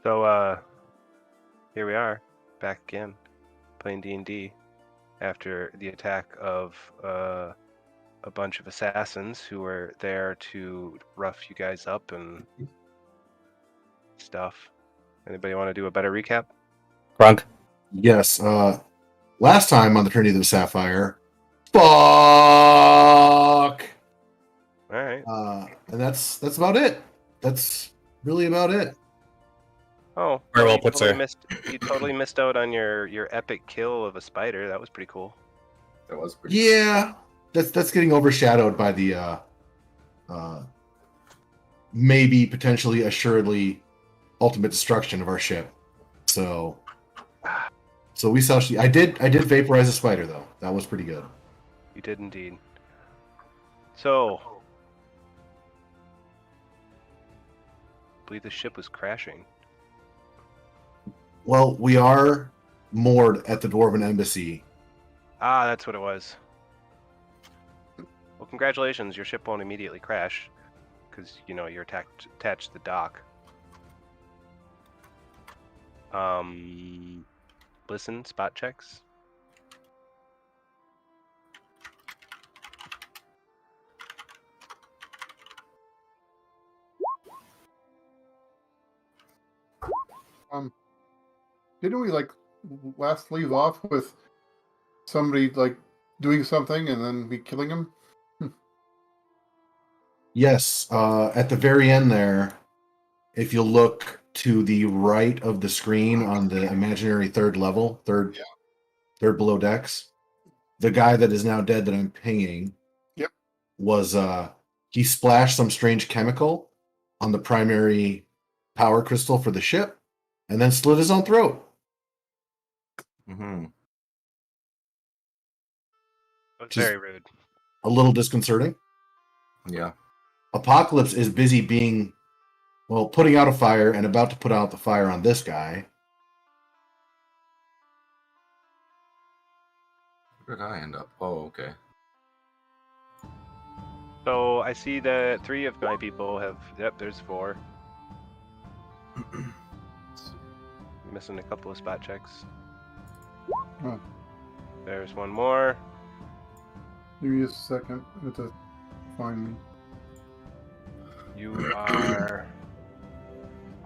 So, here we are, back again, playing D&D after the attack of a bunch of assassins who were there to rough you guys up and stuff. Anybody want to do a better recap? Grunk. Yes. Last time on the Trinity of the Sapphire, fuck. All right. And that's about it. That's really about it. Oh, Very well you put, totally sir. missed out on your epic kill of a spider. That was pretty cool. That was pretty. Yeah, that's getting overshadowed by the maybe potentially assuredly ultimate destruction of our ship. So we shall see. I did vaporize a spider though. That was pretty good. You did indeed. So, I believe the ship was crashing. Well, we are moored at the Dwarven Embassy. Ah, that's what it was. Well, congratulations. Your ship won't immediately crash because, you're attached to the dock. Listen, spot checks. Didn't we last leave off with somebody doing something and then be killing him? Yes, at the very end there, if you look to the right of the screen on the imaginary third below decks, the guy that is now dead that I'm pinging, Yep, was he splashed some strange chemical on the primary power crystal for the ship, and then slit his own throat. Mm-hmm. It was Just- very rude. A little disconcerting. Yeah. Apocalypse is busy putting out a fire and about to put out the fire on this guy. Where did I end up? Oh, okay. So I see that 3 of my people have. Yep, there's 4. Missing a couple of spot checks. Oh. There's one more. Give me a second. I have to find me. You are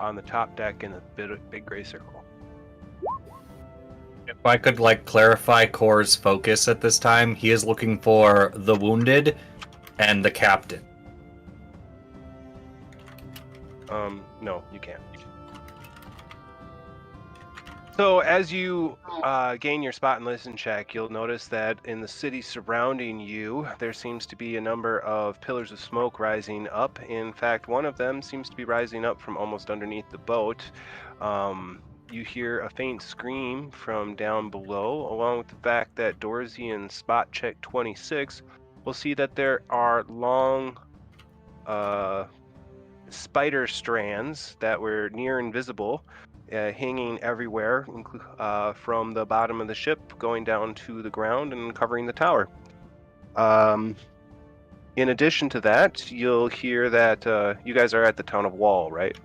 on the top deck in the big gray circle. If I could clarify Core's focus at this time, he is looking for the wounded and the captain. No, you can't. So as you gain your spot and listen check, you'll notice that in the city surrounding you, there seems to be a number of pillars of smoke rising up. In fact, one of them seems to be rising up from almost underneath the boat. You hear a faint scream from down below, along with the fact that Dorsey and spot check 26 will see that there are long spider strands that were near invisible, hanging everywhere, from the bottom of the ship going down to the ground and covering the tower. In addition to that, you'll hear that you guys are at the town of Wall, right?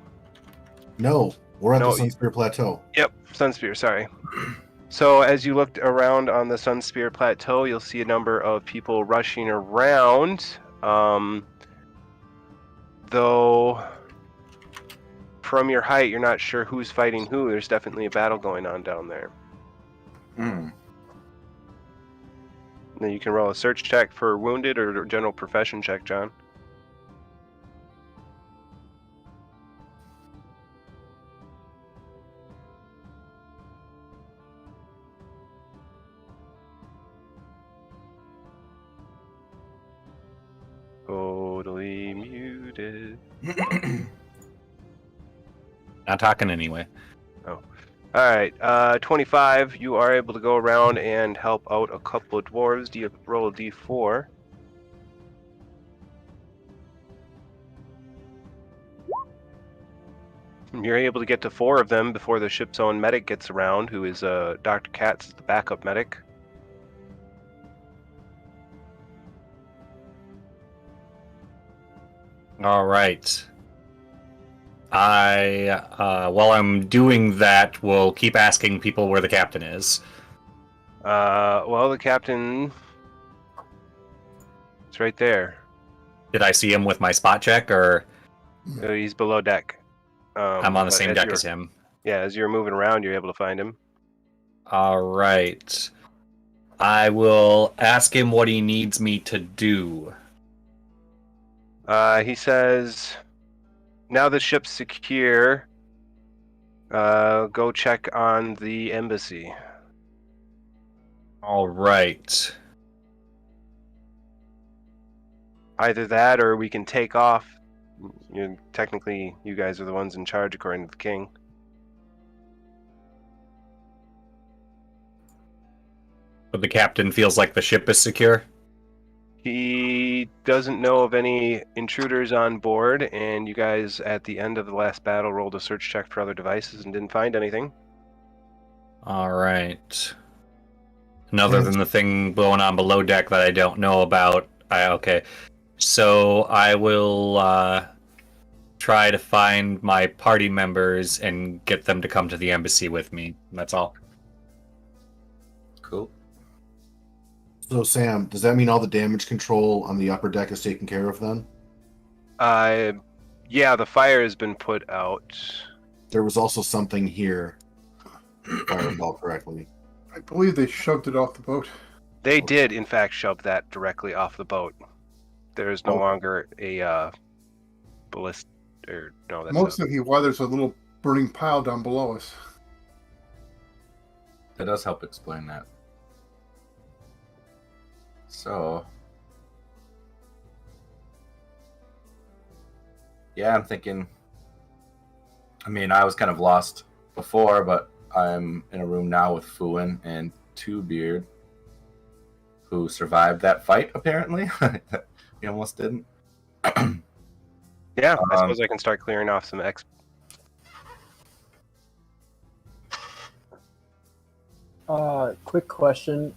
No, we're at No, the Sunspear Plateau. Yep, Sunspear, sorry. So as you look around on the Sunspear Plateau, you'll see a number of people rushing around. Though from your height, you're not sure who's fighting who. There's definitely a battle going on down there. Hmm. Then you can roll a search check for wounded or general profession check, John. Totally muted. Not talking anyway. Alright, 25, you are able to go around and help out a couple of dwarves. Do you roll a d4? You're able to get to 4 of them before the ship's own medic gets around, who is Dr. Katz, the backup medic. All right. While I'm doing that, will keep asking people where the captain is. Well, the captain is right there. Did I see him with my spot check, or He's below deck. I'm on the but same as deck you're- as him? Yeah, as you're moving around, you're able to find him. All right. I will ask him what he needs me to do. He says, now the ship's secure, go check on the embassy. All right. Either that or we can take off. Technically, you guys are the ones in charge according to the king. But the captain feels like the ship is secure. He doesn't know of any intruders on board, and you guys at the end of the last battle rolled a search check for other devices and didn't find anything. All right. And other than the thing blowing on below deck that I don't know about, okay. So I will try to find my party members and get them to come to the embassy with me. That's all. Cool. So, Sam, does that mean all the damage control on the upper deck is taken care of then? Yeah, the fire has been put out. There was also something here, if I recall correctly. I believe they shoved it off the boat. They did, in fact, shove that directly off the boat. There is no longer a ballist. Or no, that's Most of why there's a little burning pile down below us. That does help explain that. So, yeah, I'm thinking. I mean, I was kind of lost before, but I'm in a room now with Fuin and Two Beard, who survived that fight. Apparently, he almost didn't. Yeah, I suppose I can start clearing off some X. Quick question,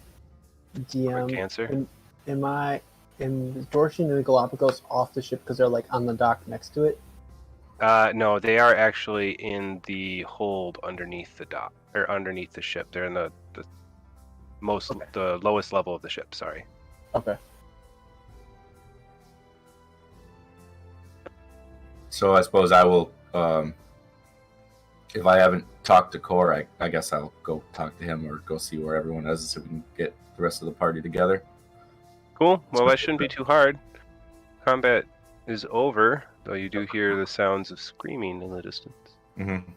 Quick DM. answer. Am Dorothy and the Galapagos off the ship because they're like on the dock next to it? No, they are actually in the hold underneath the dock or underneath the ship. They're in the lowest level of the ship. Sorry. Okay. So I suppose I will. If I haven't talked to Core, I guess I'll go talk to him or go see where everyone is so we can get the rest of the party together. Cool. Well, that shouldn't be too hard. Combat is over, though you do hear the sounds of screaming in the distance. Mm-hmm.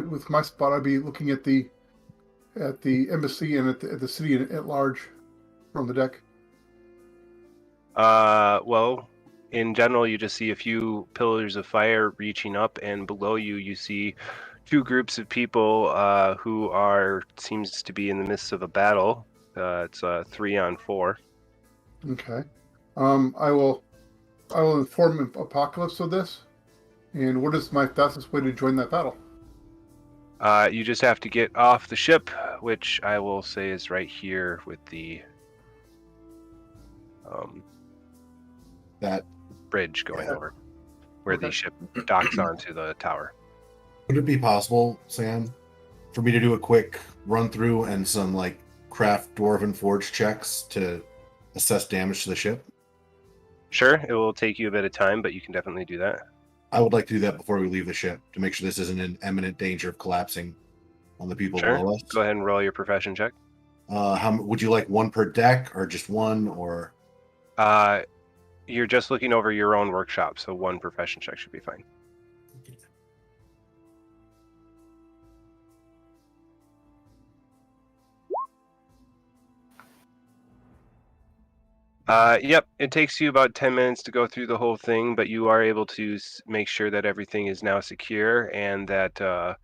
With my spot, I'd be looking at the embassy and at the city at large from the deck. Well, in general, you just see a few pillars of fire reaching up, and below you, you see two groups of people who seems to be in the midst of a battle. It's 3-on-4. Okay. I will inform Apocalypse of this. And what is my fastest way to join that battle? You just have to get off the ship, which I will say is right here with the That bridge going Yeah. over, where the Okay. ship docks onto the tower. would it be possible, Sam, for me to do a quick run through and some like craft dwarven forge checks to assess damage to the ship? Sure, it will take you a bit of time, but you can definitely do that. I would like to do that before we leave the ship to make sure this isn't in imminent danger of collapsing on the people Sure. below us. Go ahead and roll your profession check. How would you like one per deck or just one or? You're just looking over your own workshop, so one profession check should be fine. Yep, it takes you about 10 minutes to go through the whole thing, but you are able to make sure that everything is now secure and that the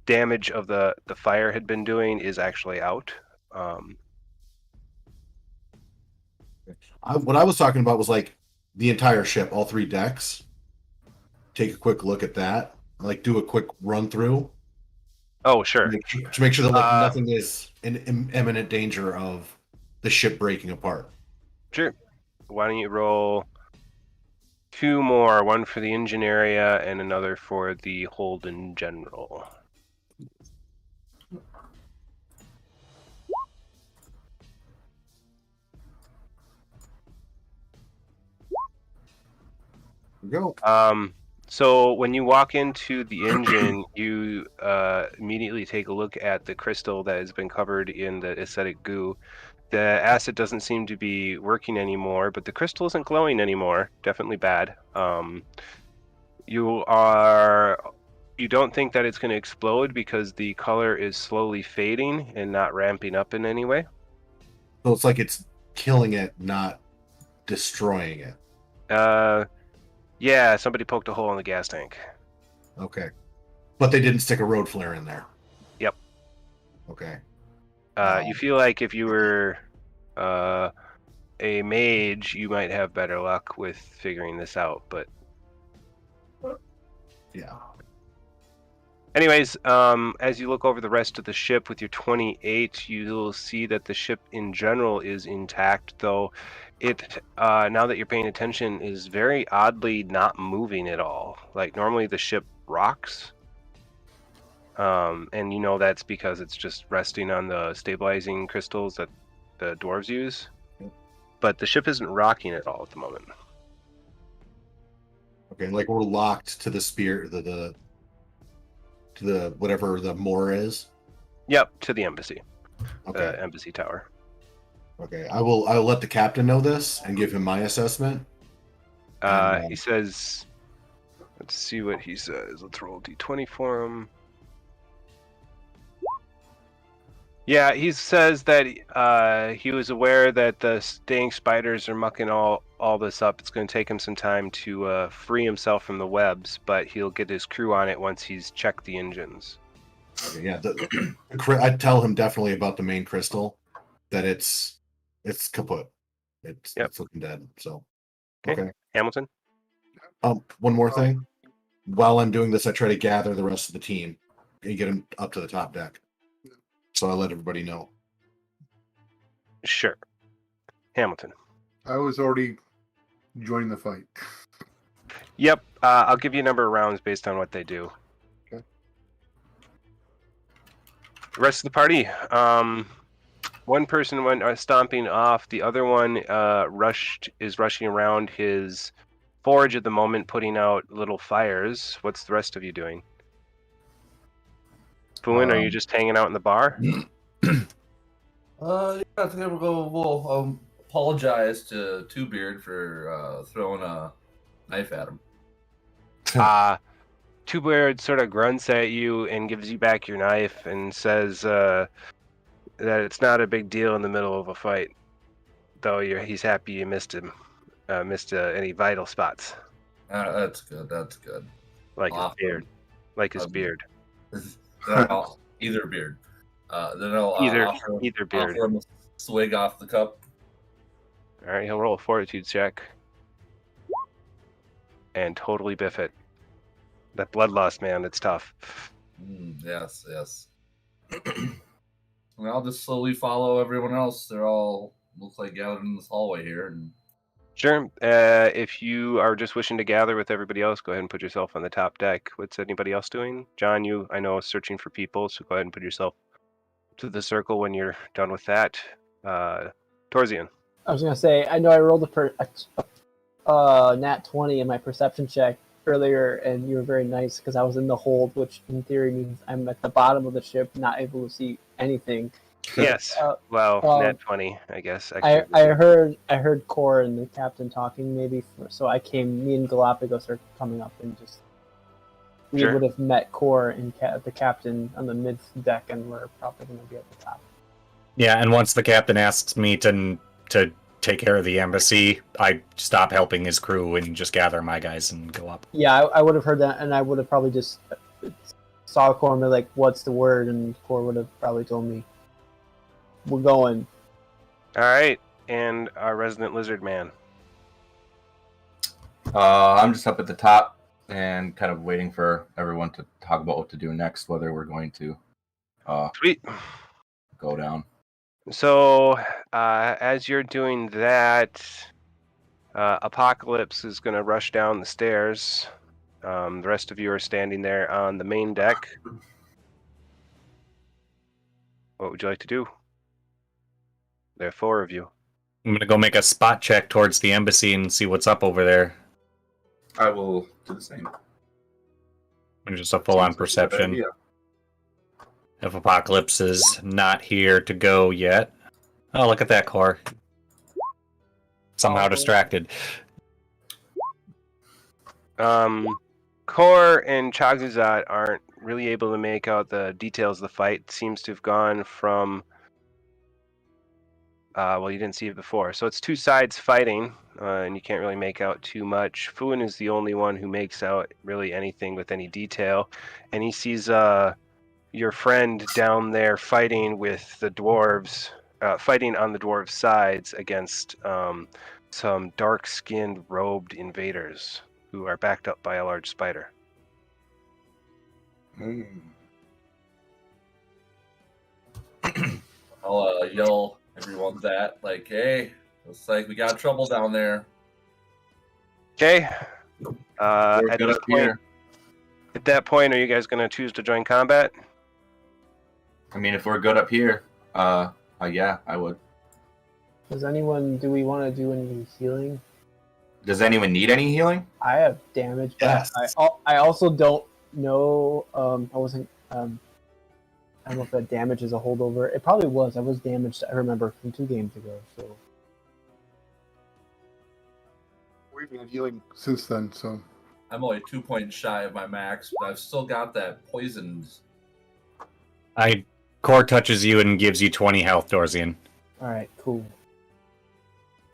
damage of the fire had been doing is actually out. What I was talking about was like the entire ship, all three decks. Take a quick look at that. Like do a quick run through Oh, sure. to make sure that like nothing is in imminent danger of the ship breaking apart. Sure. Why don't you roll 2 more, one for the engine area and another for the hold in general. Go. So when you walk into the engine, you immediately take a look at the crystal that has been covered in the acidic goo. The acid doesn't seem to be working anymore, but the crystal isn't glowing anymore. Definitely bad. You don't think that it's going to explode because the color is slowly fading and not ramping up in any way. So it's like it's killing it, not destroying it. Yeah, somebody poked a hole in the gas tank. Okay. But they didn't stick a road flare in there. Yep. Okay. You feel like if you were a mage, you might have better luck with figuring this out, but Yeah. anyways, as you look over the rest of the ship with your 28, you'll see that the ship in general is intact, though it, now that you're paying attention, is very oddly not moving at all. Like, normally the ship rocks, and you know that's because it's just resting on the stabilizing crystals that the dwarves use. But the ship isn't rocking at all at the moment. Okay, like we're locked to the spear, to the whatever the moor is. Yep, to the embassy. Okay. Embassy tower. Okay, I'll let the captain know this and give him my assessment. He says, let's see what he says. Let's roll d20 for him. Yeah, he says that he was aware that the staying spiders are mucking all this up. It's going to take him some time to free himself from the webs, but he'll get his crew on it once he's checked the engines. Okay, yeah, I'd tell him definitely about the main crystal, that it's kaput. It's looking dead. So Okay. Hamilton? One more thing. While I'm doing this, I try to gather the rest of the team and get them up to the top deck. So I let everybody know. Sure. Hamilton. I was already joining the fight. Yep. I'll give you a number of rounds based on what they do. Okay. The rest of the party. One person went stomping off. The other one is rushing around his forge at the moment, putting out little fires. What's the rest of you doing? Spoon, are you just hanging out in the bar? Yeah, I think we'll apologize to Two Beard for throwing a knife at him. Two Beard sort of grunts at you and gives you back your knife and says that it's not a big deal in the middle of a fight. Though he's happy you missed him, any vital spots. That's good. That's good. Like his beard. Like his beard. Either beard. Then I'll either beard. offer him a swig off the cup. All right, he'll roll a fortitude check and totally biff it. That bloodlust, man, it's tough. Yes. And I'll just slowly follow everyone else. They're all looks like gathered in this hallway here. And Sure. If you are just wishing to gather with everybody else, go ahead and put yourself on the top deck. What's anybody else doing? John, I know, is searching for people, so go ahead and put yourself to the circle when you're done with that. Torzian. I was gonna say, I know I rolled a nat 20 in my perception check earlier, and you were very nice because I was in the hold, which in theory means I'm at the bottom of the ship, not able to see anything. Yes. Nat 20, I guess. I heard Core and the captain talking, so me and Galapagos are coming up and just we would have met Core and the captain on the mid deck, and we're probably going to be at the top. Yeah, and once the captain asks me to take care of the embassy, I stop helping his crew and just gather my guys and go up. Yeah, I would have heard that, and I would have probably just saw Core and be like, "What's the word?" And Core would have probably told me, "We're going." All right, and our resident lizard man. I'm just up at the top and kind of waiting for everyone to talk about what to do next, whether we're going to Sweet. go down. So, as you're doing that, Apocalypse is going to rush down the stairs. The rest of you are standing there on the main deck. What would you like to do? There are 4 of you. I'm gonna go make a spot check towards the embassy and see what's up over there. I will do the same. And just a full-on Seems like a good perception. idea. If Apocalypse is not here to go yet. Oh, look at that, Core. Somehow distracted. Kor and Chaguzat aren't really able to make out the details of the fight. It seems to have gone from... well, you didn't see it before. So it's 2 sides fighting, and you can't really make out too much. Fuin is the only one who makes out really anything with any detail. And he sees your friend down there fighting with the dwarves, fighting on the dwarves' sides against some dark-skinned, robed invaders who are backed up by a large spider. I'll yell everyone that, like, hey, looks like we got trouble down there. Okay. We're At good this up point, here. at that point, are you guys going to choose to join combat? I mean, if we're good up here, yeah, I would. Do we want to do any healing? Does anyone need any healing? I have damage, but Yes. I also don't know. I wasn't. I don't know if that damage is a holdover. It probably was. I was damaged. I remember from 2 games ago. So We've been healing since then, so I'm only 2 points shy of my max, but I've still got that poisoned. Core touches you and gives you 20 health, Dorzian. all right, cool.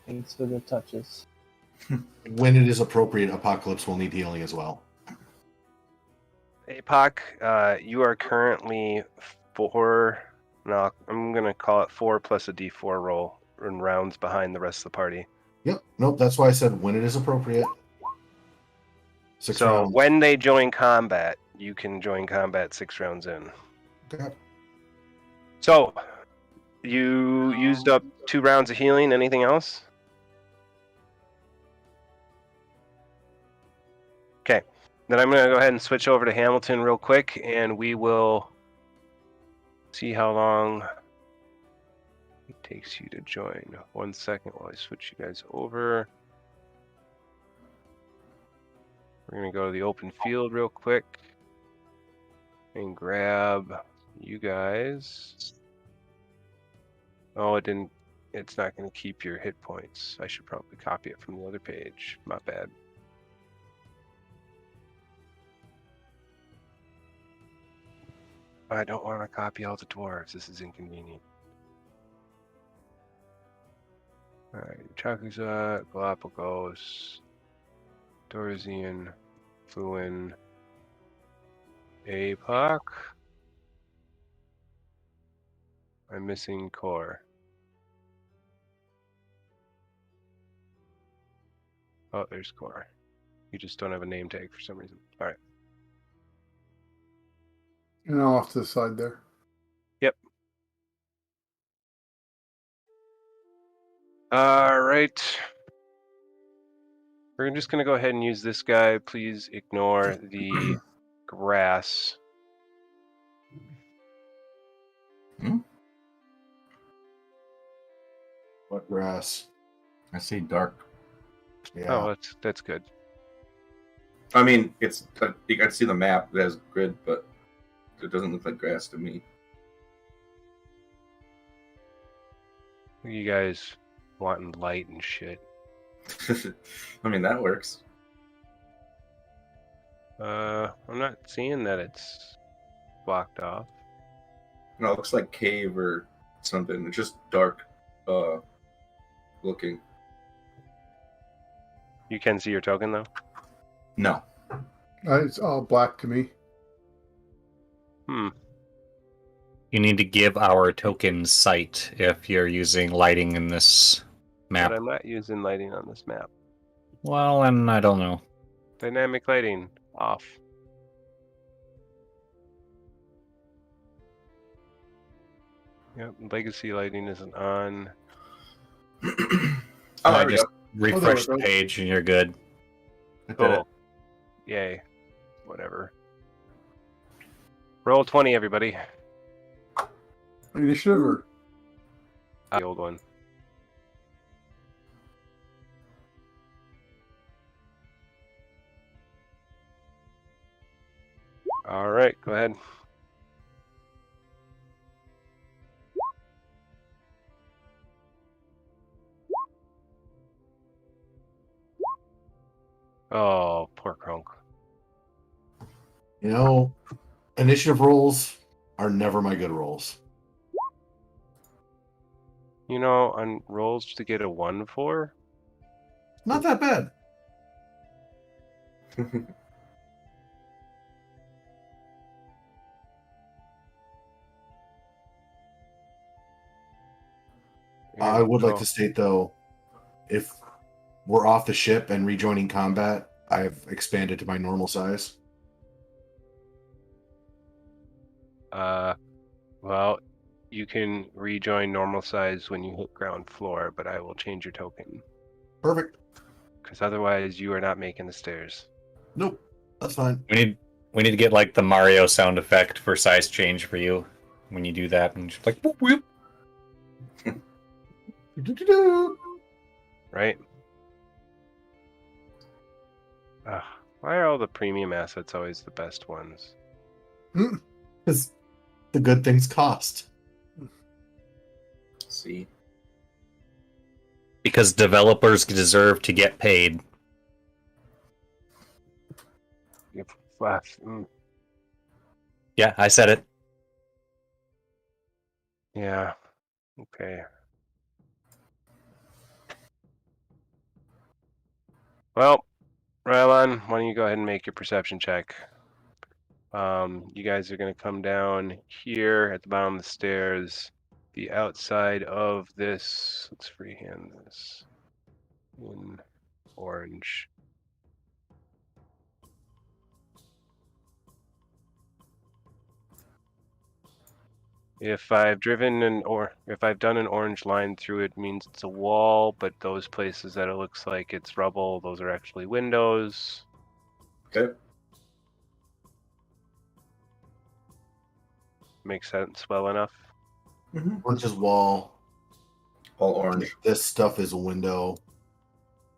Thanks for the touches. When it is appropriate, Apocalypse will need healing as well. APOC, you are currently 4... No, I'm going to call it 4 plus a d4 roll in rounds behind the rest of the party. Yep. Nope. That's why I said when it is appropriate. 6 So rounds. when they join combat, you can join combat 6 rounds in. Okay. So, you used up 2 rounds of healing. Anything else? Okay. Then I'm going to go ahead and switch over to Hamilton real quick, and we will see how long it takes you to join. 1 second while I switch you guys over. We're going to go to the open field real quick and grab you guys. Oh, it didn't. It's not going to keep your hit points. I should probably copy it from the other page. My bad. I don't want to copy all the dwarves. This is inconvenient. Alright, Chakuza, Galapagos, Dorzian, Fuin, APOC. I'm missing Core. Oh, there's Core. You just don't have a name tag for some reason. Alright. and I'll off to the side there. Yep. Alright. We're just going to go ahead and use this guy. Please ignore the grass. What grass? I see dark. Yeah. Oh, that's good. I mean, it's you can see the map. It has grid, but it doesn't look like grass to me. You guys wanting light and shit. I mean, that works. I'm not seeing that it's blocked off. No, it looks like cave or something. It's just dark looking. You can see your token though? No. It's all black to me. You need to give our token sight if you're using lighting in this map. But I'm not using lighting on this map. Well, and I don't know. Dynamic lighting off. Yep, legacy lighting isn't on. Oh, I there we just go. refresh go. the page and you're good. I did it. Cool. Yay. Whatever. Roll 20, everybody. Initiative or The old one. All right, go ahead. Oh, poor Kronk. You know, initiative rolls are never my good rolls. You know, on rolls to get a 1 for? Not that bad. I would like to state, though, if we're off the ship and rejoining combat, I've expanded to my normal size. Well, you can rejoin normal size when you hit ground floor, but I will change your token. Perfect. Because otherwise you are not making the stairs. Nope. That's fine. We need to get like the Mario sound effect for size change for you when you do that, and just like whoop whoop. Right? Why are all the premium assets always the best ones? Because the good things cost. See, Because developers deserve to get paid. Yeah, I said it. Yeah. Okay. Well, Rylon, why don't you go ahead and make your perception check? You guys are going to come down here at the bottom of the stairs. The outside of this, let's freehand this in orange. If I've if I've done an orange line through it, means it's a wall, but those places that it looks like it's rubble, those are actually windows. okay. Makes sense well enough. Orange is wall. All orange. This stuff is a window.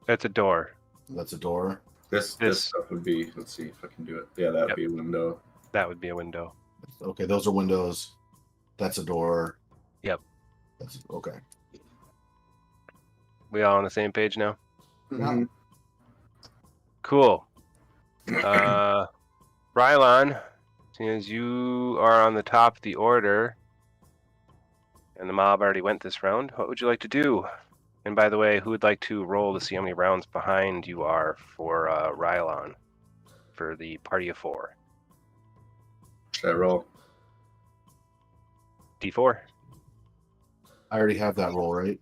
That's a door. That's a door. This stuff would be. Let's see if I can do it. Yeah, that would be a window. That would be a window. Okay, those are windows. That's a door. Yep. That's okay. We all on the same page now? Mhm. Cool. Rylon, seeing as you are on the top of the order, and the mob already went this round, what would you like to do? And by the way, who would like to roll to see how many rounds behind you are for Rylon for the party of 4? Should I roll? D4? I already have that roll, right?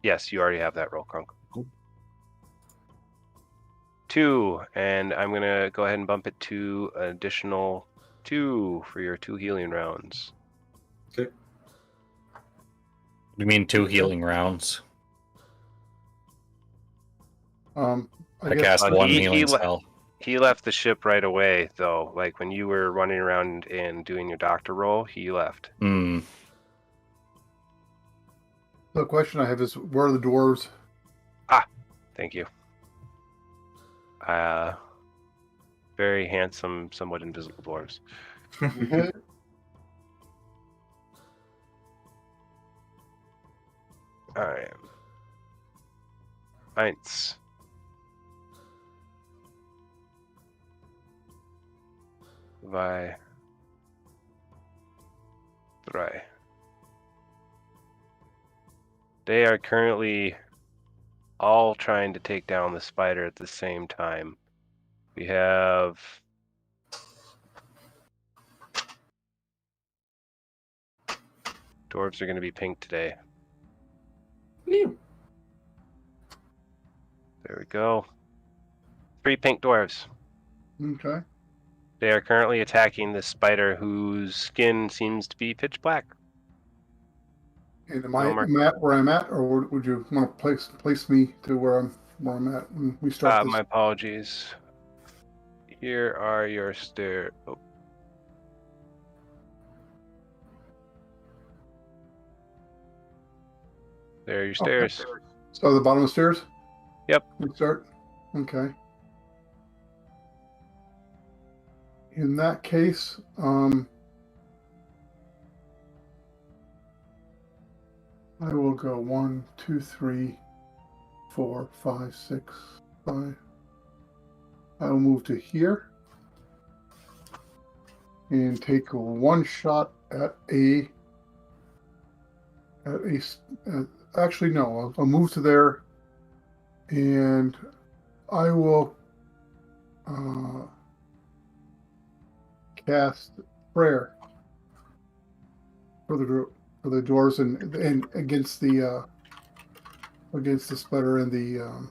Yes, you already have that roll, Kronk. Cool. 2, and I'm going to go ahead and bump it to an additional 2 for your 2 healing rounds. Okay. You mean 2 healing rounds? I I guess cast one he healing le- spell. He left the ship right away, though. Like, when you were running around and doing your doctor roll, he left. Hmm. the question I have is, where are the dwarves? Thank you. Very handsome, somewhat invisible dwarves. Alright. 1. 2. 3. They are currently all trying to take down the spider at the same time. We have dwarves are going to be pink today. There we go. 3 pink dwarves. Okay. They are currently attacking this spider whose skin seems to be pitch black. And am No I at where I'm at, or would you want to place me to where I'm at when we start this? My apologies. Here are your stairs. Oh. There are your stairs. Okay. So the bottom of the stairs? Yep. We start? Okay. In that case, I will go 1, 2, 3, 4, 5, 6, 5. I will move to here and take one shot at actually no, I'll move to there, and I will cast prayer for the group, for the dwarves, and against the spider and the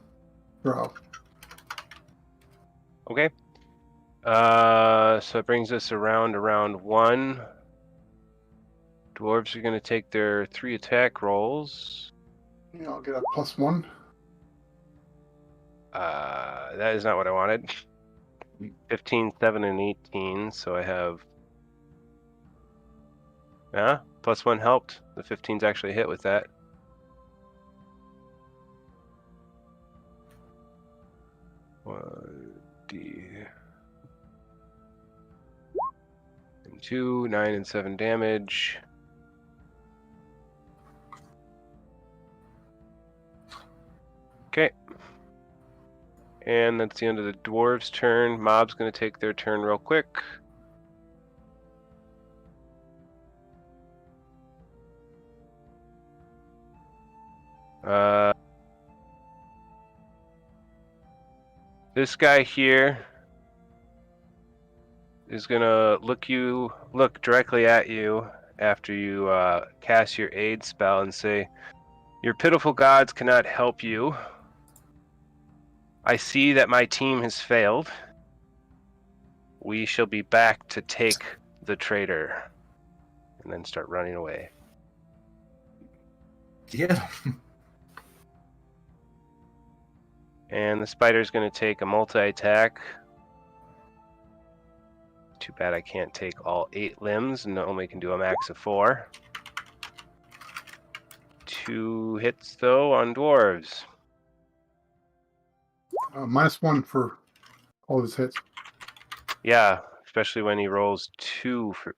drow. Okay. So it brings us around round 1. Dwarves are going to take their 3 attack rolls. Yeah, I'll get a +1. That is not what I wanted. 15, 7, and 18. So I have. Yeah, +1 helped. The 15's actually hit with that. D. And 2, 9, and 7 damage. Okay. And that's the end of the dwarves' turn. Mob's going to take their turn real quick. This guy here is going to look directly at you after you cast your aid spell and say, "Your pitiful gods cannot help you. I see that my team has failed. We shall be back to take the traitor." And then start running away. Yeah. And the spider's going to take a multi-attack. Too bad I can't take all 8 limbs and only can do a max of 4. 2 hits, though, on dwarves. -1 for all his hits. Yeah, especially when he rolls 2 for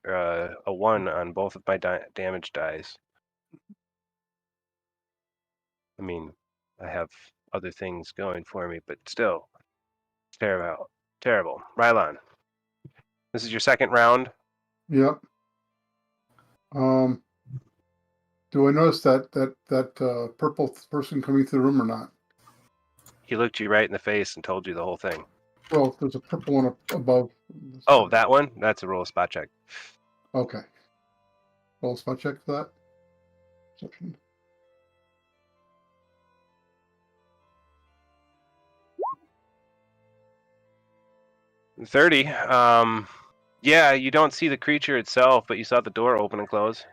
a 1 on both of my damage dice. I mean, I have other things going for me, but still, it's terrible. Terrible. Rylon, this is your second round. Yep. Do I notice that purple person coming through the room or not? He looked you right in the face and told you the whole thing. Well, there's a purple one above. Oh, that one? That's a roll of spot check. Okay. Roll a spot check for that. Perception. $30. Yeah, you don't see the creature itself, but you saw the door open and close.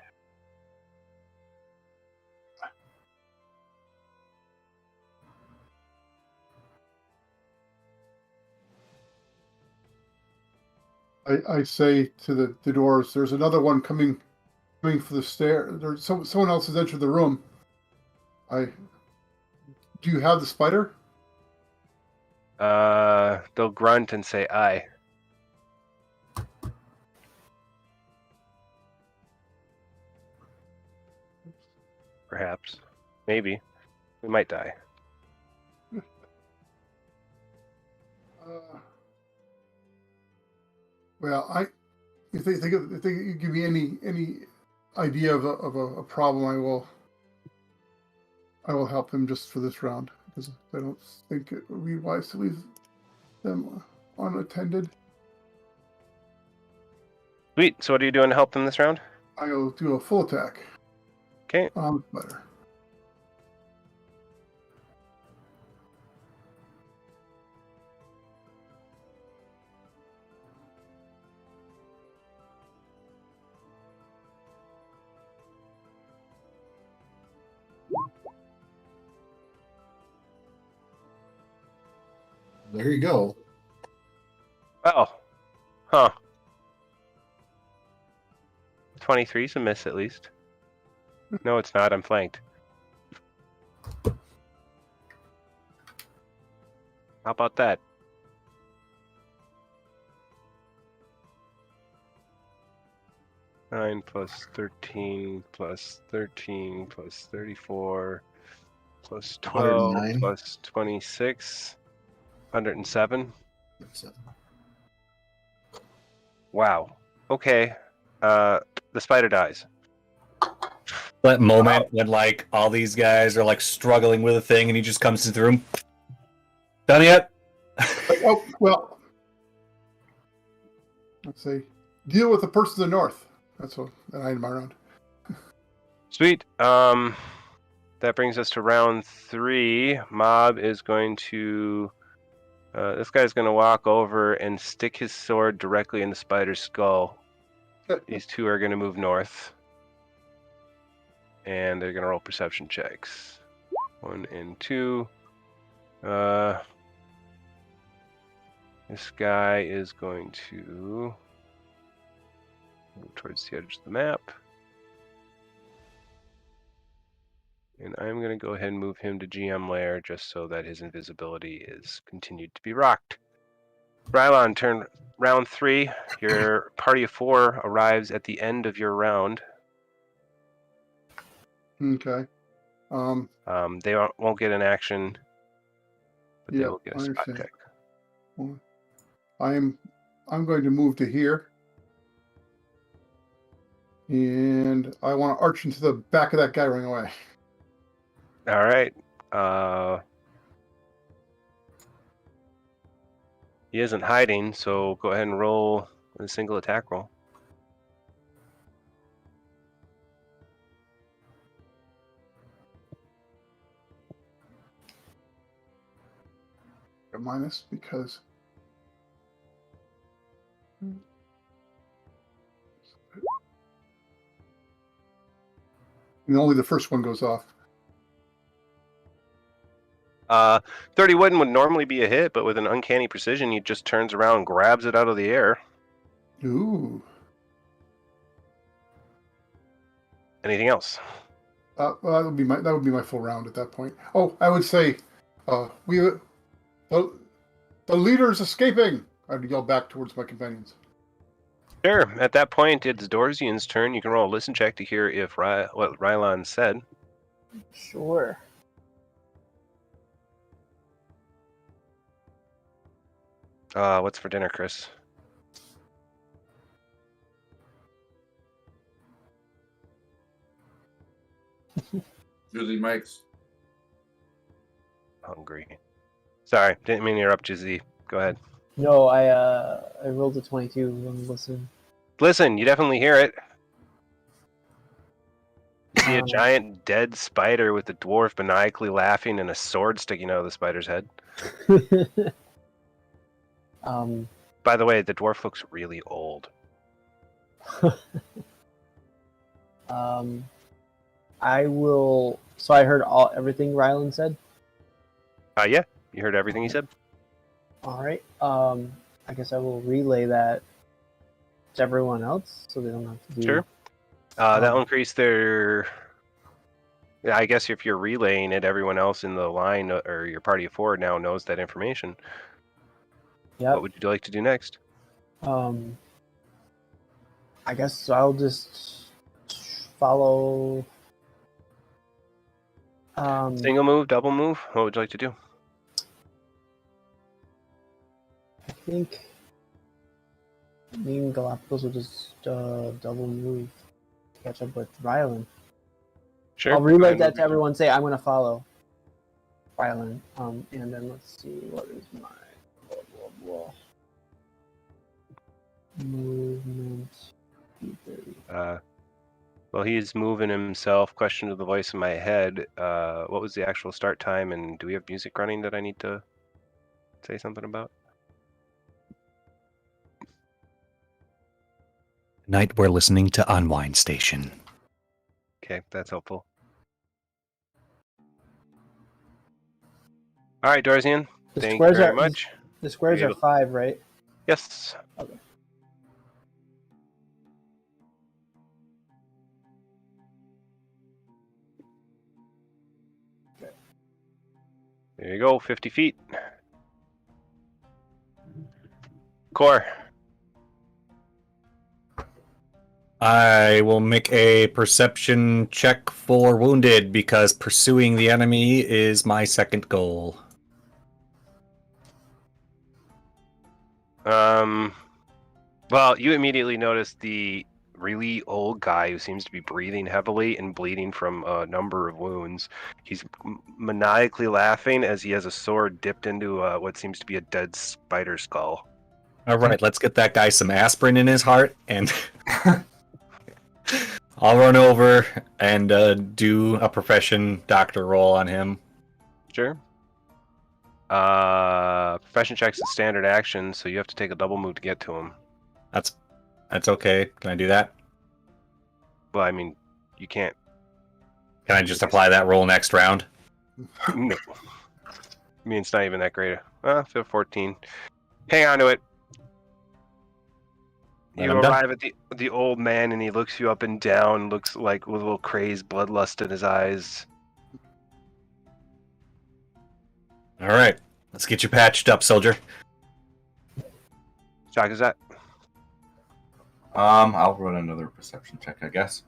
I say to the doors, there's another one coming for the stair. There's someone else has entered the room. Do you have the spider? They'll grunt and say aye. Perhaps. Maybe. We might die. Well, if they give me any idea of a problem, I will help them just for this round, because I don't think it would be wise to leave them unattended. Sweet. So what are you doing to help them this round? I'll do a full attack. Okay. Better. there you go. Oh. Huh. 23's a miss at least. No, it's not. I'm flanked. How about that? Nine plus 13 plus 13 plus 34 plus 12 109. plus 26. 107. Wow. Okay. The spider dies. That moment when like all these guys are like struggling with a thing, and he just comes into the room. Done yet? Oh, well. Let's see. Deal with the person to the north. That's an item around. Sweet. That brings us to round 3. Mob is going to. This guy's going to walk over and stick his sword directly in the spider's skull. These two are going to move north. And they're going to roll perception checks. 1 and 2. This guy is going to move towards the edge of the map. And I'm going to go ahead and move him to GM lair just so that his invisibility is continued to be rocked. Rylon, round 3. Your party of 4 arrives at the end of your round. Okay. They won't get an action, but they Yeah, will get a I spot understand. check. Well, I'm going to move to here. And I want to arch into the back of that guy running away. All right. He isn't hiding, so go ahead and roll a single attack roll. A minus because and only the first one goes off. 31 would normally be a hit, but with an uncanny precision, he just turns around and grabs it out of the air. Ooh. Anything else? Well, that would be my full round at that point. Oh, I would say, the leader is escaping. I'd yell back towards my companions. Sure. At that point, it's Dorzian's turn. You can roll a listen check to hear if what Rylon said. Sure. What's for dinner, Chris? Julie Mike's. Hungry. Sorry, didn't mean to interrupt you, Z. Go ahead. No, I rolled a 22 when listen. Listen, you definitely hear it. You see a Um, giant dead spider with the dwarf maniacally laughing and a sword sticking out of the spider's head. By the way, the dwarf looks really old. I will. So I heard everything Rylan said. Yeah, you heard everything he said. All right. I guess I will relay that to everyone else, so they don't have to do. Sure. That'll increase their. Yeah, I guess if you're relaying it, everyone else in the line or your party of 4 now knows that information. Yep. What would you like to do next? I guess I'll just follow. Single move, double move? What would you like to do? I think me and Galapagos will just double move to catch up with Rylan. Sure. I'll go relay ahead that and to everyone. Say I'm going to follow Rylan. And then let's see what is my movement. Well, he's moving himself. Question to the voice in my head. What was the actual start time, and do we have music running that I need to say something about? Tonight we're listening to Unwind Station. Okay, that's helpful. All right, Dorzian. Thank you very much. The squares are 5, right? Yes. Okay. There you go, 50 feet. Core. I will make a perception check for wounded because pursuing the enemy is my second goal. Well, you immediately notice the really old guy who seems to be breathing heavily and bleeding from a number of wounds. He's maniacally laughing as he has a sword dipped into what seems to be a dead spider skull. All right, let's get that guy some aspirin in his heart, and I'll run over and do a profession doctor roll on him. Sure. Profession check's a standard action, so you have to take a double move to get to him. That's okay. Can I do that? Well, I mean, you can't. Can I just apply that roll next round? No. I mean, it's not even that great. 14. Hang on to it. Then You I'm done. arrive at the old man, and he looks you up and down, looks like with a little crazed bloodlust in his eyes. All right, let's get you patched up, soldier. Shock is that? I'll run another perception check, I guess.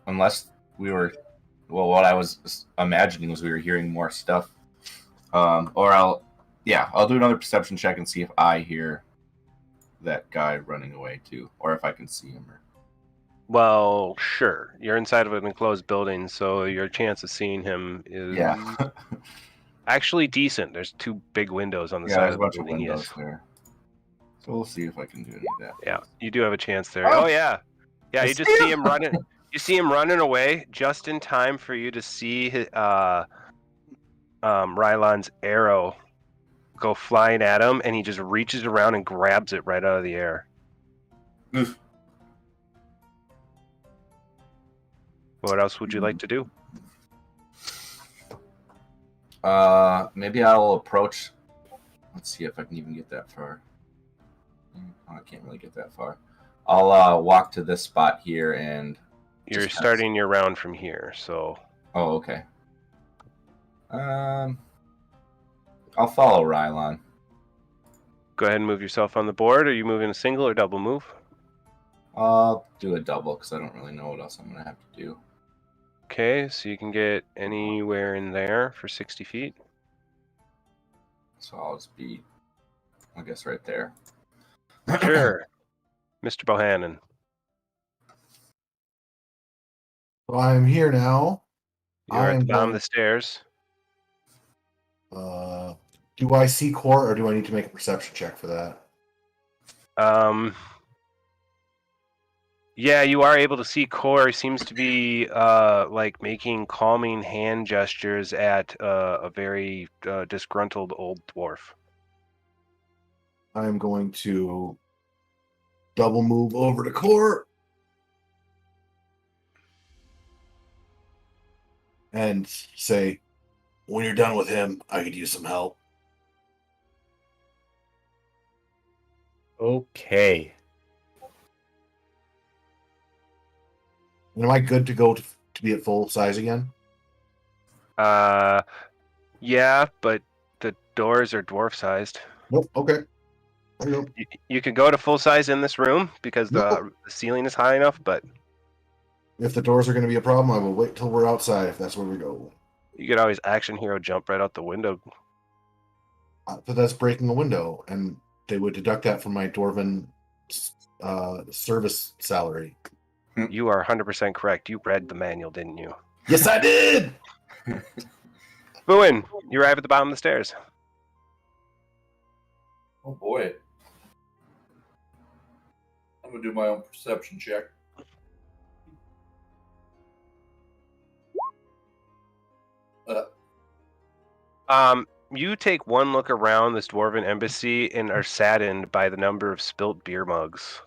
Unless we were, well, what I was imagining was we were hearing more stuff. Or I'll do another perception check and see if I hear that guy running away too, or if I can see him. Well, sure. You're inside of an enclosed building, so your chance of seeing him is actually decent. There's 2 big windows on the side of the building. There's a bunch of windows there. So we'll see if I can do any of that. Yeah, you do have a chance there. Oh yeah. Yeah, you just see him running. You see him running away just in time for you to see Rylon's arrow go flying at him, and he just reaches around and grabs it right out of the air. Oof. What else would you like to do? Maybe I'll approach. Let's see if I can even get that far. I can't really get that far. I'll walk to this spot here and. You're starting your round from here, so. Oh, okay. I'll follow Rylon. Go ahead and move yourself on the board. Are you moving a single or double move? I'll do a double because I don't really know what else I'm gonna have to do. Okay, so you can get anywhere in there for 60 feet. So I'll just be, I guess, right there. Sure. Mr. Bohannon. So I'm here now. You're at the bottom of the stairs. Do I see Core, or do I need to make a perception check for that? Yeah, you are able to see Core. He seems to be like making calming hand gestures at a very disgruntled old dwarf. I'm going to double move over to Core and say, when you're done with him, I could use some help. Okay. And am I good to go to be at full size again? Yeah, but the doors are dwarf-sized. Nope. Okay. There you go. You can go to full size in this room because the ceiling is high enough, but If the doors are going to be a problem, I will wait till we're outside if that's where we go. you could always action hero jump right out the window. But that's breaking a window, and they would deduct that from my Dwarven service salary. You are 100% correct. You read the manual, didn't you? Yes, I did! Booin, you arrive at the bottom of the stairs. Oh boy. I'm gonna do my own perception check. You take one look around this dwarven embassy and are saddened by the number of spilt beer mugs.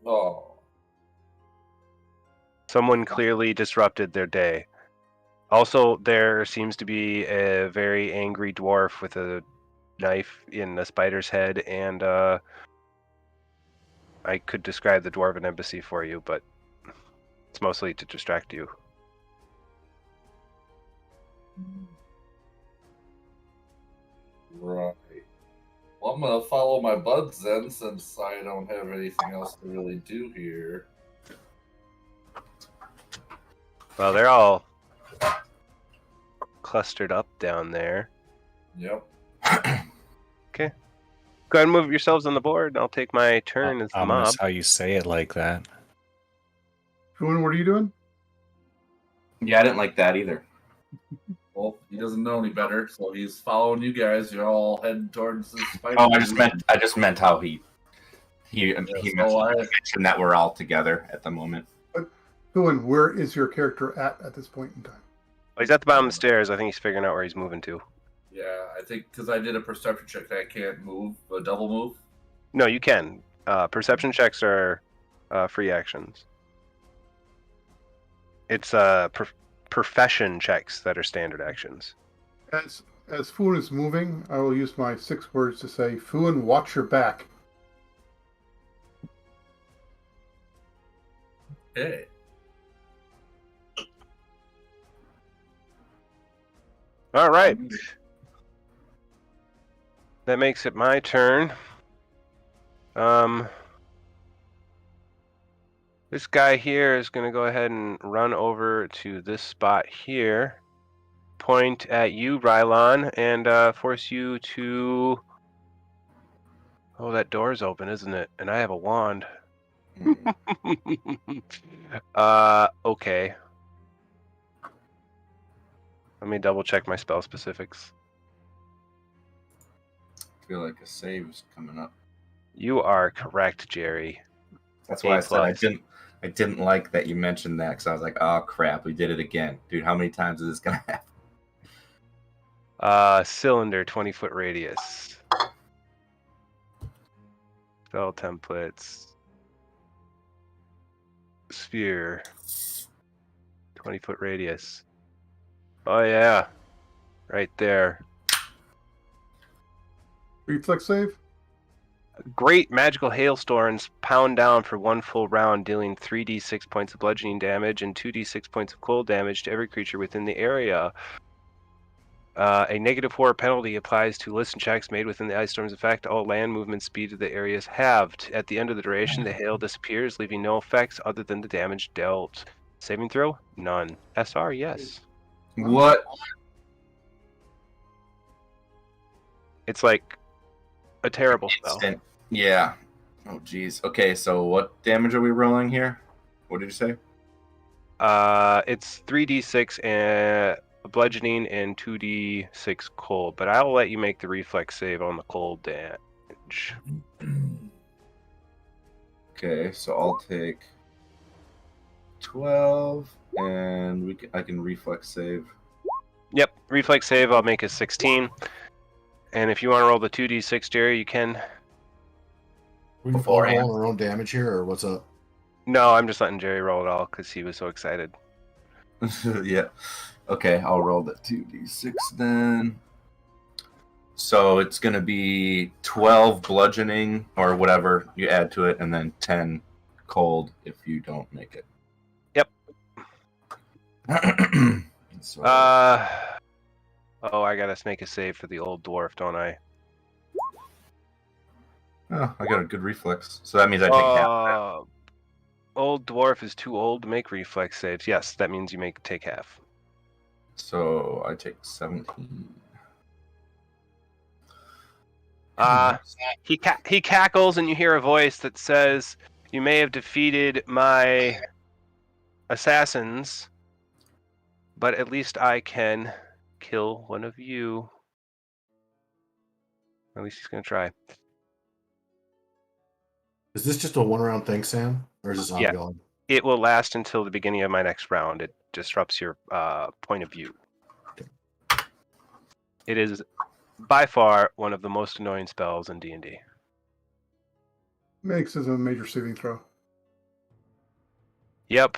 Oh. Someone clearly disrupted their day. Also, there seems to be a very angry dwarf with a knife in the spider's head, and I could describe the dwarven embassy for you, but it's mostly to distract you. Right. Well, I'm gonna follow my buds then, since I don't have anything else to really do here. Well, they're all clustered up down there. Yep. Okay. Go ahead and move yourselves on the board, and I'll take my turn as the mob. Ominous how you say it like that. Fuin, what are you doing? Yeah, I didn't like that either. Well, he doesn't know any better, so he's following you guys. You're all heading towards the spider. Oh, I just meant how he mentioned that we're all together at the moment. Fuin, where is your character at this point in time? Oh, he's at the bottom of the stairs. I think he's figuring out where he's moving to. Yeah, I think because I did a perception check, I can't move, a double move. No, you can. Perception checks are free actions. It's profession checks that are standard actions. As Fuin is moving, I will use my 6 words to say, Fuin, watch your back. Okay. All right. That makes it my turn. This guy here is going to go ahead and run over to this spot here, point at you, Rylon, and force you to... Oh, that door's open, isn't it? And I have a wand. Okay. Let me double check my spell specifics. I feel like a save's coming up. You are correct, Jerry. That's why I A+. said I didn't like that you mentioned that, because I was like, oh crap, we did it again. Dude, how many times is this gonna happen? Cylinder, 20-foot radius. Spell templates. Sphere. 20-foot radius. Oh yeah. Right there. Reflex save? Great magical hailstorms pound down for 1 full round, dealing 3d6 points of bludgeoning damage and 2d6 points of cold damage to every creature within the area. A -4 penalty applies to listen checks made within the ice storm's effect. All land movement speed of the area is halved. At the end of the duration, the hail disappears, leaving no effects other than the damage dealt. Saving throw? None. SR? Yes. What? It's like a terrible spell. Instant. Yeah. Oh geez. Okay, so what damage are we rolling here? What did you say? It's 3d6 and bludgeoning and 2d6 cold, but I'll let you make the reflex save on the cold damage. Okay, so I'll take 12, and I can reflex save. Yep, reflex save. I'll make a 16. And if you want to roll the 2d6, Jerry, you can. We can all roll our own damage here, or what's up? No, I'm just letting Jerry roll it all because he was so excited. Yeah. Okay, I'll roll the 2d6 then. So it's going to be 12 bludgeoning or whatever you add to it, and then 10 cold if you don't make it. Yep. So, oh, I gotta make a save for the old dwarf, don't I? oh, I got a good reflex. So that means I take half of it. Old dwarf is too old to make reflex saves. Yes, that means you take half. So I take 17. He cackles, and you hear a voice that says, "You may have defeated my assassins, but at least I can kill one of you." At least he's gonna try. Is this just a 1-round thing, Sam? Or is this ongoing? It will last until the beginning of my next round. It disrupts your point of view. It is by far one of the most annoying spells in D&D. Makes as a major saving throw. Yep.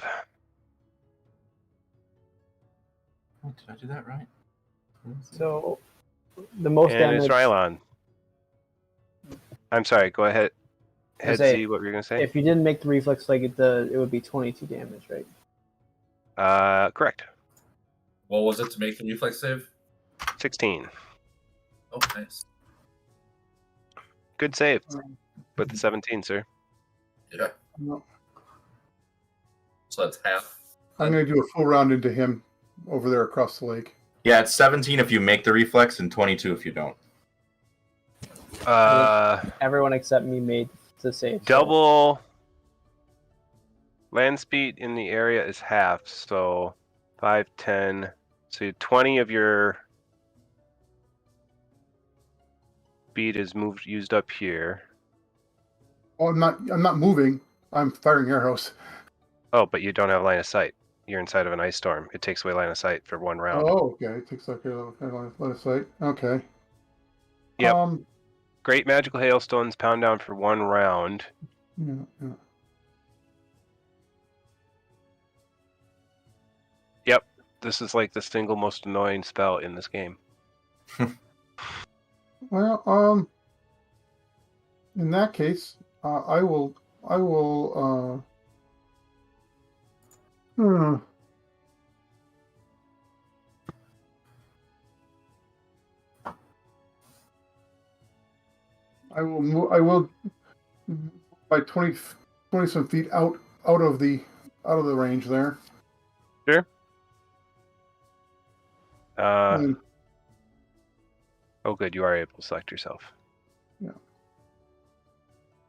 Oh, did I do that right? So the most And it's damage. Rylon. I'm sorry. Go ahead. I Head say, Z, what were you gonna say? If you didn't make the reflex, like it would be 22 damage, right? Correct. What was it to make the reflex save? 16. Oh, nice. Good save. With the 17, sir. Yeah. No. So that's half. I'm going to do a full round into him over there across the lake. Yeah, it's 17 if you make the reflex and 22 if you don't. Everyone except me made the save. Double land speed in the area is half, so 5, 10. So 20 of your speed is used up here. Oh, I'm not moving. I'm firing arrows. Oh, but you don't have line of sight. You're inside of an ice storm. It takes away line of sight for 1 round. Oh, okay. It takes like a line of sight. Okay. Yep. Great magical hailstones pound down for 1 round. Yeah. Yep. This is like the single most annoying spell in this game. Well, in that case, I will. I will move by 20 some feet out of the range there. Sure. Oh, good. You are able to select yourself. Yeah.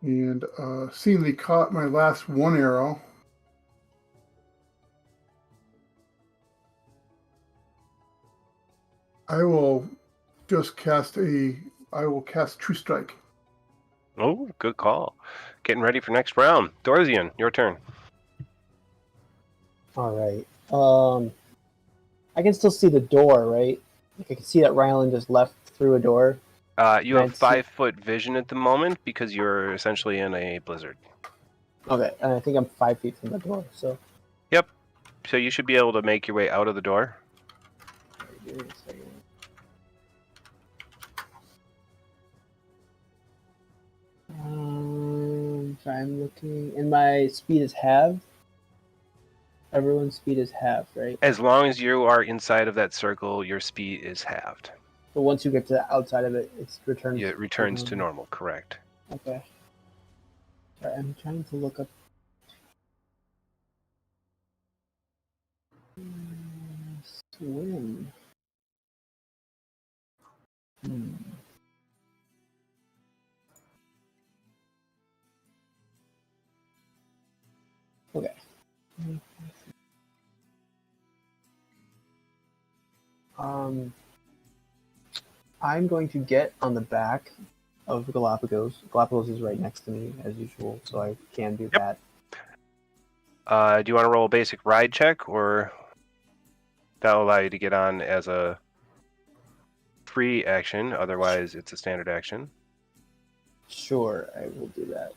And seemingly caught my last 1 arrow. I will just cast True Strike. Oh, good call. Getting ready for next round. Dorzian, your turn. All right. I can still see the door, right? Like I can see that Rylan just left through a door. You have 5-foot vision at the moment because you're essentially in a blizzard. Okay, and I think I'm 5 feet from the door, so. Yep. So you should be able to make your way out of the door. Give me a second. So I'm looking, and my speed is halved. Everyone's speed is halved, right? As long as you are inside of that circle, your speed is halved. But once you get to the outside of it, it returns. Yeah, it returns to normal, correct. Okay. Sorry, I'm trying to look up. Swim. Okay. I'm going to get on the back of Galapagos. Galapagos is right next to me, as usual, so I can do that. Do you want to roll a basic ride check, or that'll allow you to get on as a free action? Otherwise, it's a standard action. Sure, I will do that.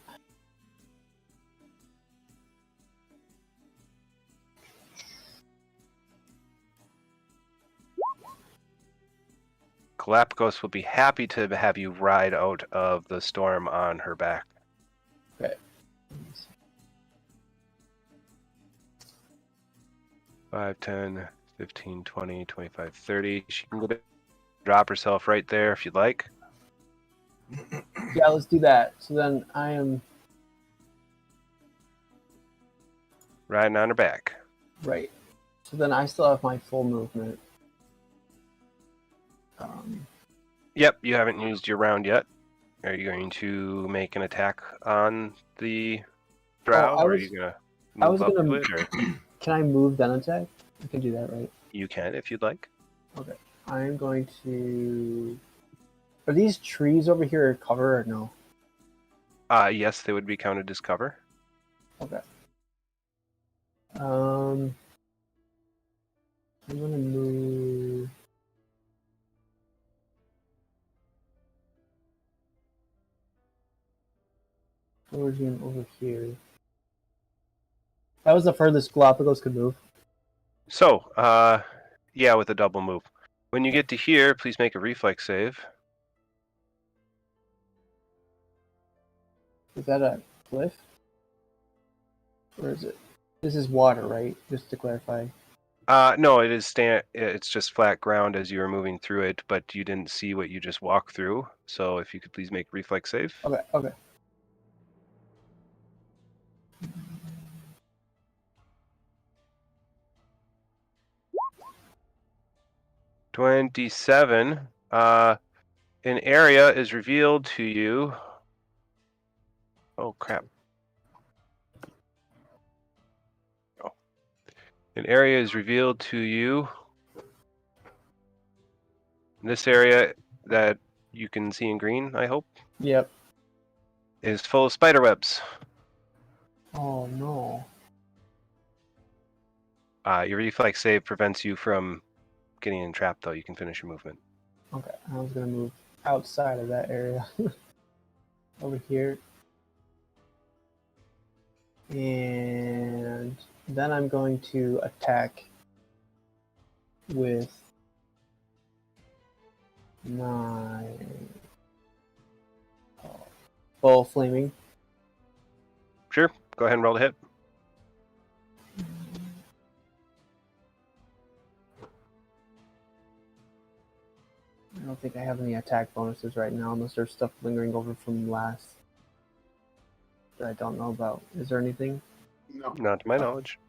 Galapagos will be happy to have you ride out of the storm on her back. Okay. 5, 10, 15, 20, 25, 30. She can go drop herself right there if you'd like. Yeah, let's do that. So then I am Riding on her back. right. So then I still have my full movement. Yep, you haven't used your round yet. Are you going to make an attack on the Drow, or are you going to move up to it? Or? Can I move then attack? I can do that, right? You can if you'd like. Okay. I am going to... Are these trees over here cover or no? Yes, they would be counted as cover. Okay. I'm going to move... Origin over here. That was the furthest Galapagos could move. So, yeah, with a double move. When you get to here, please make a reflex save. Is that a cliff? Or is it? This is water, right? Just to clarify. No, it is it's just flat ground as you were moving through it, but you didn't see what you just walked through. So if you could please make a reflex save. Okay, okay. 27. An area is revealed to you. Oh crap. Oh. An area is revealed to you. This area that you can see in green, I hope, Yep. is full of spider webs. Oh no. Your reflex save prevents you from getting entrapped, though. You can finish your movement. Okay, I was gonna move outside of that area. Over here. And then I'm going to attack with my bow flaming. Sure. Go ahead and roll to hit. I don't think I have any attack bonuses right now, unless there's stuff lingering over from last that I don't know about. Is there anything? No. Not to my knowledge.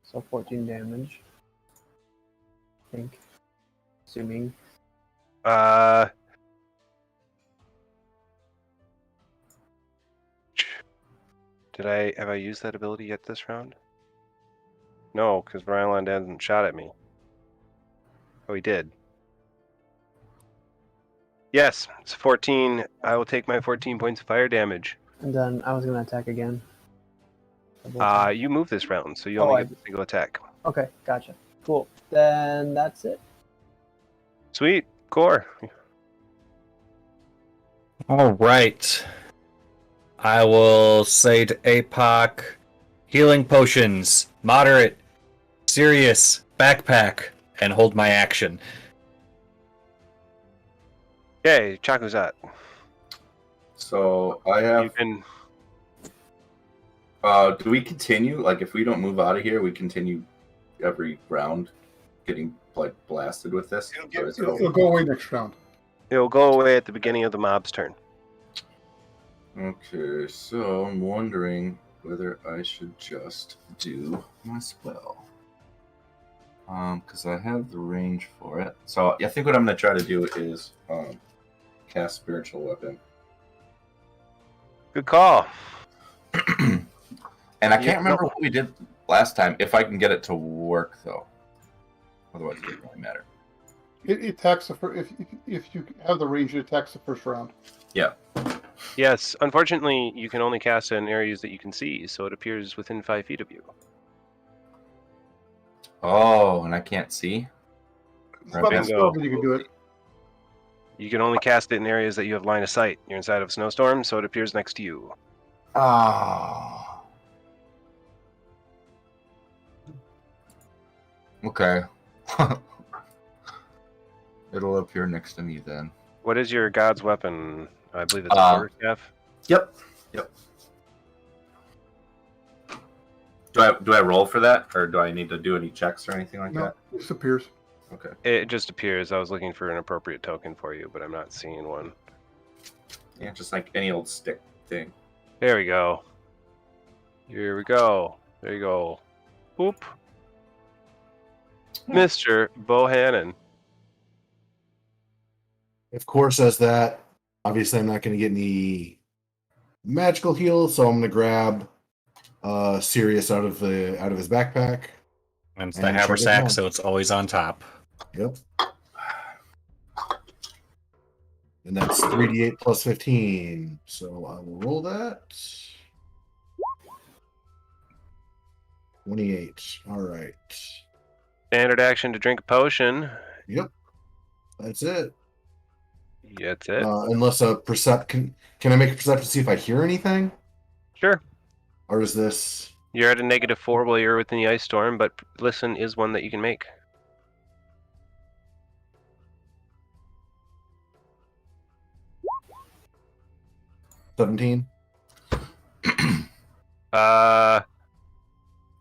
So 14 damage. I think. Assuming. Have I used that ability yet this round? No, because Ryland hasn't shot at me. Oh, he did. Yes, it's 14. I will take my 14 points of fire damage. And then I was going to attack again. You move this round, so you Oh, only get a single attack. Okay, gotcha. Cool. Then that's it. Sweet. Core. All right. I will say to APOC, healing potions, moderate, serious, backpack, and hold my action. Okay, Chakuzat. So I have. You can. Do we continue? Like, if we don't move out of here, we continue every round, getting like blasted with this. It'll go away next round. It'll go away at the beginning of the mob's turn. Okay, so I'm wondering whether I should just do my spell. Because I have the range for it. So I think what I'm going to try to do is cast Spiritual Weapon. Good call. And I can't remember what we did last time, if I can get it to work, though. Otherwise, it doesn't really matter. It attacks if you have the range, it attacks the first round. Yeah. Yes, unfortunately, you can only cast it in areas that you can see, so it appears within 5 feet of you. Oh, and I can't see? It's not a bingo. spell, but you can do it. You can only cast it in areas that you have line of sight. You're inside of a snowstorm, so it appears next to you. Ah. Okay. It'll appear next to me then. What is your god's weapon? I believe it's a quarterstaff. Yep. Do I roll for that, or do I need to do any checks or anything like No, that? it disappears. Okay. It just appears. I was looking for an appropriate token for you, but I'm not seeing one. Yeah, just like any old stick thing. There we go. Here we go. There you go. Boop. Mr. Bohannon. If Core says that, obviously I'm not going to get any magical heal, so I'm going to grab Sirius out of his backpack. And it's the And check it haversack, out. so it's always on top. Yep. And that's 3d8 plus 15. So I will roll that. 28. All right. Standard action to drink a potion. Yep. That's it. Yeah, that's it. Unless a can I make a perception to see if I hear anything? Sure. Or is this... You're at a -4 while you're within the ice storm, but listen is one that you can make. $17?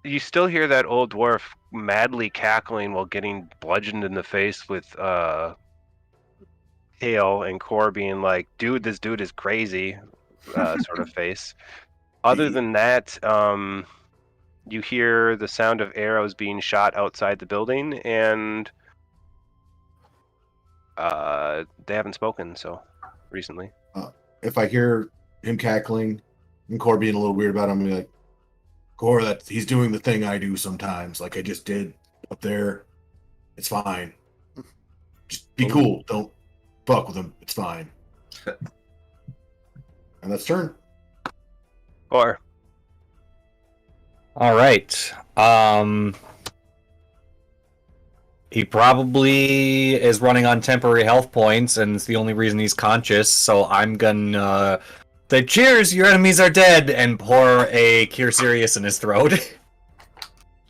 You still hear that old dwarf madly cackling while getting bludgeoned in the face with hail, and Core being like, "Dude, this dude is crazy," sort of face. Other than that, you hear the sound of arrows being shot outside the building, and they haven't spoken recently. If I hear him cackling and Core being a little weird about him, I'm gonna be like, Core, he's doing the thing I do sometimes, like I just did up there. It's fine. Just be cool. Don't fuck with him. It's fine. And that's turn. Or All right. He probably is running on temporary health points, and it's the only reason he's conscious. So I'm gonna say, "Cheers! Your enemies are dead," and pour a Cure Serious in his throat.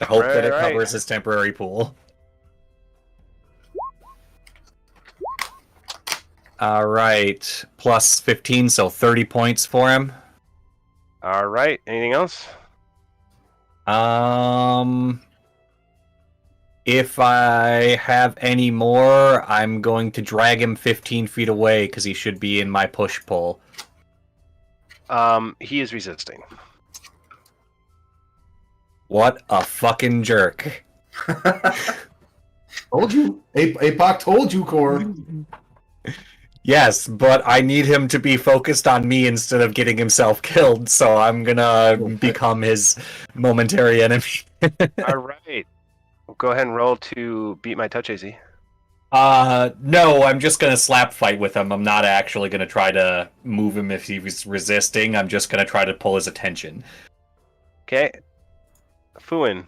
I hope that it covers his temporary pool. All right, plus 15, so 30 points for him. all right. Anything else? If I have any more, I'm going to drag him 15 feet away because he should be in my push-pull. He is resisting. What a fucking jerk. Told you. APOC told you, Core. Yes, but I need him to be focused on me instead of getting himself killed, so I'm gonna become his momentary enemy. All right. Go ahead and roll to beat my touch AC. No, I'm just gonna slap fight with him. I'm not actually gonna try to move him if he's resisting. I'm just gonna try to pull his attention. Okay. Fuin.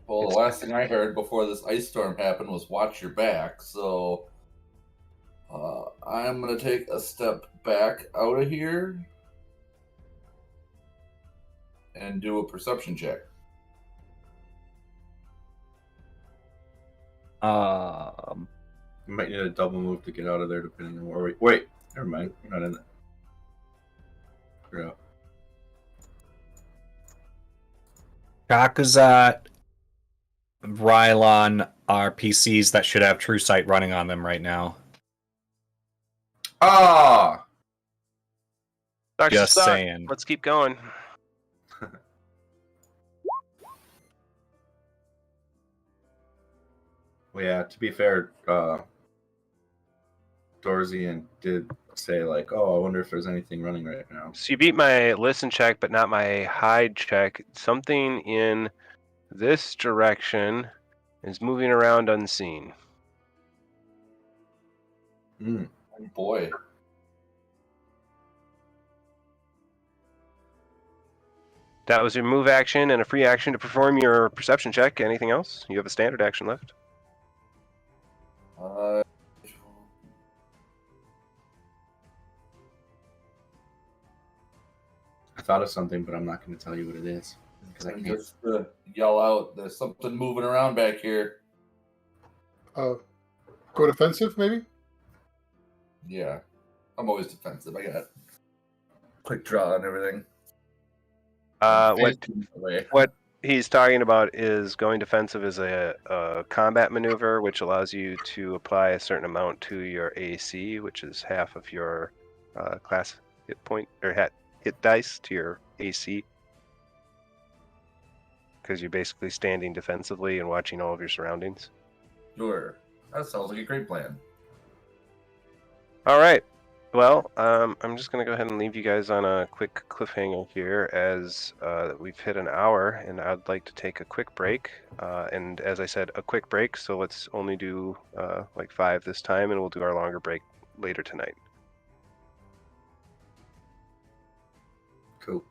Well, the last thing I heard before this ice storm happened was watch your back, so I'm going to take a step back out of here and do a perception check. You might need a double move to get out of there, depending on where Wait, never mind. You're not in there. You're out. Kakazat, Rylon are PCs that should have True Sight running on them right now. Ah! Just saying. Let's keep going. Well, yeah, to be fair, Dorzian did say, like, oh, I wonder if there's anything running right now. So you beat my listen check, but not my hide check. Something in this direction is moving around unseen. Oh boy. That was your move action and a free action to perform your perception check. Anything else? You have a standard action left. I thought of something, but I'm not going to tell you what it is. Because I can't. Just yell out, there's something moving around back here. Go defensive, maybe? Yeah. I'm always defensive. I got quick draw and everything. What he's talking about is going defensive is a combat maneuver, which allows you to apply a certain amount to your AC, which is half of your class hit point or hit dice to your AC, because you're basically standing defensively and watching all of your surroundings. Sure. That sounds like a great plan. All right. Well, I'm just going to go ahead and leave you guys on a quick cliffhanger here, as we've hit an hour, and I'd like to take a quick break. And as I said, a quick break, so let's only do like 5 this time, and we'll do our longer break later tonight. Cool.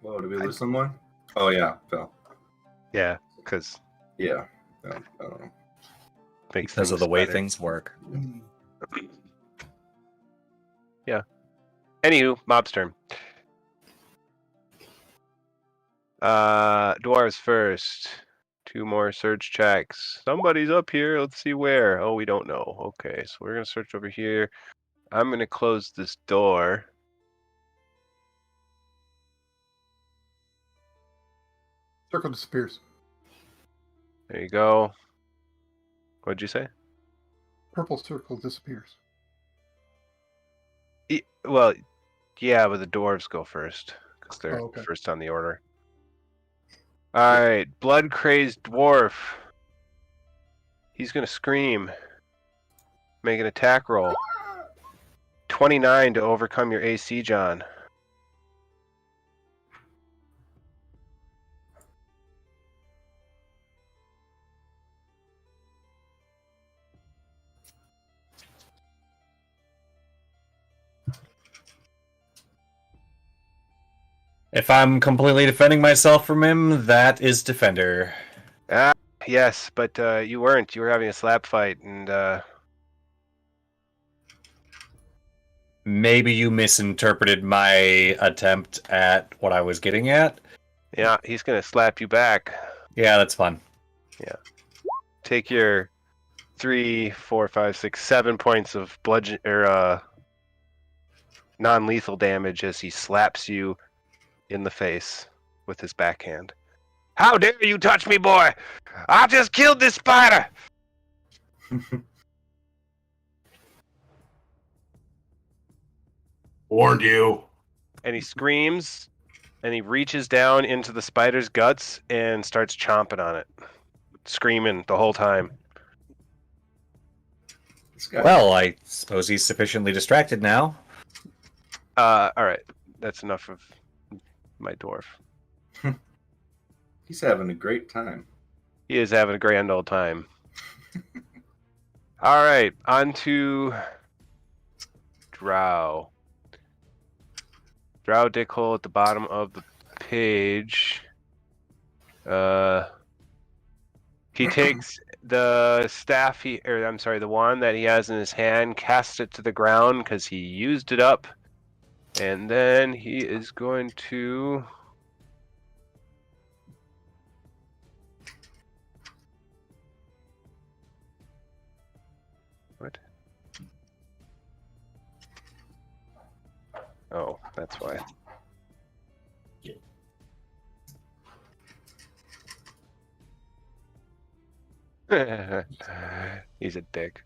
Oh, did we lose someone? Oh yeah, Phil. Yeah, because Yeah. I don't know. makes Because of things the way better. things work. Yeah. Anywho, mob's turn. Dwarves first. 2 more search checks. Somebody's up here. Let's see where. Oh, we don't know. Okay, so we're gonna search over here. I'm gonna close this door. Circle disappears. There you go. What'd you say? Purple circle disappears. Well, yeah, but the dwarves go first because they're Oh, okay. first on the order. All right, blood crazed dwarf. He's gonna scream. Make an attack roll. 29 to overcome your AC, John. If I'm completely defending myself from him, that is defender. Ah, yes, but you weren't. You were having a slap fight, and Maybe you misinterpreted my attempt at what I was getting at. yeah, he's gonna slap you back. Yeah, that's fun. Take your 3, 4, 5, 6, 7 points of bludgeon or non-lethal damage as he slaps you in the face with his backhand. How dare you touch me, boy! I just killed this spider! Warned you. And he screams, and he reaches down into the spider's guts and starts chomping on it, screaming the whole time. This guy. Well, I suppose he's sufficiently distracted now. All right, that's enough of my dwarf. He's having a great time. He is having a grand old time. All right, on to Drow. Drow dickhole at the bottom of the page. He takes the staff the wand that he has in his hand, casts it to the ground because he used it up, and then he is going to what? Oh, that's why. He's a dick.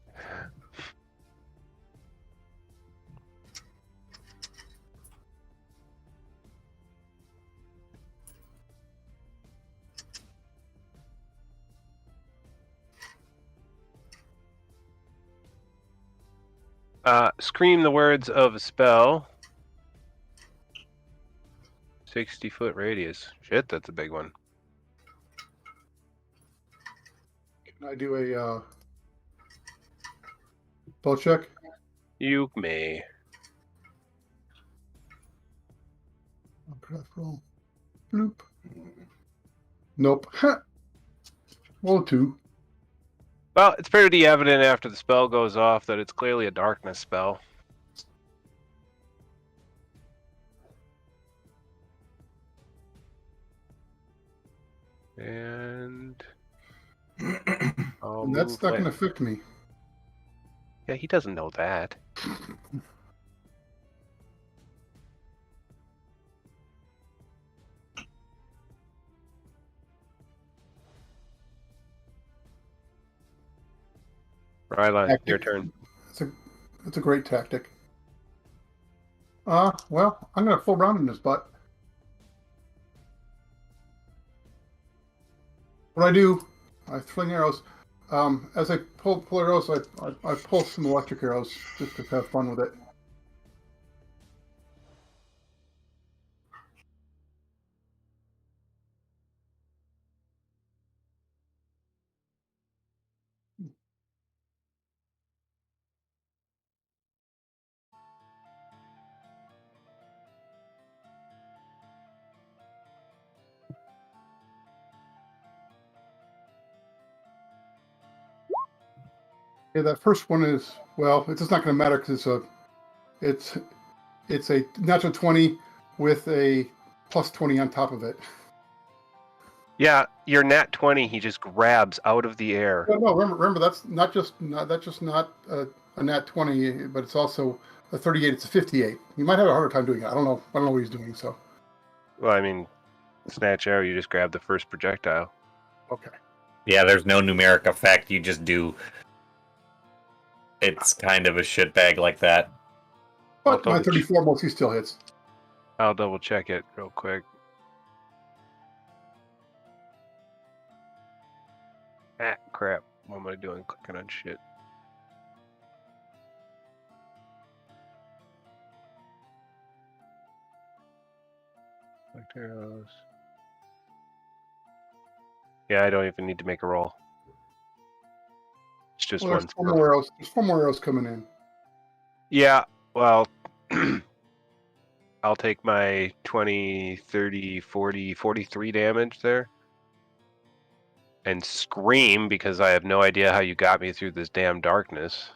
Scream the words of a spell. 60-foot radius. Shit, that's a big one. Can I do a spell check? You may. Craft roll. Bloop. Nope. Roll 2. Well, it's pretty evident after the spell goes off that it's clearly a darkness spell. And And that's not going to affect me. Yeah, he doesn't know that. Rylan, your turn. It's a great tactic. Well, I'm going to full round in his butt. What I do, I fling arrows. As I pull arrows, I pull some electric arrows just to have fun with it. Yeah, that first one is, well, it's just not going to matter because it's a natural 20 with a plus 20 on top of it. Yeah, your nat 20 he just grabs out of the air. No, remember that's not a nat 20, but it's also a 38. It's a 58. You might have a harder time doing it. I don't know what he's doing. So. Well, I mean, snatch arrow, you just grab the first projectile. Okay. Yeah, there's no numeric effect. You just do. It's kind of a shitbag like that. But my 34 mostly still hits. I'll double check it real quick. Ah, crap. What am I doing? Clicking on shit. Select arrows. Yeah, I don't even need to make a roll. It's just one. There's 4 more arrows. There's 4 more arrows coming in. Yeah, well, I'll take my 20, 30, 40, 43 damage there. And scream because I have no idea how you got me through this damn darkness.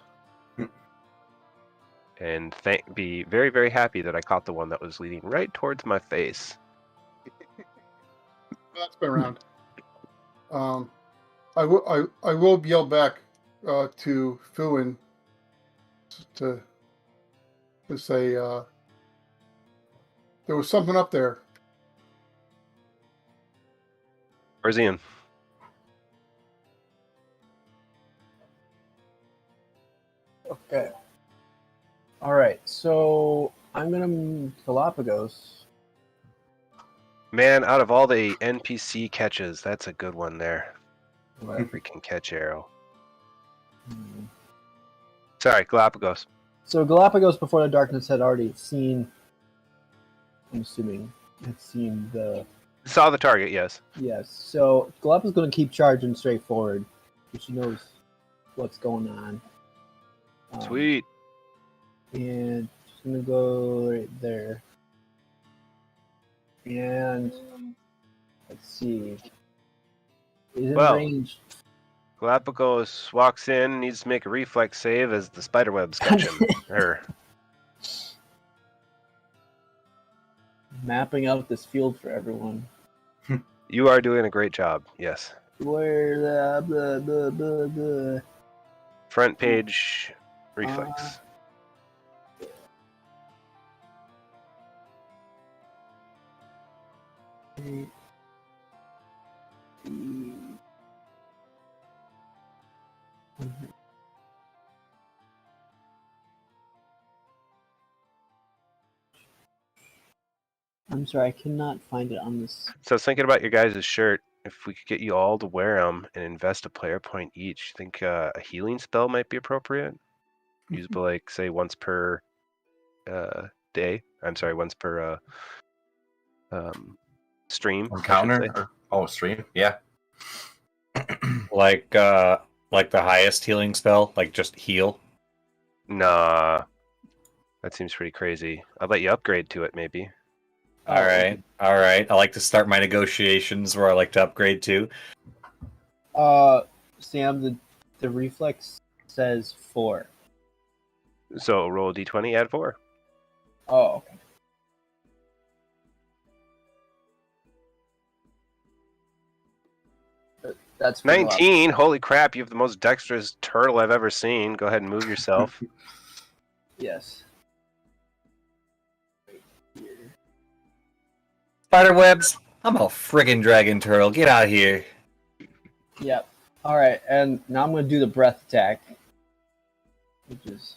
And be very, very happy that I caught the one that was leading right towards my face. That's been around. I will yell back to Fuin to say there was something up there. Where's Ian? Okay. All right. So I'm gonna Galapagos. Man, out of all the NPC catches, that's a good one there. What? Freaking catch arrow. Sorry, Galapagos. So Galapagos before the darkness had already seen. I'm assuming had seen the. Saw the target, yes. Yes. So Galapagos is going to keep charging straight forward, because she knows what's going on. Sweet. And she's going to go right there. And let's see. Is in range. Galapagos walks in, needs to make a reflex save as the spiderwebs catch him. Mapping out this field for everyone. You are doing a great job, yes. Where the Front page reflex. I'm sorry, I cannot find it on this. So I was thinking about your guys' shirt. If we could get you all to wear them and invest a player point each, I think a healing spell might be appropriate. Usable, like, say, once per day. I'm sorry, once per stream. Encounter? Stream? Yeah. Like the highest healing spell? Like just heal? Nah. That seems pretty crazy. I'll let you upgrade to it, maybe. All right. I like to start my negotiations where I like to upgrade to. Sam, the reflex says 4. So roll a d20, add 4. Oh, okay. That's 19. Holy crap! You have the most dexterous turtle I've ever seen. Go ahead and move yourself. Yes. Spiderwebs. I'm a friggin' dragon turtle. Get out of here. Yep. All right, and now I'm going to do the breath attack, which is.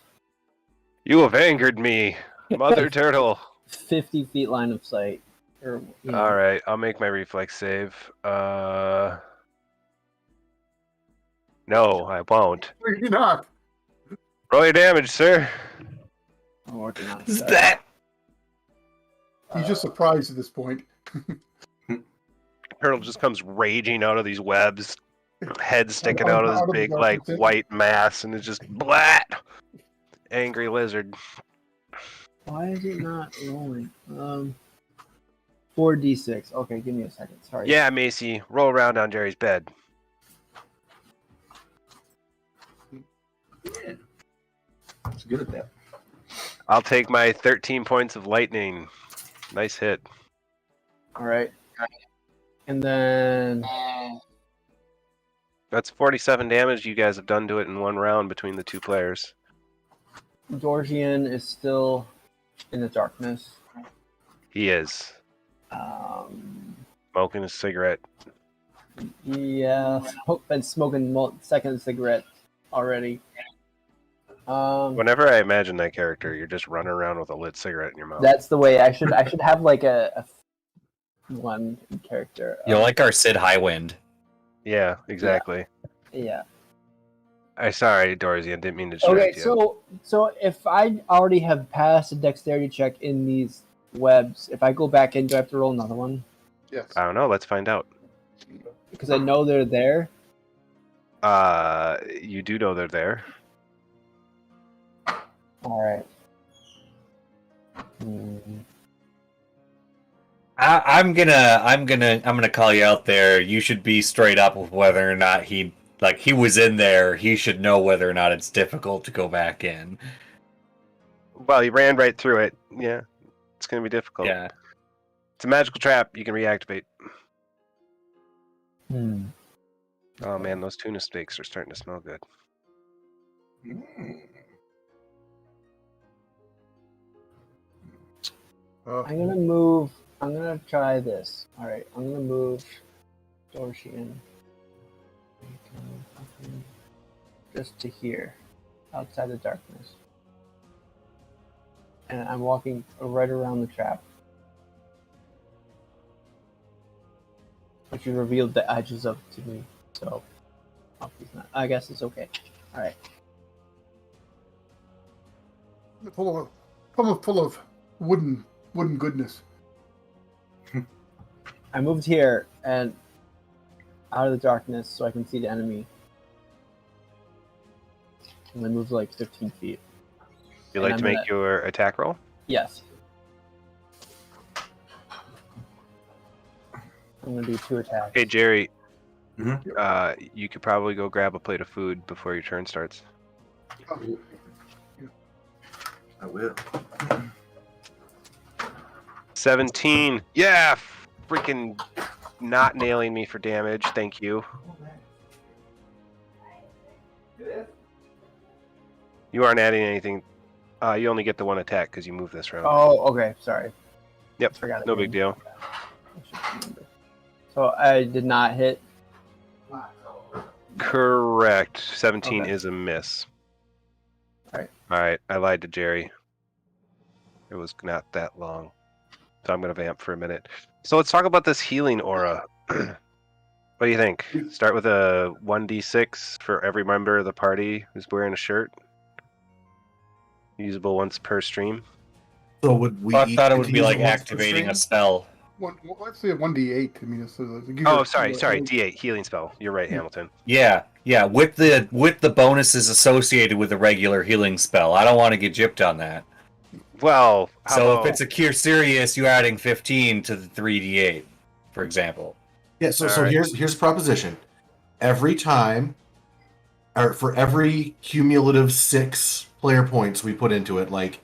You have angered me, Mother Turtle. 50 feet line of sight. Or, All right, I'll make my reflex save. No, I won't. You're not. Roll your damage, sir. I'm working on Is it. that? He's just surprised at this point. Turtle just comes raging out of these webs, head sticking out of this big, like, darkness. white mass, and it's just blat. Angry lizard. Why is it not rolling? 4d6. Okay, give me a second. Sorry. Yeah, Macy, roll around on Jerry's bed. Yeah. It's good at that. I'll take my 13 points of lightning. Nice hit. All right. And then That's 47 damage you guys have done to it in one round between the two players. Georgian is still in the darkness. He is. Smoking a cigarette. Yeah, been smoking second cigarette already. Whenever I imagine that character, you're just running around with a lit cigarette in your mouth. That's the way I should have like a one character. You're like our Sid Highwind. Yeah, exactly. Yeah. Sorry, Dorsey, I didn't mean to distract you. Okay, so if I already have passed a dexterity check in these webs, if I go back in, do I have to roll another one? Yes. I don't know. Let's find out. Because I know they're there. You do know they're there. All right. I'm gonna call you out there. You should be straight up with whether or not he was in there. He should know whether or not it's difficult to go back in. Well, he ran right through it. Yeah, it's gonna be difficult. Yeah. It's a magical trap. You can reactivate. Oh man, those tuna steaks are starting to smell good. I'm gonna try this. All right, I'm gonna move Dorshian just to here, outside the darkness, and I'm walking right around the trap, which you revealed the edges of to me. So, I guess it's okay. All right. Full of wooden goodness. I moved here and out of the darkness so I can see the enemy. And I moved like 15 feet. You like to make your attack roll? Yes. I'm gonna do 2 attacks. Hey Jerry, Mm-hmm. you could probably go grab a plate of food before your turn starts. I will. 17. Yeah, freaking not nailing me for damage. Thank you. You aren't adding anything. You only get the 1 attack because you moved this round. Oh, okay. Sorry. Yep. Forgot it. No big deal. I should remember. So I did not hit. Correct. 17 Okay. is a miss. Alright. Alright, I lied to Jerry. It was not that long. So I'm going to vamp for a minute. So let's talk about this healing aura. What do you think? Start with a 1d6 for every member of the party who's wearing a shirt. Usable once per stream. So would we? I thought it would be use like it once per activating stream? a spell. Let's say a 1d8. I mean, Oh, sorry. D8 healing spell. You're right, Hamilton. Yeah, with the bonuses associated with the regular healing spell. I don't want to get gypped on that. Well, So if it's a Cure Serious, you're adding 15 to the 3d8, for example. Yeah. So All right. here's a proposition. Every time, or for every cumulative 6 player points we put into it, like,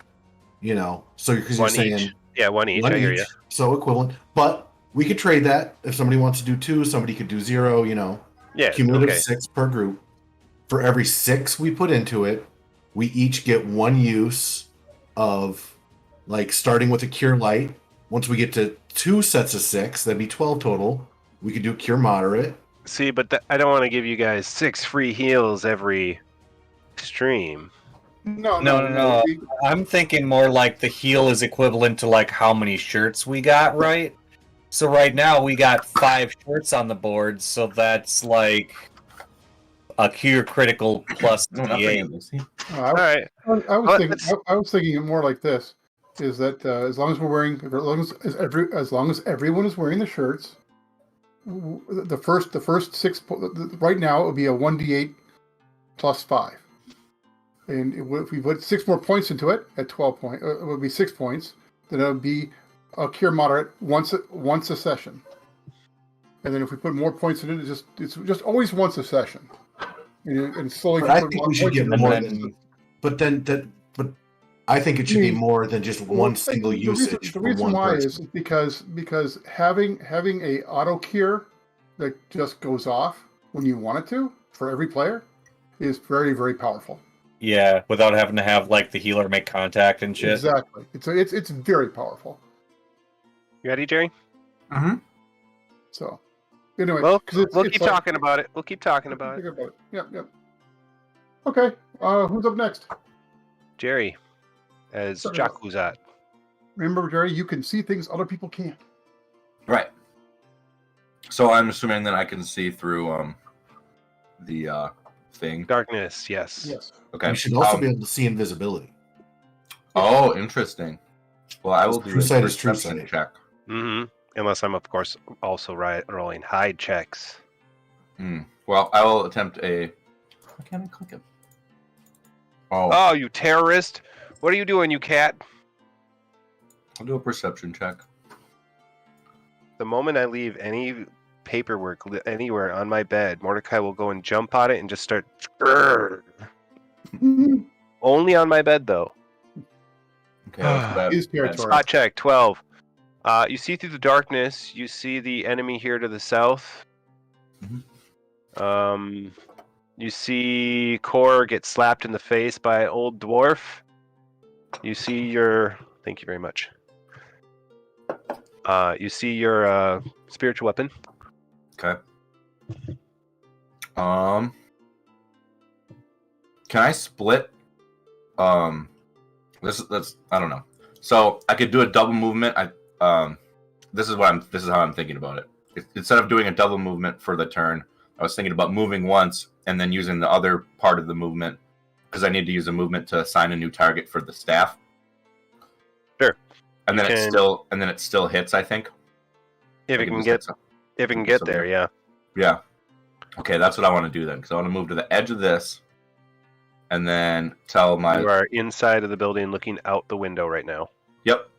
so because you're 1 saying each. Yeah, 1 each. 1 I hear each, you. so equivalent. But we could trade that if somebody wants to do 2, somebody could do 0. Yeah, Cumulative okay. 6 per group. For every 6 we put into it, we each get 1 use of, like, starting with a Cure Light. Once we get to 2 sets of 6, that'd be 12 total. We could do Cure Moderate. See, but I don't want to give you guys 6 free heals every stream. No. I'm thinking more like the heal is equivalent to like how many shirts we got, right? So right now we got 5 shirts on the board, so that's like a Cure Critical plus No, nothing D8. in this. All right. I Well, was thinking it more like this: is that as long as we're wearing, as long as everyone is wearing the shirts, the first 6 right now it would be a 1d8 plus 5, and if we put 6 more points into it at 12 points, it would be 6 points. Then it would be a Cure Moderate once a session, and then if we put more points in it, it's just always once a session. and slowly. But I think we should get more poison. than. But I think it should be more than just one single usage. The reason why is because having a auto cure that just goes off when you want it to for every player is very, very powerful. Yeah, without having to have like the healer make contact and shit. Exactly. It's very powerful. You ready, Jerry? Mm-hmm. So anyway, Well, it's we'll keep like- talking about it. We'll keep talking about it. Yep. Okay. Who's up next? Jerry, as Sorry. Jakuzat. Remember, Jerry, you can see things other people can't. Right. So I'm assuming that I can see through the thing. Darkness, yes. Yes. Okay. You should also be able to see invisibility. Oh, interesting. Well, I will do True a sight is true perception sight. check. Mm-hmm. Unless I'm, of course, also rolling hide checks. Well, I will attempt a. Why can't I click it? Oh, Oh, you terrorist! What are you doing, you cat? I'll do a perception check. The moment I leave any paperwork anywhere on my bed, Mordecai will go and jump on it and just start. Only on my bed, though. Okay, that's what His territory. Spot check 12. You see through the darkness. You see the enemy here to the south. You see Kor get slapped in the face by old dwarf. You see your. Thank you very much. You see your spiritual weapon. Okay. Can I split? That's I don't know. So I could do a double movement. This is how I'm thinking about it. Instead of doing a double movement for the turn, I was thinking about moving once and then using the other part of the movement because I need to use a movement to assign a new target for the staff. Sure. And then it still hits, I think. If it can get there, yeah. Yeah. Okay, that's what I want to do then, because I want to move to the edge of this, and then tell my. You are inside of the building, looking out the window right now. Yep.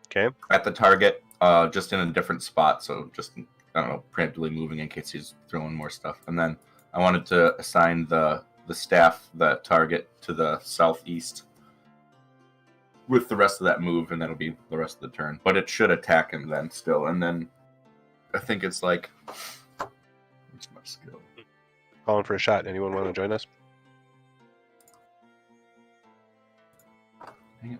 Okay. At the target, just in a different spot, so just I don't know, preemptively moving in case he's throwing more stuff, and then I wanted to assign the staff, the target, to the southeast with the rest of that move, and that'll be the rest of the turn. But it should attack him then still, and then I think it's like. What's my skill? Calling for a shot. Anyone want to join us? Dang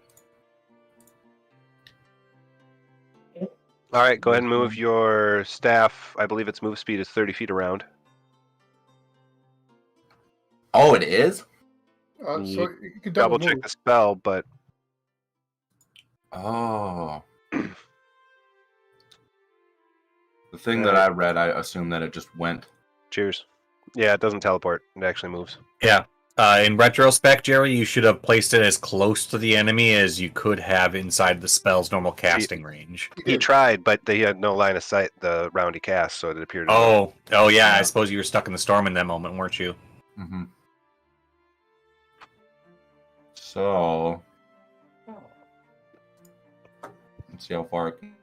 it. All right, go ahead and move your staff. I believe its move speed is 30 feet around. Oh, it is? So you can Double double check move. the spell, but Oh. The thing that I read, I assume that it just went. cheers. Yeah, it doesn't teleport. It actually moves. Yeah. In retrospect, Jerry, you should have placed it as close to the enemy as you could have inside the spell's normal casting range. He tried, but they had no line of sight the round he cast, so it appeared. Oh, yeah. I suppose you were stuck in the storm in that moment, weren't you? Mm-hmm. So. Let's see how far it can.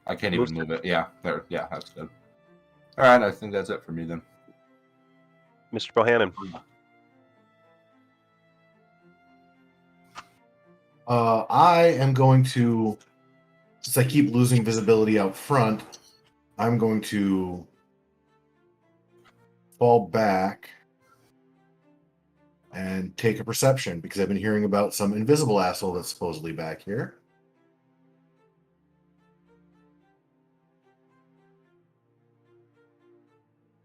I can't even move it. Yeah, there. Yeah, that's good. All right, I think that's it for me then. Mr. Bohannon. I am going to, since I keep losing visibility out front, I'm going to fall back and take a perception because I've been hearing about some invisible asshole that's supposedly back here.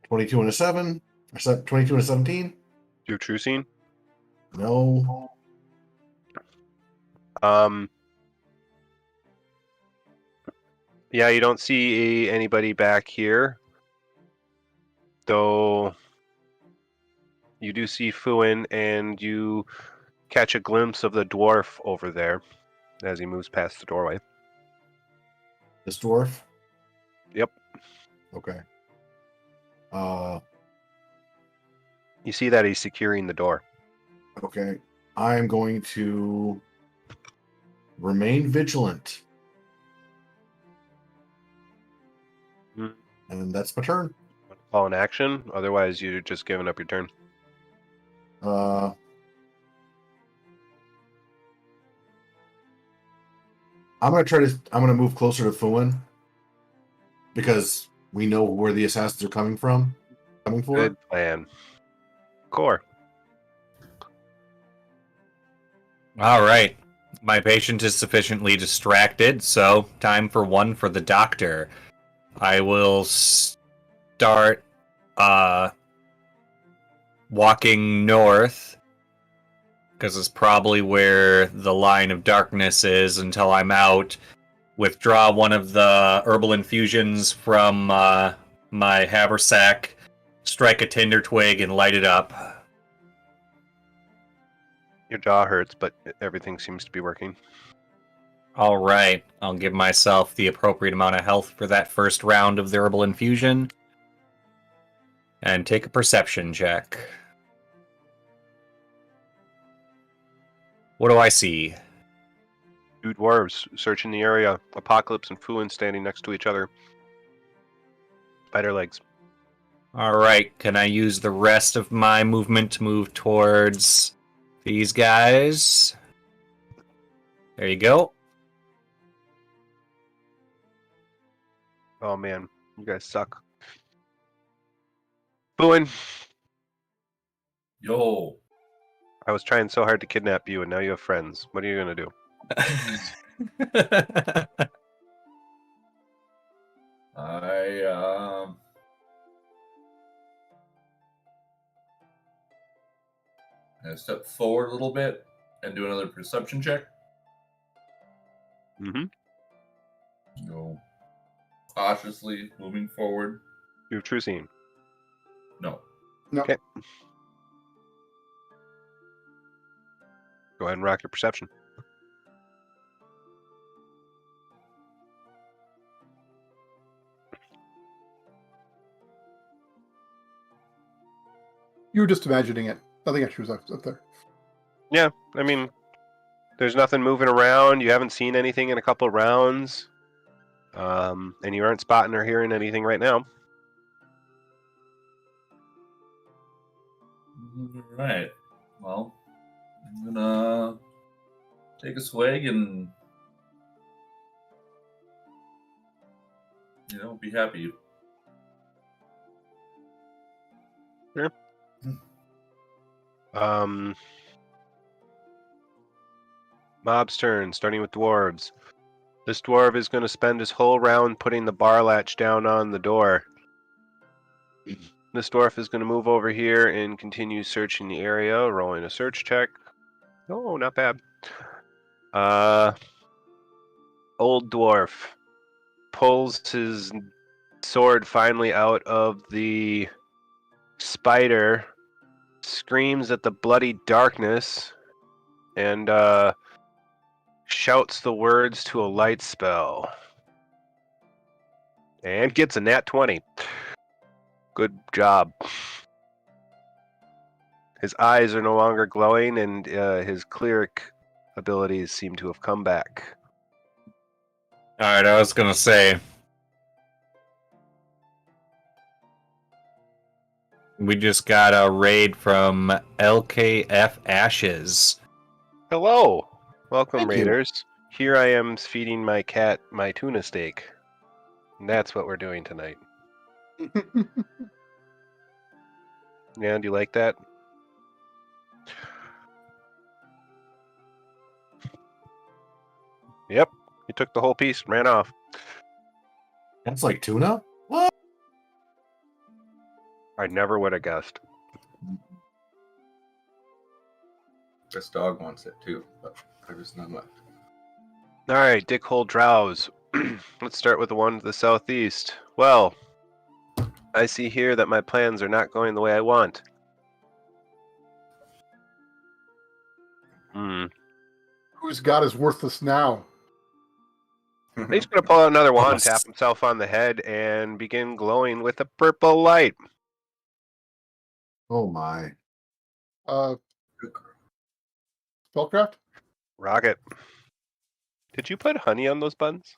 (22 and a 7) or 22 and a 17. Do true scene. No. Yeah, you don't see anybody back here, though. You do see Fuin, and you catch a glimpse of the dwarf over there as he moves past the doorway. This dwarf? Yep. Okay. You see that he's securing the door. Okay. I'm going to remain vigilant. And that's my turn. Call an action. Otherwise, you're just giving up your turn. I'm gonna move closer to Fuin because we know where the assassins are coming for. Good plan. Core. All right. My patient is sufficiently distracted, so time for one for the doctor. I will start walking north, because it's probably where the line of darkness is until I'm out. Withdraw one of the herbal infusions from my haversack, strike a tinder twig, and light it up. Your jaw hurts, but everything seems to be working. All right. I'll give myself the appropriate amount of health for that first round of the herbal infusion. And take a perception check. What do I see? Two dwarves searching the area. Apocalypse and Fuin standing next to each other. Spider legs. All right. Can I use the rest of my movement to move towards these guys? There you go. Oh man, you guys suck. Fuin, Yo. I was trying so hard to kidnap you, and now you have friends. What are you gonna do? I step forward a little bit and do another perception check. Mm-hmm. Go cautiously moving forward. You have true seeing. No. No. Okay. Go ahead and rock your perception. You were just imagining it. Nothing actually was up there. Yeah, I mean, there's nothing moving around. You haven't seen anything in a couple of rounds. And you aren't spotting or hearing anything right now. All right. Well, I'm gonna take a swig and be happy. Sure. Mob's turn, starting with dwarves. This dwarf is going to spend his whole round putting the bar latch down on the door. This dwarf is going to move over here and continue searching the area, rolling a search check. Oh, not bad. Old dwarf pulls his sword finally out of the spider, screams at the bloody darkness, and shouts the words to a light spell. And gets a nat 20. Good job. His eyes are no longer glowing, and his cleric abilities seem to have come back. All right, I was going to say, we just got a raid from LKF Ashes. Hello! Welcome, Thank you. Raiders. Here I am feeding my cat my tuna steak. And that's what we're doing tonight. Yeah, do you like that? Yep, he took the whole piece and ran off. That's like tuna? What? I never would have guessed. This dog wants it too, but there's none left. Alright, dickhole drows. Let's start with the one to the southeast. Well, I see here that my plans are not going the way I want. Whose god is worthless now? He's going to pull out another wand, Yes. tap himself on the head, and begin glowing with a purple light. Oh my. Spellcraft? Rocket. Did you put honey on those buns?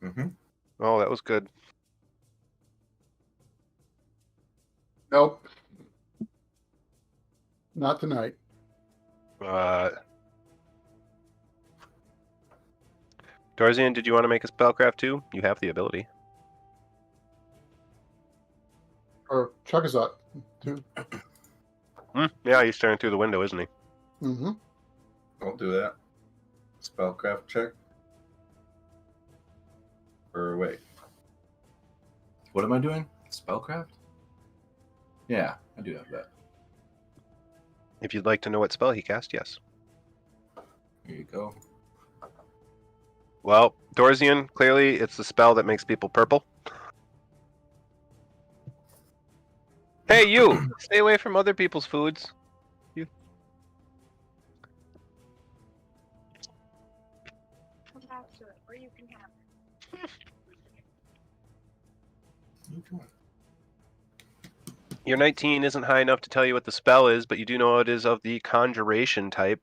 Mm-hmm. Oh, that was good. Nope. Not tonight. Dorzian, did you want to make a spellcraft too? You have the ability. Or Chugazot, too. Yeah, he's staring through the window, isn't he? Mm-hmm. I'll do that. Spellcraft check. Or wait. What am I doing? Spellcraft? Yeah, I do have that. If you'd like to know what spell he cast, yes. Here you go. Well, Dorzian, clearly it's the spell that makes people purple. Hey, you! Stay away from other people's foods. You. Come back to it, or you can have it. Your 19 isn't high enough to tell you what the spell is, but you do know it is of the conjuration type.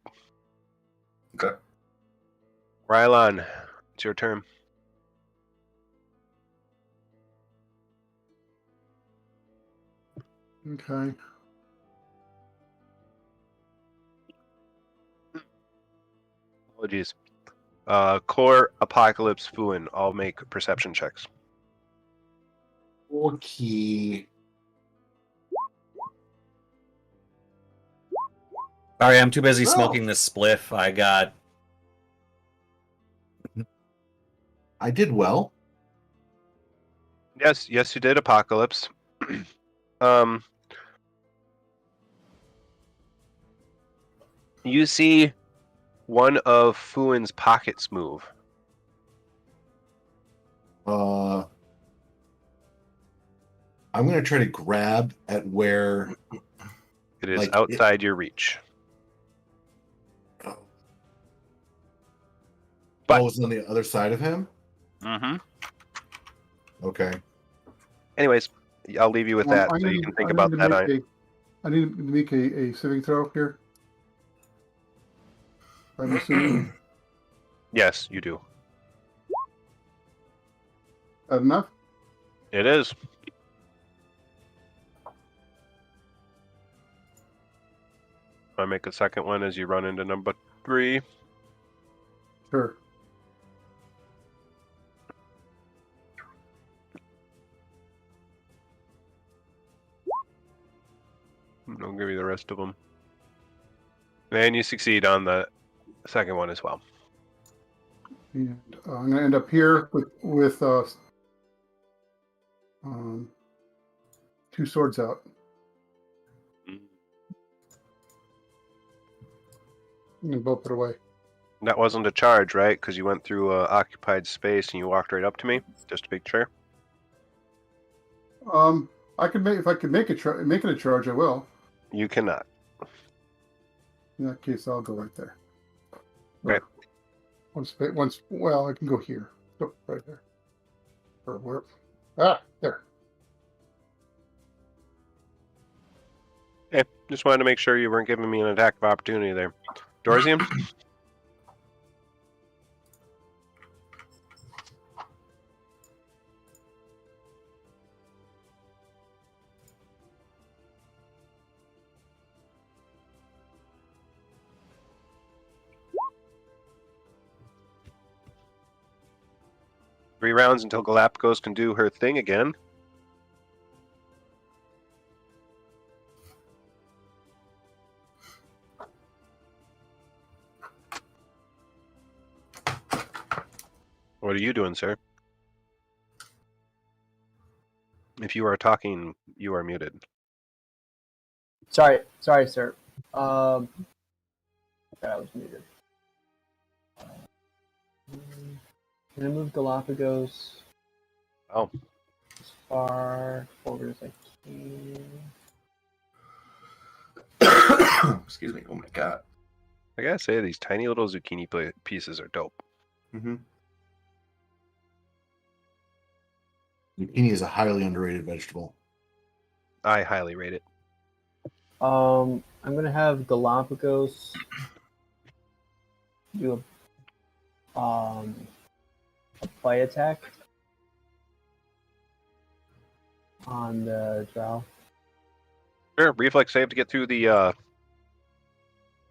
Okay. Rylon, it's your turn. Okay. Apologies. Core, Apocalypse, Fuin, all make perception checks. Okay. Sorry, I'm too busy Oh. smoking this spliff. I did well. Yes, you did, Apocalypse. You see one of Fuin's pockets move. I'm gonna try to grab at where It is Like, outside your reach. But- oh, it's on the other side of him. Mm-hmm. Okay. Anyways, I'll leave you with that, so you can think about that. I need to make a saving throw here. I'm assuming. Yes, you do. That enough? It is. I make a second one as you run into number 3. Sure. I'll give you the rest of them. And you succeed on the second one as well. And I'm gonna end up here with 2 swords out. I'm gonna both put away. That wasn't a charge, right? Because you went through occupied space and you walked right up to me, just to be sure. I could make if I could make it a charge, I will. You cannot. In that case, I'll go right there. Okay. Once. Well, I can go here. Go right there. Or where? Ah, there. Okay, just wanted to make sure you weren't giving me an attack of opportunity there. Dorzian? Three rounds until Galapagos can do her thing again. What are you doing, sir? If you are talking, you are muted. Sorry, sir. I was muted. Can I move Galapagos? Oh. As far forward as I can. Excuse me. Oh my god. I gotta say, these tiny little zucchini pieces are dope. Mm-hmm. Zucchini is a highly underrated vegetable. I highly rate it. I'm gonna have Galapagos do a play attack on the Drow. Sure, reflex save to get through the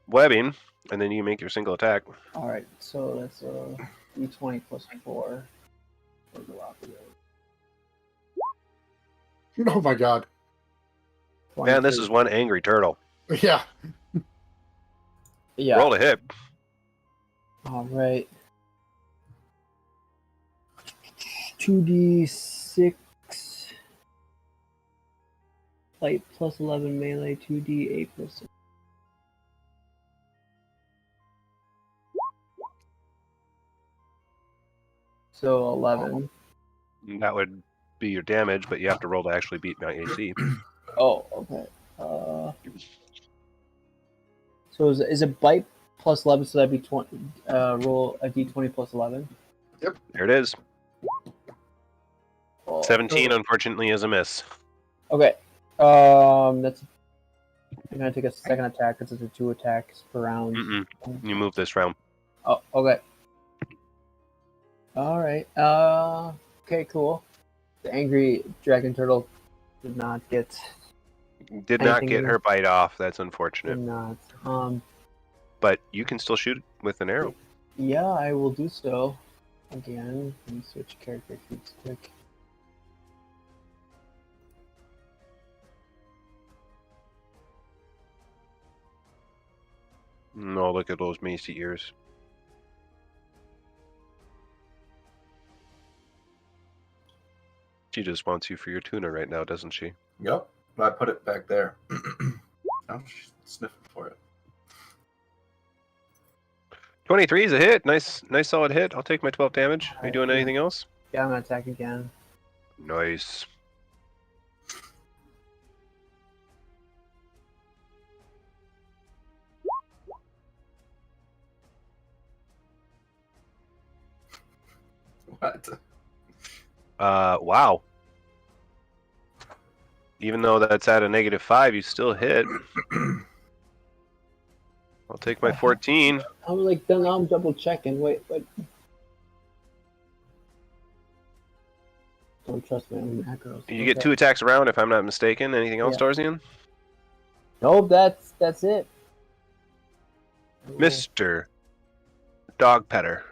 webbing, and then you make your single attack. All right, so that's d20 plus 4. Oh my god. Man, this is one angry turtle. Yeah. Yeah. Roll a hit. All right. 2d6 light plus 11 melee, 2d8 plus 6. So 11. That would be your damage, but you have to roll to actually beat my AC. Oh, okay. So is it bite plus 11? So that'd be 20. Roll a d20 plus 11. There it is. Oh, 17, unfortunately, is a miss. Okay. That's. I'm gonna take a second attack because it's a 2 attacks per round. You move this round. Oh, okay. All right. Okay, cool. The angry dragon turtle did not get. Did not Anything get her bite off. That's unfortunate. Did not. But you can still shoot with an arrow. Yeah, I will do so. Again, let me switch character sheets quick. No, look at those macy ears. She just wants you for your tuna right now, doesn't she? Yep. I put it back there. Oh, she's sniffing for it. 23 is a hit. Nice solid hit. I'll take my 12 damage. Are you doing anything else? Yeah, I'm gonna attack again. Nice. What? Wow. Even though that's at a -5, you still hit. I'll take my 14. I'm like, then I'm double checking. Wait. Don't trust my own macros. You get 2 attacks around, if I'm not mistaken. Anything else, Yeah. Darzian? Nope, that's it. Mr. Dog Petter.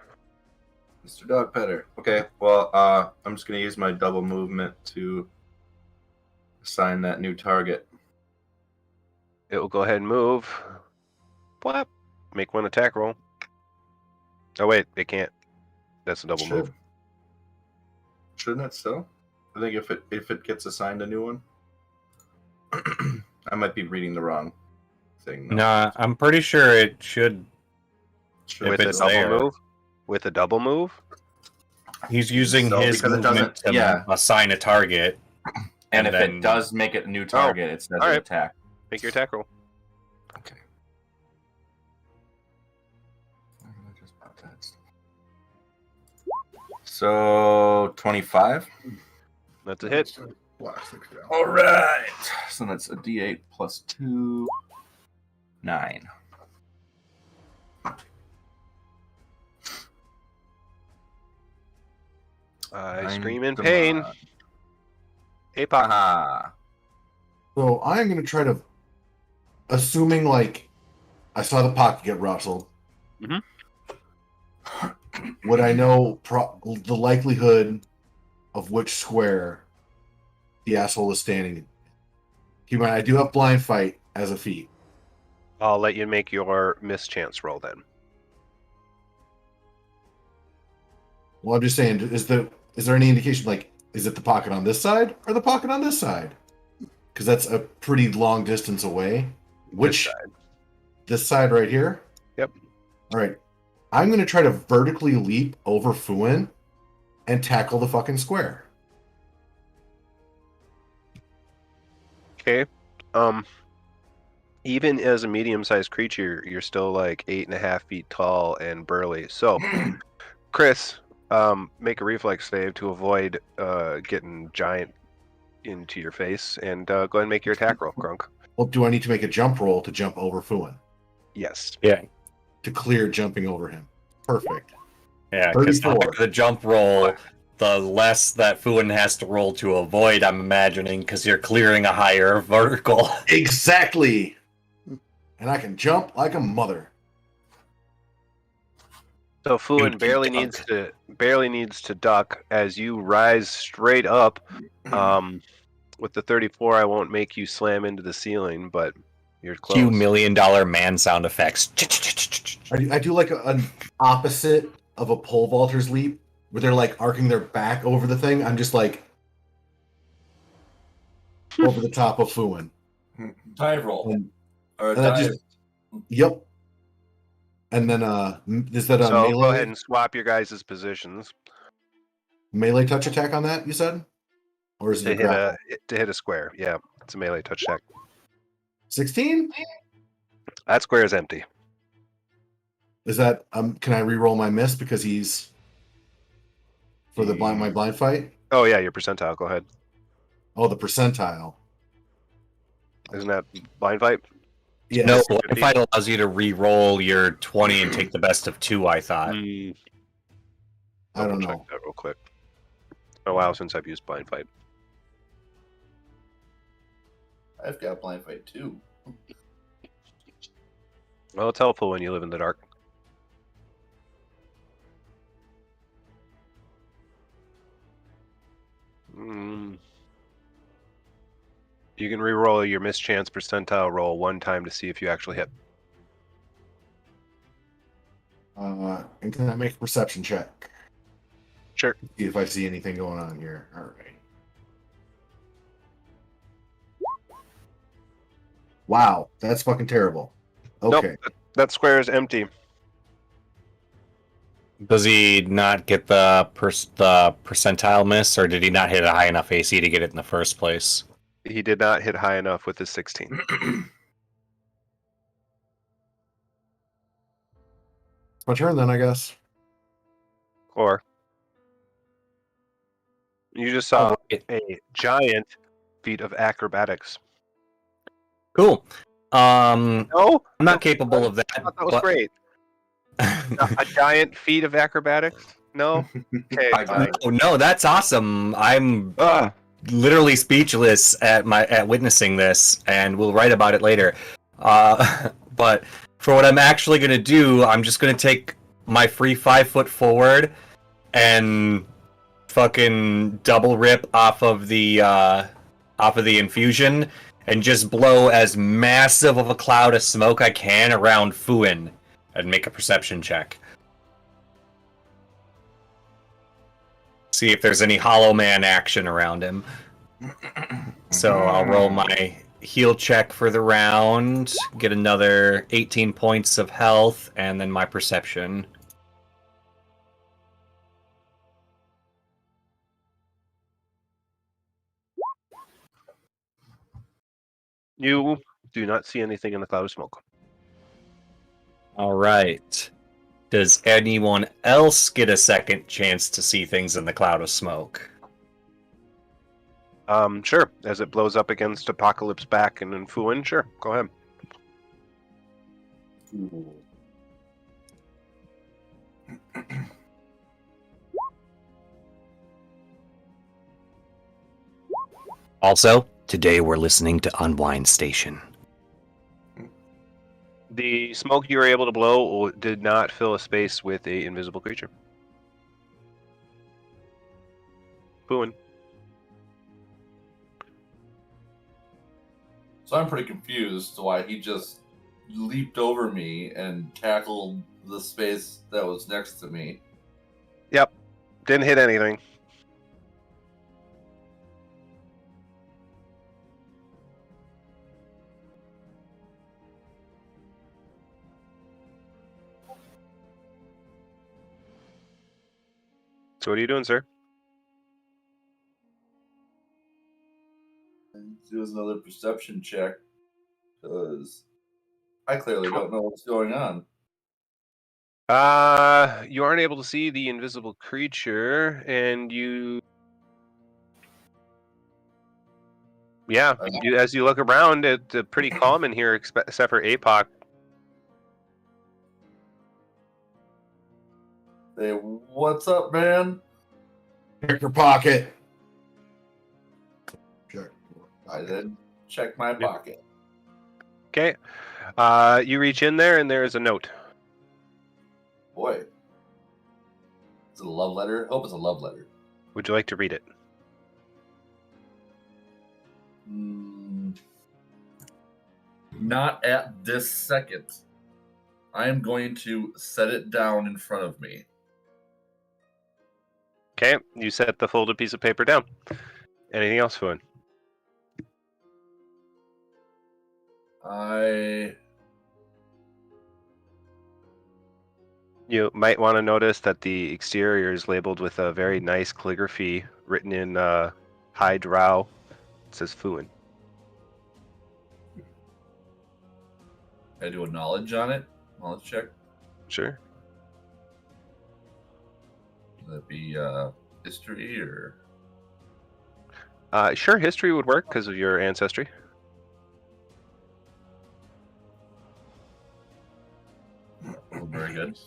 Mr. Dog Petter. Okay, well, I'm just going to use my double movement to assign that new target. It will go ahead and move. Blap. Make 1 attack roll. Oh, wait, it can't. That's a double move. Shouldn't it still? I think if it gets assigned a new one. I might be reading the wrong thing. Nah, I'm pretty sure it should. With if a it's double there. move? With a double move? He's using So, his because it movement doesn't- to yeah. assign a target. And if then- it does make it a new target, it says alright. attack. Make your attack roll. Okay. So 25. That's a hit. Plastics down. All right. So that's a D8 plus 2. 9. I scream in pain. APOC. Aha. So I am going to try to, assuming like I saw the pocket get rustled. Mhm. Would I know the likelihood of which square the asshole is standing in? Keep in mind, I do have blind fight as a feat. I'll let you make your mischance roll then. Well, I'm just saying, is there any indication, like, is it the pocket on this side or the pocket on this side? Because that's a pretty long distance away. Which side? This side right here? Yep. All right. I'm going to try to vertically leap over Fuin and tackle the fucking square. Okay. Even as a medium-sized creature, you're still like 8.5 feet tall and burly. So, Chris, make a reflex save to avoid getting giant into your face, and go ahead and make your attack roll, Grunk. Well, do I need to make a jump roll to jump over Fuin? Yes. Yeah. To clear jumping over him. Perfect. Yeah, because 34. the jump roll the less that Fuin has to roll to avoid, I'm imagining, because you're clearing a higher vertical. Exactly. And I can jump like a mother. So Fuin Dude, barely needs to duck as you rise straight up. With the 34, I won't make you slam into the ceiling, but you're close. Cue $1 million man sound effects. I do like an opposite of a pole vaulter's leap, where they're like arcing their back over the thing. I'm just like over the top of Fuin. Dive roll. Or a And I dive. just, yep. And then is that a So melee? go ahead and swap your guys' positions Melee touch attack on that, you said? Or is it to hit a square. Yeah, it's a melee touch attack. 16? That square is empty. Is that can I re-roll my miss because he's for the my blind fight? Oh yeah, your percentile. Go ahead. Oh, the percentile. Isn't that blind fight? Yeah. No, blind fight allows you to re-roll your 20 and take the best of 2, I thought. I don't know. Check that real quick. A while since I've used blind fight. I've got blind fight too. Well, it's helpful when you live in the dark. You can re-roll your mischance percentile roll one time to see if you actually hit. And can I make a perception check? Sure. See if I see anything going on here. All right. Wow, that's fucking terrible. Okay. Nope, that square is empty. Does he not get the percentile miss, or did he not hit a high enough AC to get it in the first place? He did not hit high enough with his 16. It's my turn then, I guess. Or you just saw a giant feat of acrobatics. Cool. No, I'm not capable of that. I thought that was great. A giant feat of acrobatics? No? Okay, fine. No, that's awesome. I'm literally speechless at witnessing this, and we'll write about it later. But for what I'm actually gonna do, I'm just gonna take my free 5 foot forward and fucking double rip off of the infusion and just blow as massive of a cloud of smoke I can around Fuin and make a perception check. See if there's any Hollow Man action around him. So I'll roll my heal check for the round, get another 18 points of health, and then my perception. You do not see anything in the cloud of smoke. All right. Does anyone else get a second chance to see things in the cloud of smoke? Sure. As it blows up against Apocalypse back and in Fuin, sure. Go ahead. Also, today we're listening to Unwind Station. The smoke you were able to blow did not fill a space with a invisible creature. Fuin. So I'm pretty confused why he just leaped over me and tackled the space that was next to me. Yep. Didn't hit anything. So what are you doing, sir? Do another perception check, because I clearly don't know what's going on. You aren't able to see the invisible creature, and as you look around, it's pretty calm in here, except for APOC. Hey, what's up, man? Check your pocket. Check. I did check my pocket. Okay. You reach in there, and there is a note. Boy. Is it a love letter? I hope it's a love letter. Would you like to read it? Not at this second. I am going to set it down in front of me. Okay. You set the folded piece of paper down. Anything else, Fuin? You might want to notice that the exterior is labeled with a very nice calligraphy written in high Drow. It says Fuin. I do a knowledge on it. Knowledge check. Sure. Would that be history or? Sure, history would work because of your ancestry. Very good.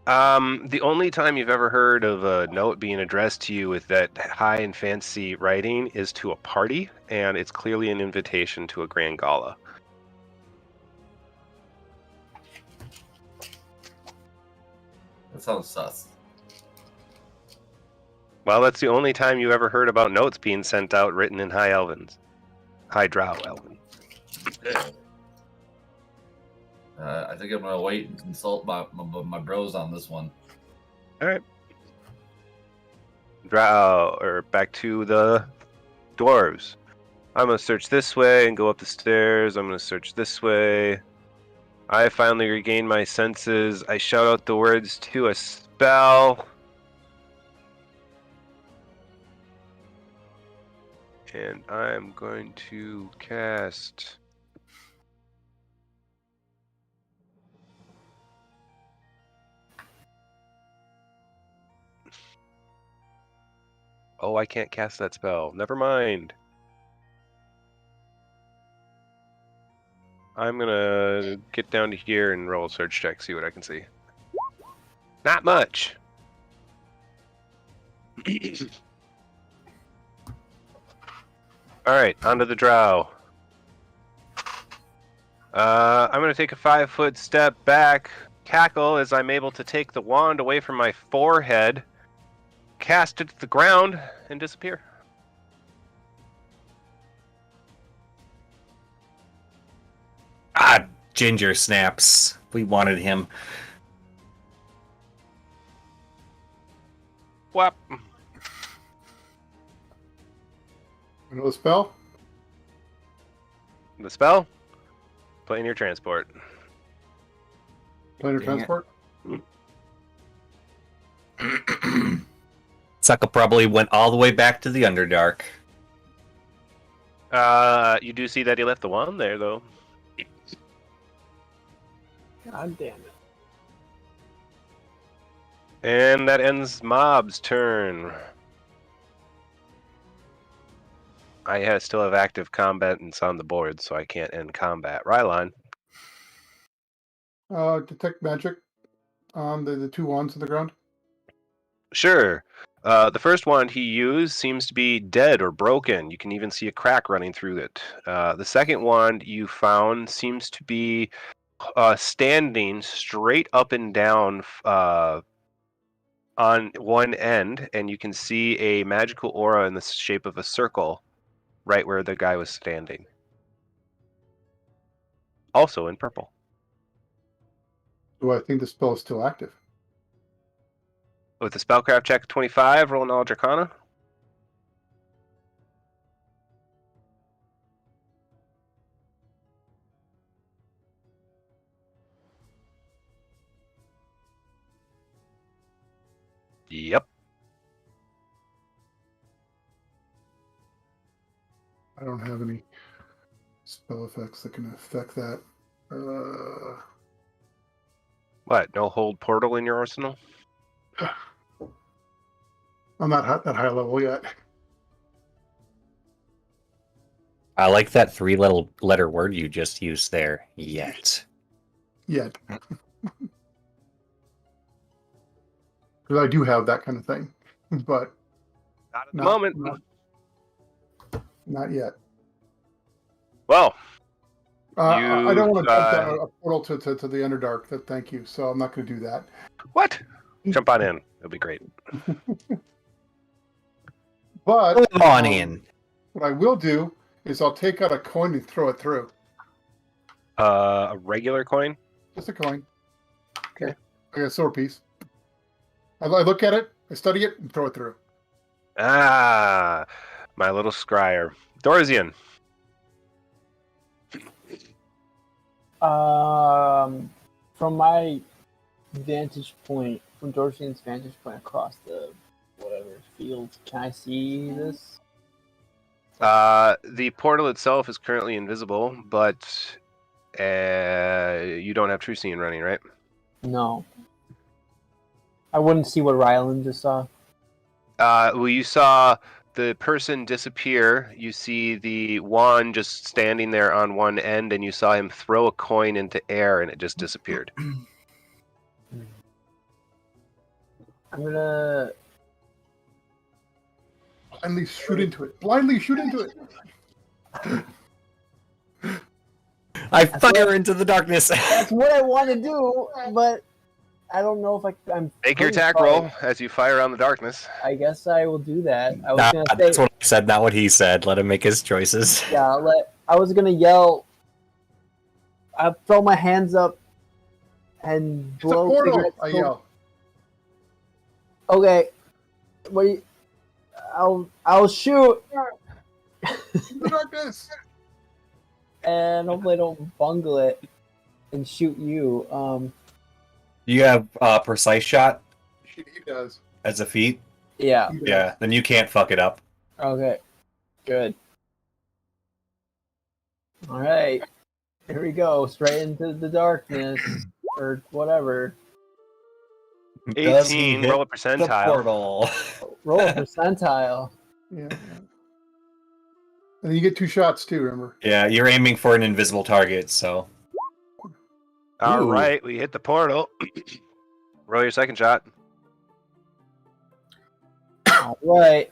The only time you've ever heard of a note being addressed to you with that high and fancy writing is to a party, and it's clearly an invitation to a grand gala. That sounds sus. Well, that's the only time you ever heard about notes being sent out written in High Elvens. High Drow Elven. Yeah. I think I'm gonna wait and consult my bros on this one. Alright. Drow, or back to the dwarves. I'm gonna search this way and go up the stairs. I'm gonna search this way. I finally regain my senses. I shout out the words to a spell. And I'm going to cast... Oh, I can't cast that spell. Never mind. I'm gonna get down to here and roll a search check, see what I can see. Not much. Alright, onto the Drow. I'm gonna take a 5-foot step back, cackle as I'm able to take the wand away from my forehead, cast it to the ground, and disappear. Ah, Ginger snaps. We wanted him. Whap. You know the spell? The spell? Planar transport. Planar Dang it. transport? Sucka probably went all the way back to the Underdark. You do see that he left the wand there, though. God damn it. And that ends Mob's turn. I still have active combatants on the board, so I can't end combat. Rylon. Detect magic on the two wands on the ground. Sure. The first wand he used seems to be dead or broken. You can even see a crack running through it. The second wand you found seems to be standing straight up and down on one end, and you can see a magical aura in the shape of a circle right where the guy was standing. Also in purple. Do I think the spell is still active? With the spellcraft check 25, roll knowledge arcana. Yep. I don't have any spell effects that can affect that. What? No hold portal in your arsenal? I'm not that high level yet. I like that three-letter word you just used there. Yet. Yet. Because I do have that kind of thing. But Not at the moment. Not yet. Well, I don't want to jump uh, down a portal to the Underdark. Thank you. So I'm not going to do that. what? Jump on in. It'll be great. But Move on in. what I will do is I'll take out a coin and throw it through. A regular coin? Just a coin. Okay. A silver piece. I look at it, I study it, and throw it through. Ah, my little scryer. Dorzian. From my vantage point, from Dorsian's vantage point across the whatever field, can I see this? The portal itself is currently invisible, but you don't have True Seeing running, right? No. I wouldn't see what Rylan just saw. Well, you saw the person disappear. You see the wand just standing there on one end, and you saw him throw a coin into air, and it just disappeared. I'm gonna. Blindly shoot into it. Blindly shoot into it. I fire into the darkness. That's what I want to do, but I don't know if I'm. Make your attack roll as you fire on the darkness. I guess I will do that. I was Nah, gonna that's say, what I said, not what he said. Let him make his choices. yeah. I was gonna yell. I throw my hands up and It's a blow. portal. cigarette I smoke. yell. Okay. What? I'll shoot, The darkness. and hopefully I don't bungle it and shoot you. You have precise shot He does. as a feat? Yeah. He does. Yeah, then you can't fuck it up. Okay. Good. All right. Here we go. Straight into the darkness, or whatever. Does he 18, hit roll a the percentile. portal? Roll a percentile. Yeah. And then you get 2 shots too. Remember? Yeah, you're aiming for an invisible target, so. All Ooh. right, we hit the portal. Roll your second shot. All right.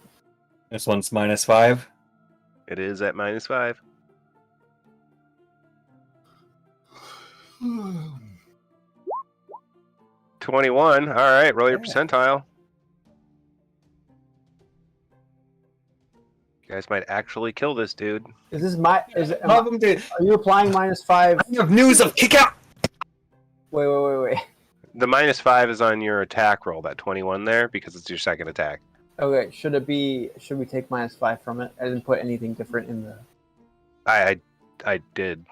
This one's -5. It is at -5. Hmm. 21. All right, roll your percentile. You guys might actually kill this dude. Is this my? Is it? Love him, dude. Are you applying -5? I have news of kick out. Wait. The -5 is on your attack roll, that 21 there, because it's your second attack. Okay. Should we take -5 from it? I didn't put anything different in the. I did.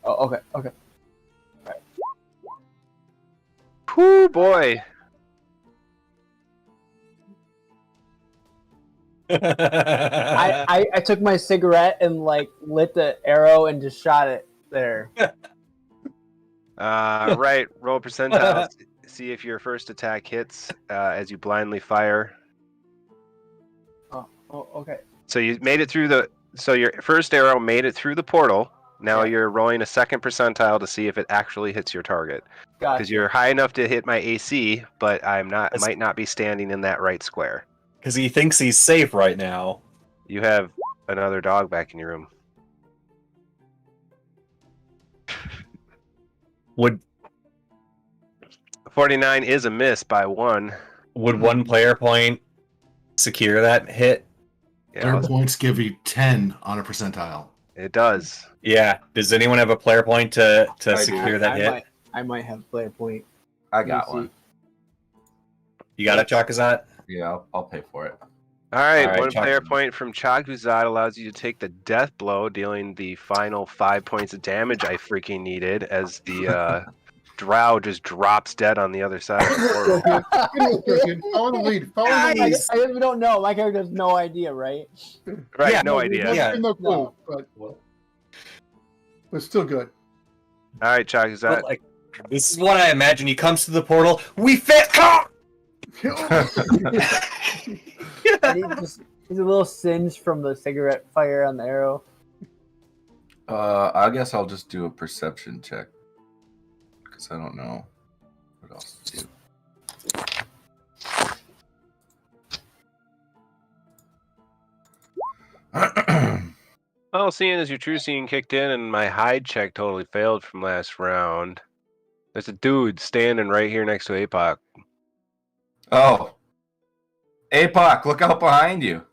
Oh, okay. Okay. Whoo, boy. I took my cigarette and lit the arrow and just shot it there. Right, roll percentile. See if your first attack hits as you blindly fire. Oh, okay. So you made it through the. So your first arrow made it through the portal. Now Yeah. you're rolling a second percentile to see if it actually hits your target. Because Gotcha. you're high enough to hit my AC, but might not be standing in that right square. Because he thinks he's safe right now. You have another dog back in your room. Would 49 is a miss by 1. one player point secure that hit? Yeah, Player points give you 10 on a percentile. it does. Yeah. Does anyone have a player point to I do. secure that hit? I might have player point. I got Let me one. You got it, Chakazat? Yeah, I'll pay for it. All right, All right, one player Chakuzat. point from Chakuzat allows you to take the death blow, dealing the final 5 points of damage I freaking needed as the Drow just drops dead on the other side of the portal. Christian, follow the lead. Follow the lead. We don't know. My character has no idea, right? Right, Yeah, no We idea. don't Yeah. have no clue, but still good. All right, Chakuzat. But, this is what I imagine. He comes to the portal. We fit. Ah! And he's a little singed from the cigarette fire on the arrow. I guess I'll just do a perception check. Because I don't know what else to do. Well, seeing as your true seeing kicked in and my hide check totally failed from last round, there's a dude standing right here next to APOC. Oh. APOC, look out behind you.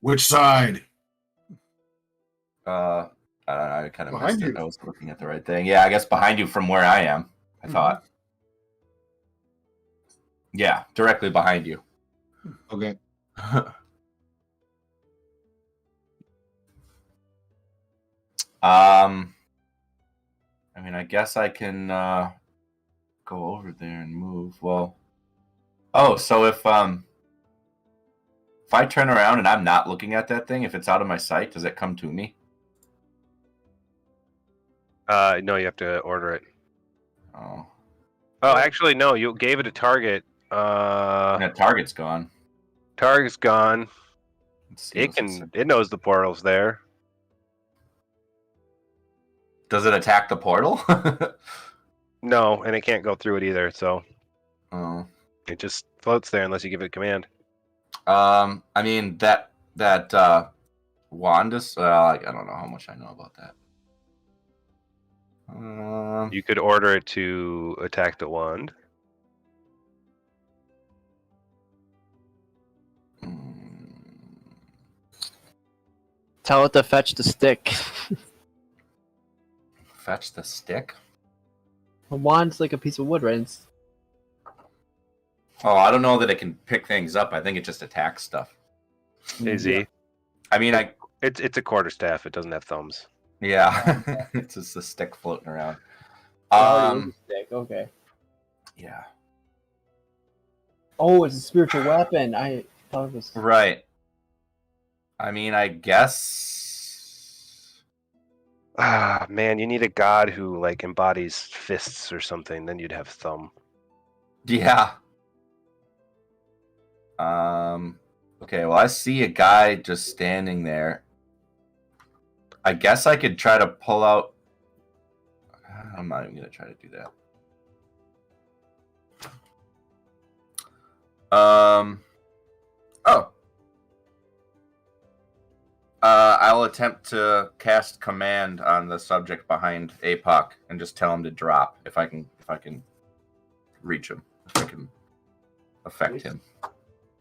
Which side? I don't know, I kind of Behind missed it. you. I was looking at the right thing. Yeah, I guess behind you from where I am, I thought. Yeah, directly behind you. Okay. I mean, I guess I can go over there and move. Well, oh, so if I turn around and I'm not looking at that thing, if it's out of my sight, does it come to me? No, you have to order it. Oh, Oh, actually, no. You gave it a target. that target's gone. Target's gone. Let's see It what's this. can. It knows the portal's there. Does it attack the portal? No, and it can't go through it either. So Oh. it just floats there unless you give it a command. I mean that wand is. I don't know how much I know about that. You could order it to attack the wand. Tell it to fetch the stick. Fetch the stick. A wand's like a piece of wood, right? It's- Oh, I don't know that it can pick things up. I think it just attacks stuff. Easy. I mean, It's a quarterstaff. It doesn't have thumbs. yeah, it's just a stick floating around. Oh, it is a stick. Okay. Yeah, Oh, it's a spiritual weapon. I thought it was. right. I mean, I guess. Ah, man, you need a god who like embodies fists or something. Then you'd have thumb. Yeah. Okay, well, I see a guy just standing there. I guess I could try to pull out. I'm not even gonna try to do that. Oh. I'll attempt to cast command on the subject behind APOC and just tell him to drop if I can reach him, if I can affect him.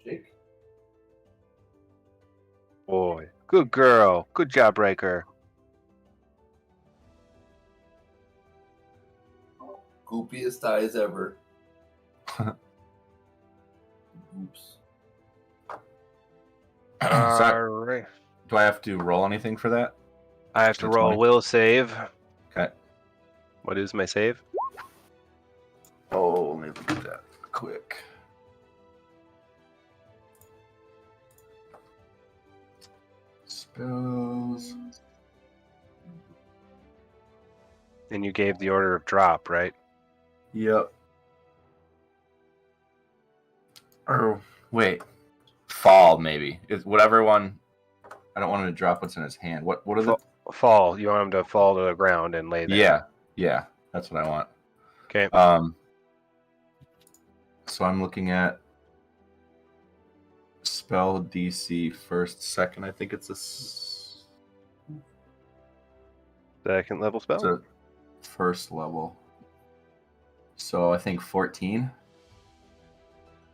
Jake? Boy, good girl. Good job, Breaker. Goopiest eyes ever. Oops. Sorry, All right. do I have to roll anything for that? I have to That's roll a fine. will save. Okay. What is my save? Oh, let me look at that quick. Spells. And you gave the order of drop, right? Yep. Or wait, fall maybe. Is whatever one. I don't want him to drop what's in his hand. What is it? Fall. You want him to fall to the ground and lay there. Yeah, that's what I want. Okay. So I'm looking at spell DC first, second. I think it's a Second level spell. it's a first level. So I think 14.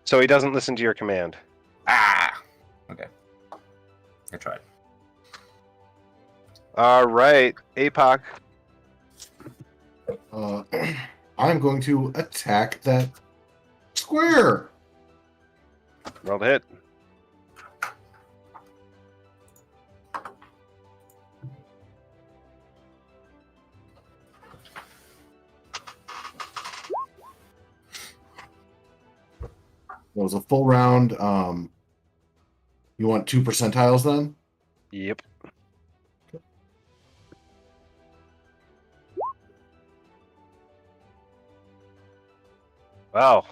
So he doesn't listen to your command. Ah. Okay. I tried. All right, APOC. I'm going to attack that square. Roll to hit. That was a full round. You want 2 percentiles then? Yep. Wow.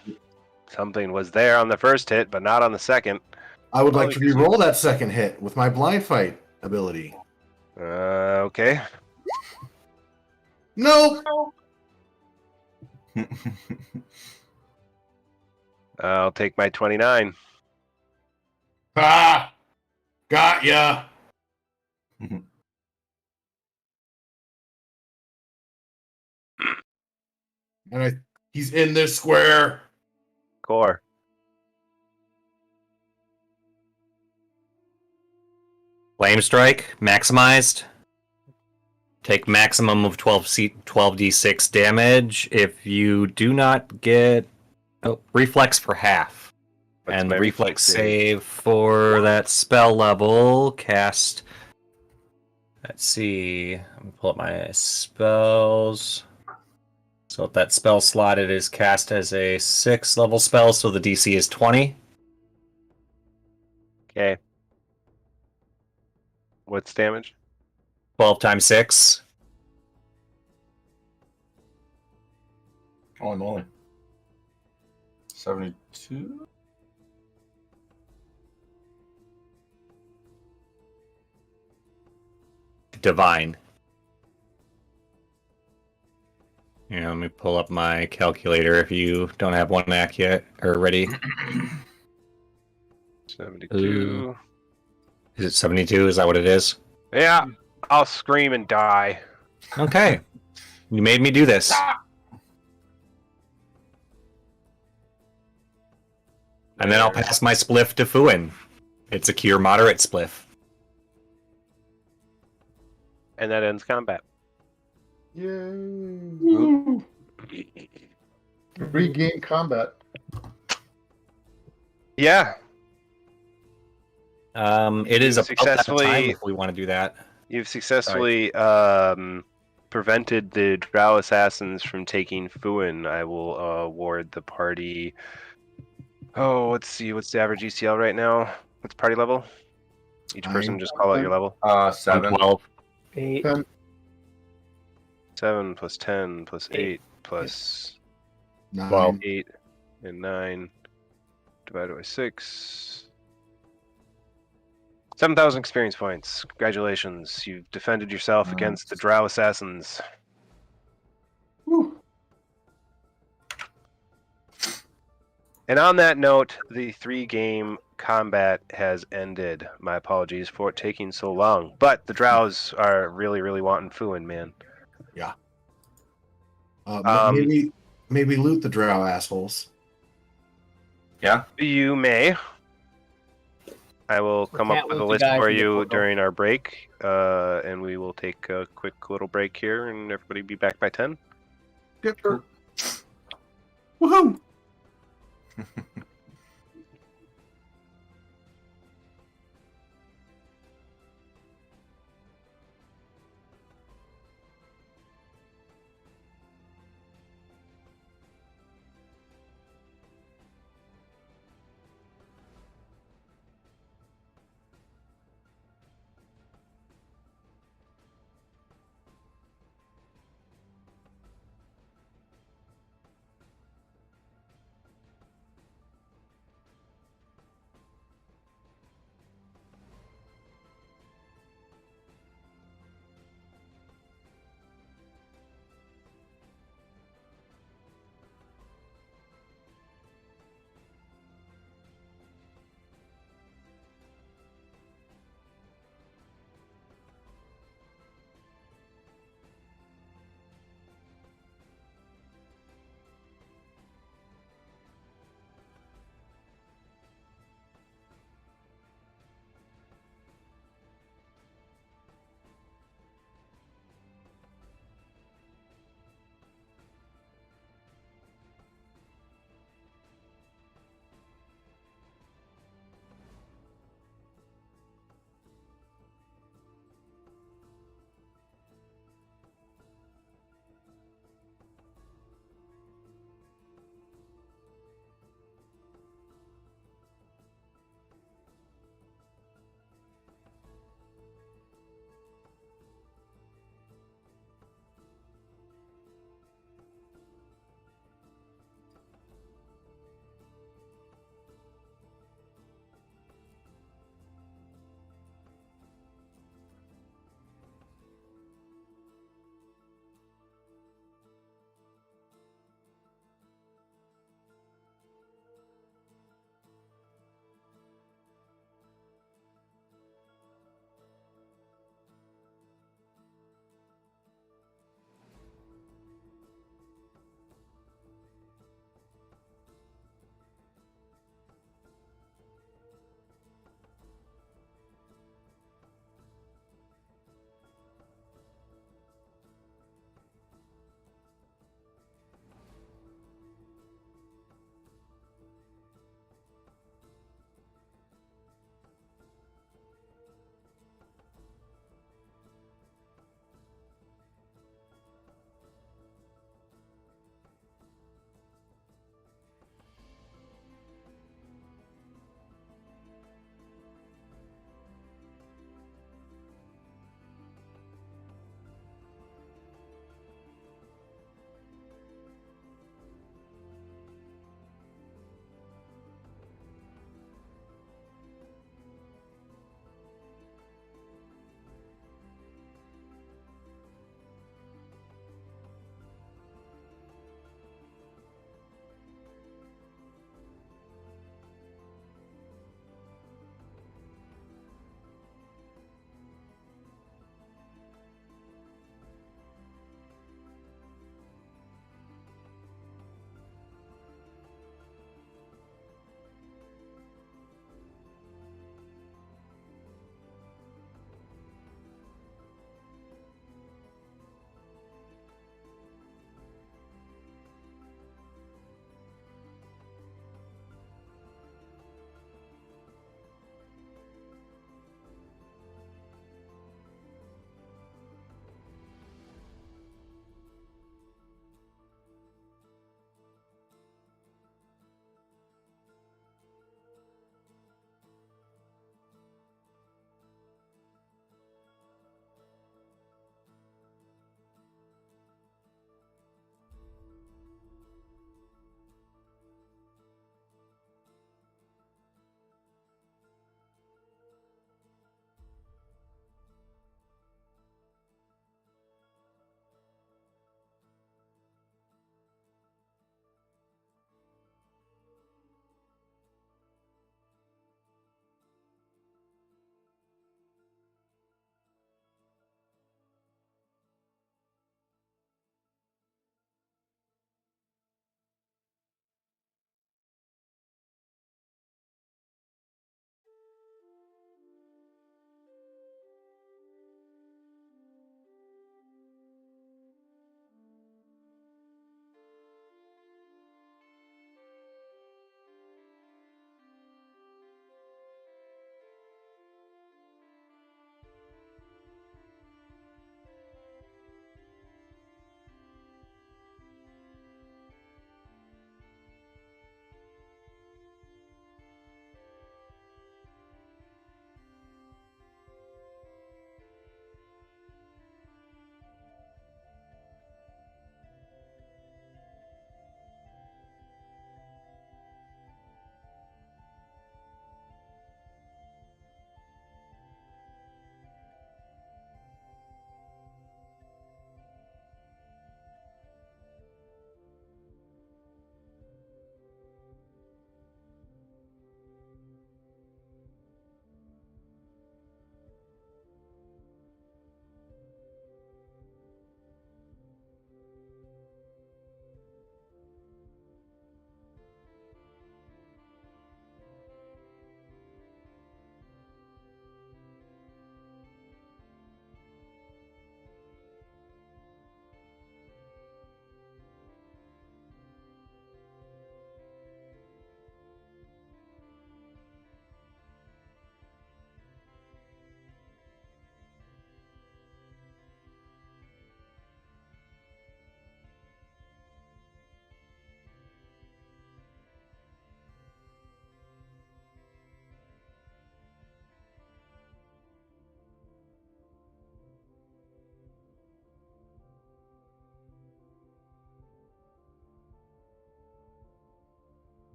Something was there on the first hit, but not on the second. I would like Oh, to re-roll that second hit with my blind fight ability. Okay. Nope. I'll take my 29. Ah! Got ya! He's in this square. Core. Flame strike maximized. Take maximum of 12d6 damage. If you do not get reflex for half. What's And my the reflex reflex save for that spell level cast. Let's see. Let me pull up my spells. So if that spell slot, it is cast as a 6th level spell, so the DC is 20. Okay. What's damage? 12 times 6. Holy moly. 72? Divine. Yeah, let me pull up my calculator if you don't have one act yet or ready. 72. Is it 72? Is that what it is? Yeah, I'll scream and die. Okay. You made me do this. And then I'll pass my spliff to Fuin. It's a cure moderate spliff. And that ends combat. Yay! Regain combat. Yeah, It is You've about that time successfully- if we want to do that. you've successfully prevented the Drow assassins from taking Fuin. I will award the party. Oh, let's see. What's the average ECL right now? What's party level? Each person 9. just call out your level. 7. 12. 8. 10. 7 plus 10 plus 8 8. plus 9. 8 and 9 divided by 6. 7,000 experience points. Congratulations. You've defended yourself against the Drow assassins. Whew. And on that note, the 3-game combat has ended. My apologies for it taking so long. But the Drows are really, really wanting Fuin, man. Maybe loot the Drow assholes. Yeah? You may. I will We come up can't with a loot the list guy for from the you portal. during our break, and we will take a quick little break here, and everybody be back by 10. Get her. Woohoo!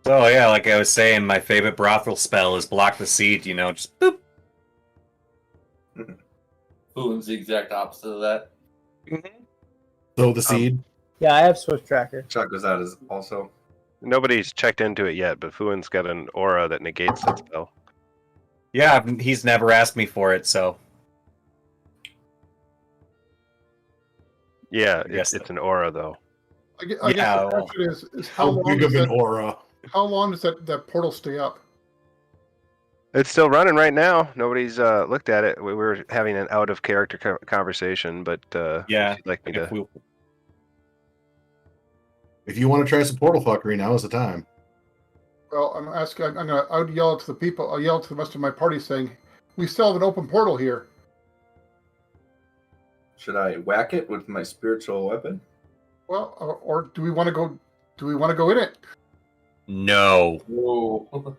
Oh yeah, like I was saying, my favorite brothel spell is block the seed. Just boop. Fulin's the exact opposite of that. Sow the seed. Yeah, I have Swift Tracker. Chuck goes out as also. Nobody's checked into it yet, but Fuin's got an aura that negates that spell. Yeah, he's never asked me for it, so Yeah, guess it's an aura though. I guess Yeah, the well, question is how How long big does of an that, aura? how long does that portal stay up? It's still running right now. Nobody's looked at it. We were having an out of character conversation, but yeah. if you'd like me If to. If you want to try some portal fuckery, now is the time. Well, I'm asking. I would yell to the people. I'll yell to the rest of my party, saying, "We still have an open portal here." Should I whack it with my spiritual weapon? Well, or do we want to go? Do we want to go in it? No. Whoa.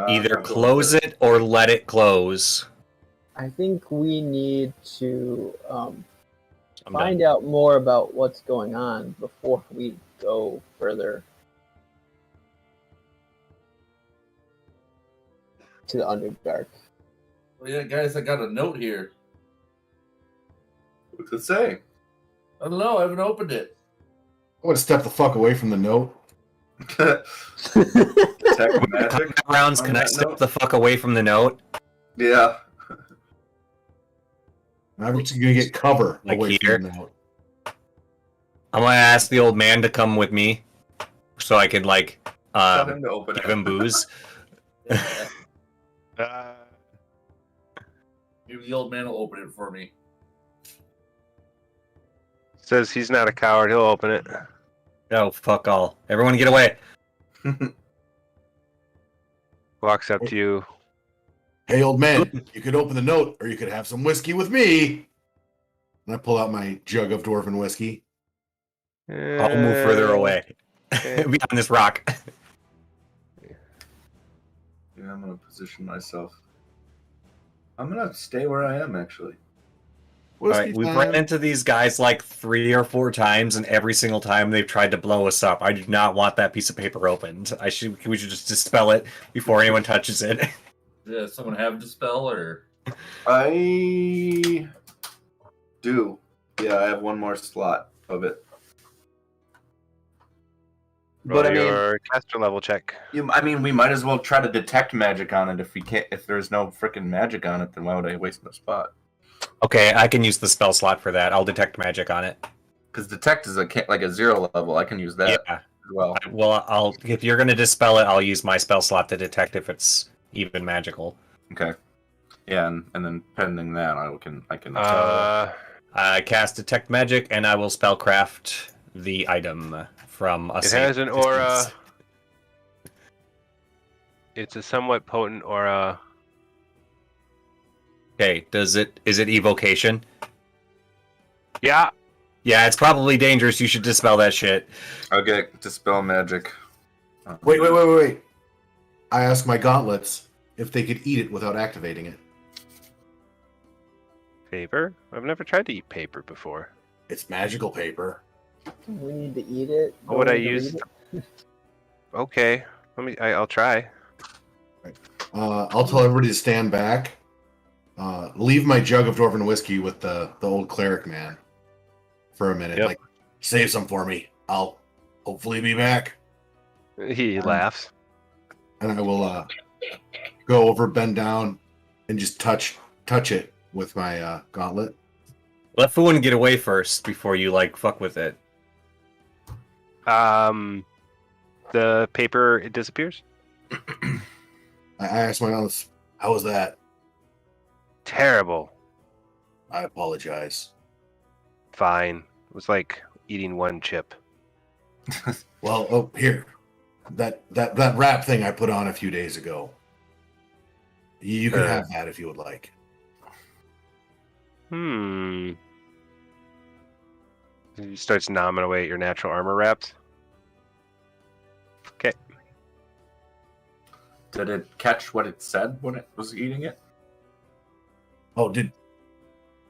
Either I'll go close with it or let it close. I think we need to I'm find done. out more about what's going on before we go further to the Underdark. Well, yeah, guys, I got a note here. What's it say? I don't know. I haven't opened it. I would step the fuck away from the note. Detect magic? Rounds, on can I that step note? the fuck away from the note? Yeah. I'm just gonna get cover Like away here? from the note. I'm gonna ask the old man to come with me, so I could Tell him to open give it. him booze. Maybe the old man will open it for me. Says he's not a coward. He'll open it. Oh, fuck all! Everyone, get away! Walks up to you. Hey, old man, you could open the note, or you could have some whiskey with me. And I pull out my jug of dwarven whiskey. I'll move further away behind this rock. Yeah, I'm gonna position myself. I'm gonna stay where I am, actually. All Whiskey right, we've time. run into these guys like 3 or 4 times, and every single time they've tried to blow us up. I do not want that piece of paper opened. We should just dispel it before anyone touches it. Does someone have a dispel or? I do. Yeah, I have one more slot of it. Roll But I mean, your caster level check. we might as well try to detect magic on it if we can't. If there's no freaking magic on it, then why would I waste my spot? Okay, I can use the spell slot for that. I'll detect magic on it. Because detect is like a 0 level. I can use that Yeah. as well. Well, if you're gonna dispel it, I'll use my spell slot to detect if it's even magical. Okay. Yeah, and then pending that, I can. I cast detect magic, and I will spellcraft the item from a It safe has an aura. distance. It's a somewhat potent aura. Okay, is it evocation? Yeah. Yeah, it's probably dangerous. You should dispel that shit. Okay, dispel magic. Wait. I asked my gauntlets if they could eat it without activating it. Paper? I've never tried to eat paper before. It's magical paper. We need to eat it. What would I Don't need to use? read it. Okay. I'll try. I'll tell everybody to stand back. Leave my jug of dwarven whiskey with the old cleric man for a minute. Yep. Like, save some for me. I'll hopefully be back. He laughs. And I will go over, bend down, and just touch it with my gauntlet. Let Fuin get away first before you fuck with it. The paper, it disappears. I asked my gauntlets, how was that? Terrible. I apologize. Fine. It was like eating one chip. Well, oh, here. That wrap thing I put on a few days ago. You can Sure. have that if you would like. He starts nomming away at your natural armor wraps. Okay. Did it catch what it said when it was eating it? Oh,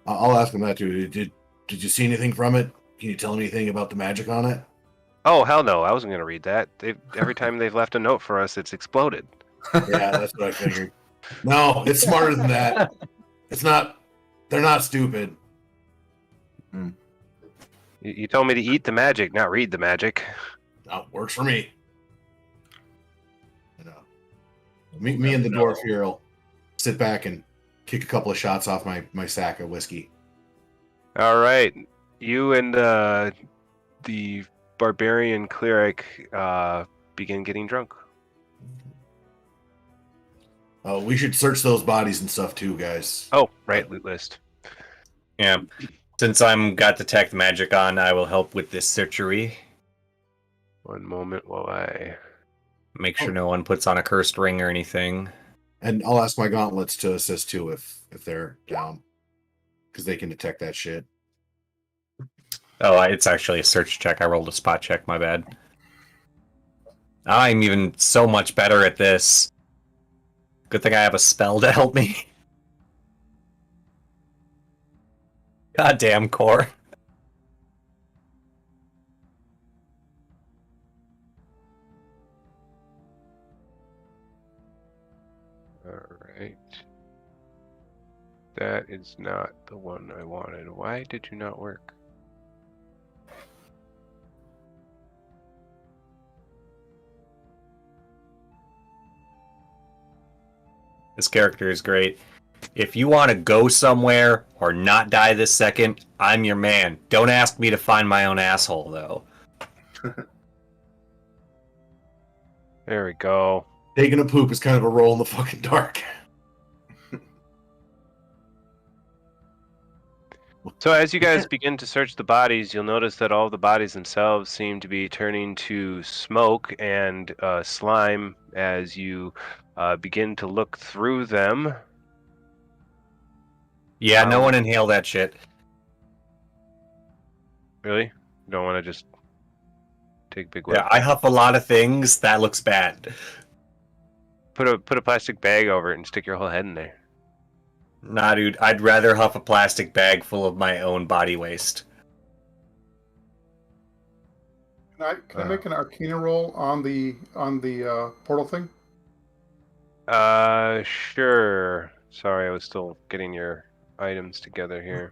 I'll ask him that too. Did you see anything from it? Can you tell anything about the magic on it? Oh, hell no. I wasn't going to read that. Every time they've left a note for us, it's exploded. Yeah, that's what I figured. No, it's smarter than that. It's not. They're not stupid. You told me to eat the magic, not read the magic. No, works for me. You know, me and the dwarf here will sit back and kick a couple of shots off my sack of whiskey. All right. You and the barbarian cleric begin getting drunk. Oh, we should search those bodies and stuff too, guys. Oh, right, loot list. Yeah. Since I'm got detect magic on, I will help with this searchery. One moment while I Make sure no one puts on a cursed ring or anything. And I'll ask my gauntlets to assist too if they're down, because they can detect that shit. Oh, it's actually a search check. I rolled a spot check. My bad. I'm even so much better at this. Good thing I have a spell to help me. Goddamn, Core. Alright. That is not the one I wanted. Why did you not work? This character is great. If you want to go somewhere or not die this second, I'm your man. Don't ask me to find my own asshole, though. There we go. Taking a poop is kind of a roll in the fucking dark. So as you guys begin to search the bodies, you'll notice that all the bodies themselves seem to be turning to smoke and slime as you begin to look through them. Yeah, no one inhale that shit. Really? You don't want to just take a big whiff? Yeah, I huff a lot of things. That looks bad. Put a plastic bag over it and stick your whole head in there. Nah, dude, I'd rather huff a plastic bag full of my own body waste. Can I make an Arcana roll on the portal thing? Sure. Sorry, I was still getting your items together here.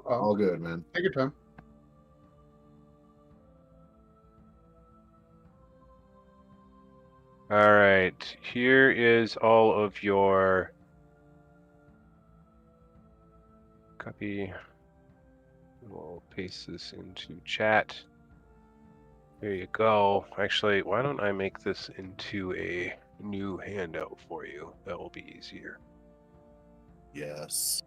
All good, man. Take your time. All right, here is all of your copy. We'll paste this into chat. There you go. Actually, why don't I make this into a new handout for you? That will be easier. Yes.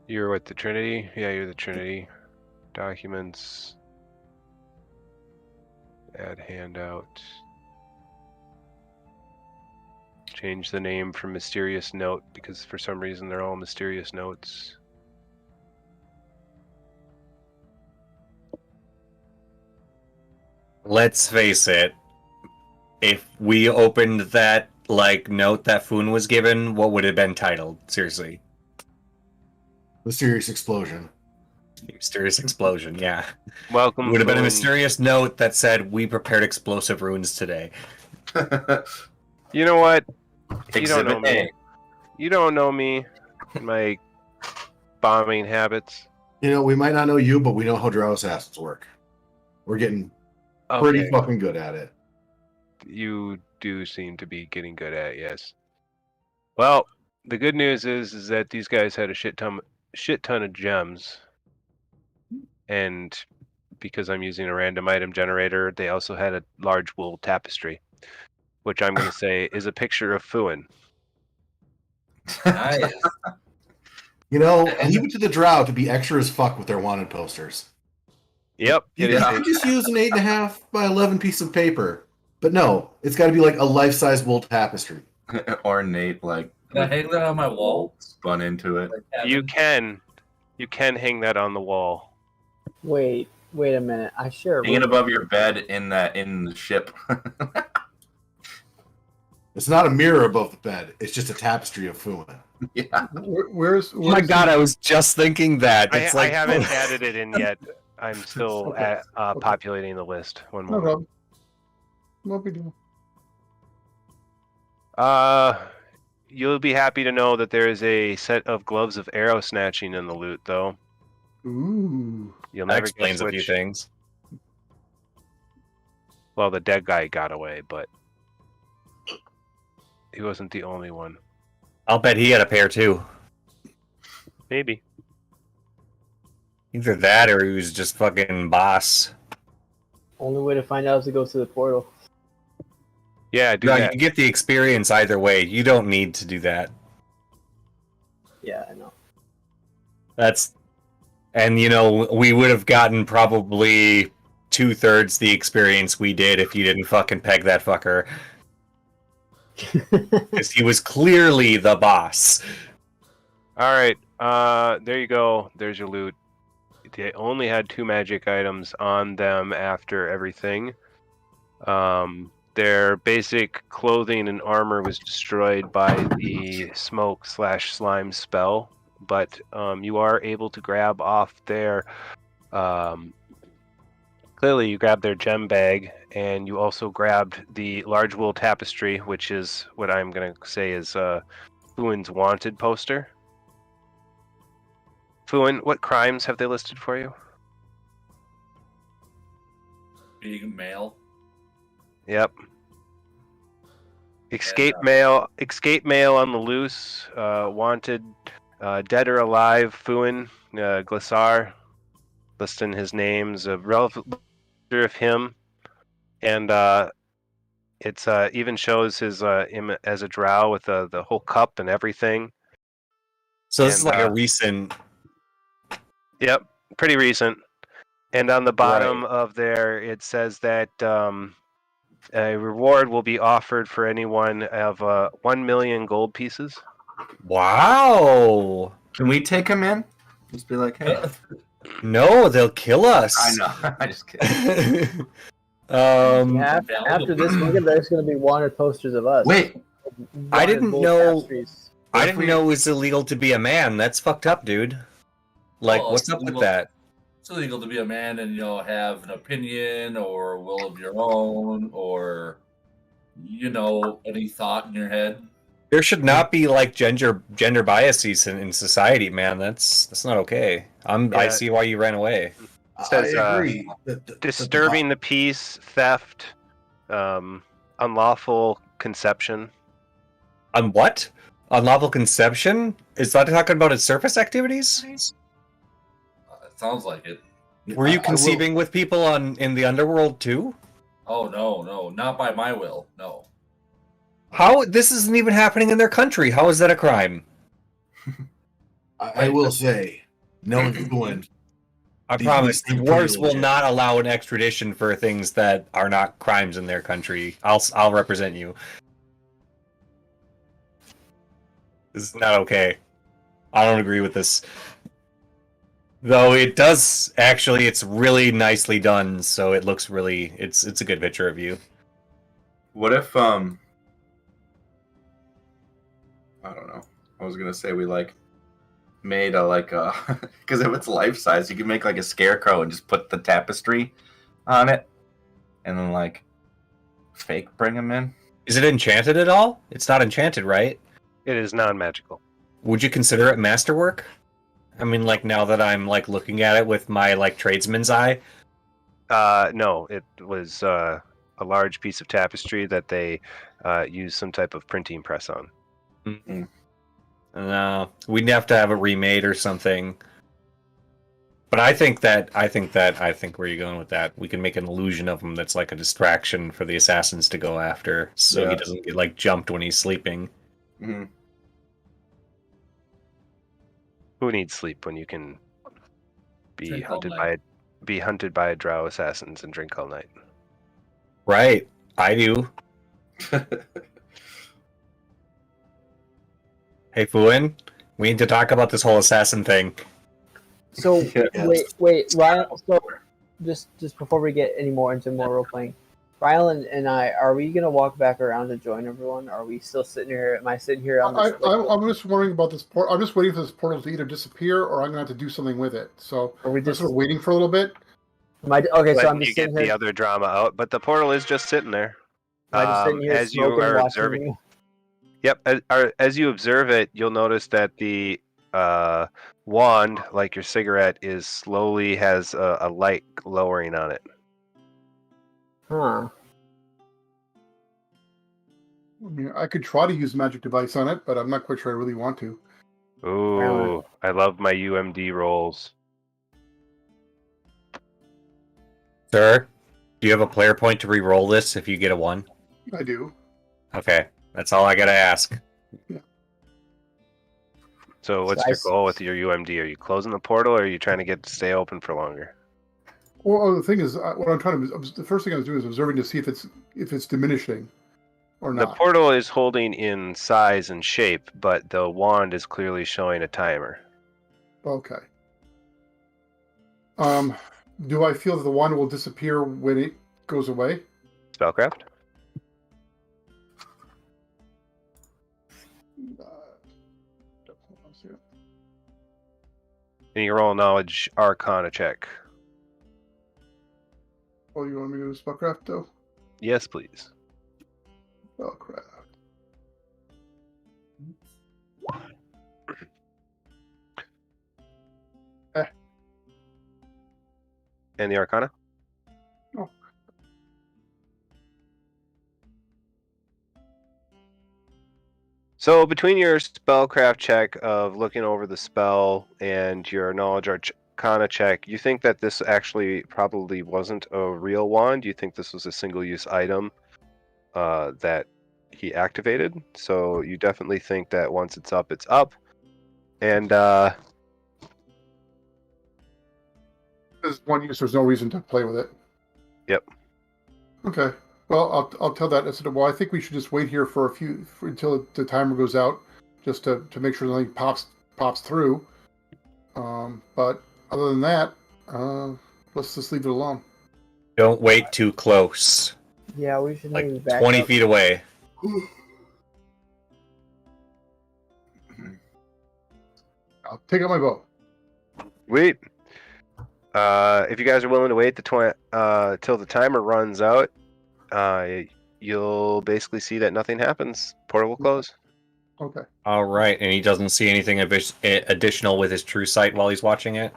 You're with the Trinity? Yeah, you're the Trinity. Documents. Add handout. Change the name from Mysterious Note because for some reason they're all mysterious notes. Let's face it. If we opened that note that Foon was given, what would it have been titled? Seriously. Mysterious explosion. Mysterious explosion, yeah. Welcome. It would have been a Foon. mysterious note that said, "We prepared explosive runes today." You know what? You don't know Exhibit me. A. You don't know me. My bombing habits. You know, we might not know you, but we know how Drow assassins work. We're getting pretty Okay. fucking good at it. You do seem to be getting good at it, yes. Well, the good news is that these guys had a shit ton of gems, and because I'm using a random item generator, they also had a large wool tapestry, which I'm going to say is a picture of Fuin. Nice. You know, leave it to the Drow to be extra as fuck with their wanted posters. Yep, You it is. could just use an 8.5 by 11 piece of paper. But no, it's got to be like a life-size wool tapestry. Ornate, like Can I hang that on my wall? spun into it. Like Kevin? You can hang that on the wall. Wait a minute. I share. Hanging above your bed in the ship. It's not a mirror above the bed. It's just a tapestry of Fuin. Yeah. Where's Oh my god, I was just thinking that. I It's like haven't added it in yet. I'm still Okay. Okay. populating the list. One No moment. problem. No big deal. You'll be happy to know that there is a set of gloves of arrow snatching in the loot, though. Ooh. You'll That never explains guess a few which. things. Well, the dead guy got away, but he wasn't the only one. I'll bet he had a pair too. Maybe. Either that or he was just fucking boss. Only way to find out is to go through the portal. Yeah, do No, that. you get the experience either way. You don't need to do that. Yeah, I know. And we would have gotten probably 2/3 the experience we did if you didn't fucking peg that fucker. Because he was clearly the boss. All right. There you go. There's your loot. They only had 2 magic items on them after everything. Their basic clothing and armor was destroyed by the smoke/slime spell, but you are able to grab off their. Clearly, you grabbed their gem bag, and you also grabbed the large wool tapestry, which is what I'm going to say is Fuin's wanted poster. Fuin, what crimes have they listed for you? Being male. Yep. Escape mail on the loose, wanted, dead or alive, Fuin, Glissar, listing his names, a relevant of him, and it's even shows him as a drow with the whole cup and everything. So this is And, like a recent. Yep, pretty recent. And on the bottom of there, it says that a reward will be offered for anyone of 1 million gold pieces. Wow. Can we take him in? Just be like, hey. No, they'll kill us. I know. I just kidding. After this, there's going to be wanted posters of us. Wait. I didn't Wanted know. tapestries. I didn't know it was illegal to be a man. That's fucked up, dude. Like, what's up with that? It's illegal to be a man and have an opinion or will of your own or any thought in your head. There should not be like gender biases in society, man. That's not okay. I see why you ran away. It says, I agree. disturbing the peace, theft, unlawful conception. On what? Unlawful conception? Is that talking about its surface activities? It sounds like it. Were you conceiving with people in the underworld too? Oh no, not by my will. No. How? This isn't even happening in their country. How is that a crime? I will say, knowing Fuin, I promise, the dwarves will not allow an extradition for things that are not crimes in their country. I'll represent you. This is not okay. I don't agree with this. Though it does actually, it's really nicely done. So it looks really, it's a good picture of you. What if I don't know. I was gonna say we made a because if it's life size, you can make like a scarecrow and just put the tapestry on it, and then fake bring him in. Is it enchanted at all? It's not enchanted, right? It is non-magical. Would you consider it masterwork? I mean, now that I'm looking at it with my tradesman's eye. No, it was a large piece of tapestry that they used some type of printing press on. Mm-hmm. We'd have to have it remade or something. But I think where you're going with that, we can make an illusion of him that's like a distraction for the assassins to go after, so he doesn't get jumped when he's sleeping. Mm-hmm. Who needs sleep when you can be Drink all hunted by drow assassins and drink all night? Right, I do. Hey, Fuin, we need to talk about this whole assassin thing. So wait, Ryan. So just before we get any more into more role playing, Rylan and I, are we gonna walk back around to join everyone? Are we still sitting here? Am I sitting here on this? I'm just wondering about this portal. I'm just waiting for this portal to either disappear or I'm gonna have to do something with it. So Are we I'm sort of waiting for a little bit. Okay, so I'm letting just you get sitting the here. other drama out, but the portal is just sitting there. Am I just sitting here As you smoking, are watching observing, you? yep. As you observe it, you'll notice that the wand, like your cigarette, is slowly has a light lowering on it. Huh. I mean, I could try to use a magic device on it, but I'm not quite sure I really want to. Ooh, I love my UMD rolls. Sir, do you have a player point to re-roll this if you get a 1? I do. Okay, that's all I gotta ask. So what's your goal with your UMD? Are you closing the portal, or are you trying to get it to stay open for longer? Well, the thing is, what I'm trying to the first thing I was doing is observing to see if it's diminishing or The not. portal is holding in size and shape, but the wand is clearly showing a timer. Okay. Do I feel that the wand will disappear when it goes away? Spellcraft? And you roll a knowledge arcana check. Oh, you want me to do spellcraft though? Yes, please. Spellcraft. And the arcana? Oh. So between your spellcraft check of looking over the spell and your knowledge arcana check, you think that this actually probably wasn't a real wand. You think this was a single-use item that he activated. So you definitely think that once it's up, it's up. And There's one use. There's no reason to play with it. Yep. Okay. Well, I'll tell that. I said, well, I think we should just wait here until the timer goes out, just to make sure nothing pops through. But other than that, let's just leave it alone. Don't wait too close. Yeah, we should maybe Like back 20 up. feet away. I'll take out my bow. wait. If you guys are willing to wait till the timer runs out, you'll basically see that nothing happens. Portal will close. Okay. All right, and he doesn't see anything additional with his true sight while he's watching it.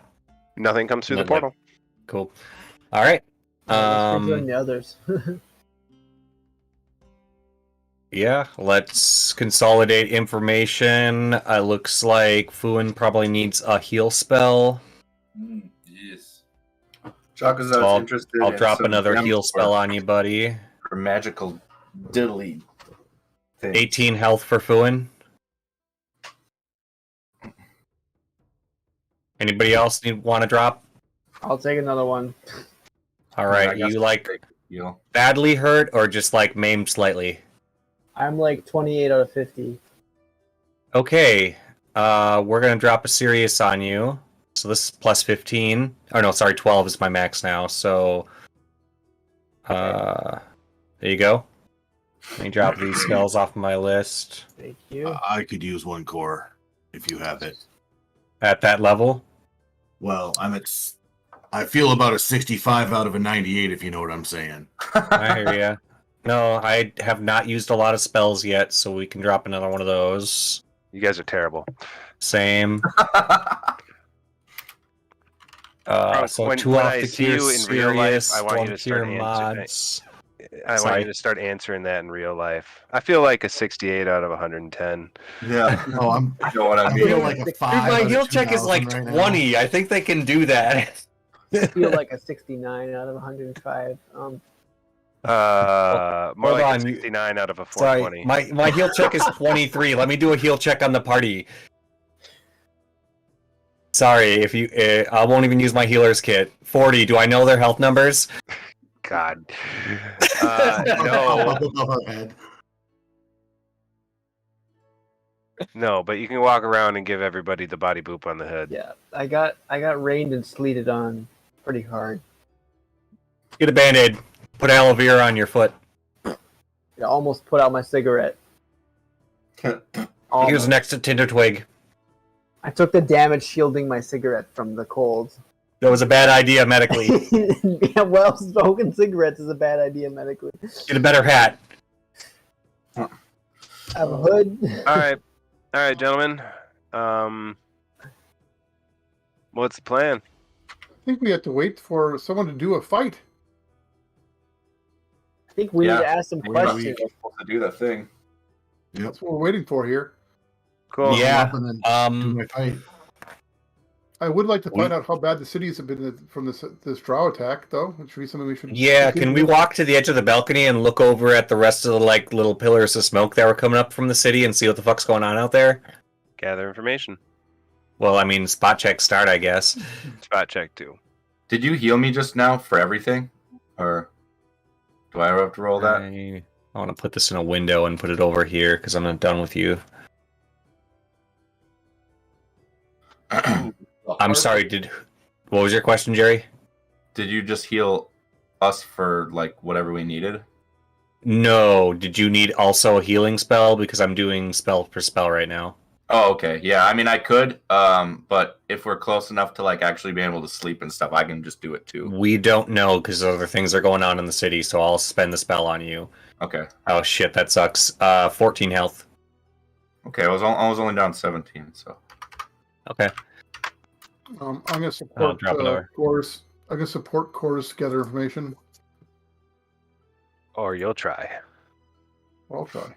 Nothing comes through the Nothing. portal. Cool. All right. Let's rejoin the others. Yeah, let's consolidate information. Looks like Fuin probably needs a heal spell. Yes. Chaka's So interested. I'll in drop some another gems heal spell for- on you, buddy. for magical diddly things. 18 health for Fuin. Anybody else want to drop? I'll take another one. All I right, guess you I'll like take heal. badly hurt or just like maimed slightly? I'm like 28 out of 50. Okay, we're gonna drop a serious on you. So this is plus 15. Oh no, sorry, 12 is my max now. So, there you go. Let me drop these spells off my list. Thank you. I could use one core if you have it. At that level, Well, I feel about a 65 out of a 98, if you know what I'm saying. I hear ya. No, I have not used a lot of spells yet, so we can drop another one of those. You guys are terrible. Same. So when 2 off I the see cure you in real life, serious, I want you 1 to start cure answering. mods. I want Sorry. you to start answering that in real life. I feel like a 68 out of 110. Yeah. Oh, You know what I I mean? feel like a 5. Dude, my out of heal check is 2,000 like right now. 20. I think they can do that. I feel like a 69 out of 105. More Hold like on. a 69 out of a Sorry, 420. my heal check is 23. Let me do a heal check on the party. Sorry, if you, I won't even use my healer's kit. 40. Do I know their health numbers? God. Pop No, up above our head. no, but you can walk around and give everybody the body boop on the head. Yeah, I got rained and sleeted on pretty hard. Get a band-aid. Put aloe vera on your foot. I almost put out my cigarette. Here's Almost. next to Tinder Twig. I took the damage shielding my cigarette from the cold. That was a bad idea medically. Yeah, well, smoking cigarettes is a bad idea medically. Get a better hat. I have a hood. All right, gentlemen. What's the plan? I think we have to wait for someone to do a fight. I think we need to ask some We're questions. supposed to do that thing. That's what we're waiting for here. Cool. Yeah. And then do my fight. I would like to find out how bad the cities have been from this Drow attack, though. It should be something we should. Yeah, can we walk to the edge of the balcony and look over at the rest of the like little pillars of smoke that were coming up from the city and see what the fuck's going on out there? Gather information. Well, I mean, spot check start, I guess. Spot check too. Did you heal me just now for everything? Or do I have to roll that? I want to put this in a window and put it over here because I'm not done with you. I'm sorry, what was your question, Jerry? Did you just heal us for like whatever we needed? No, did you need also a healing spell? Because I'm doing spell per spell right now. Oh, okay. Yeah, I mean I could, but if we're close enough to like actually being able to sleep and stuff, I can just do it too. We don't know because other things are going on in the city, so I'll spend the spell on you. Okay. Oh shit, that sucks. 14 health. Okay, I was only down 17, so. Okay. I'm going to I'll support drop it over. Core's. I'm going to support Core's gather information. Or you'll try. I'll try.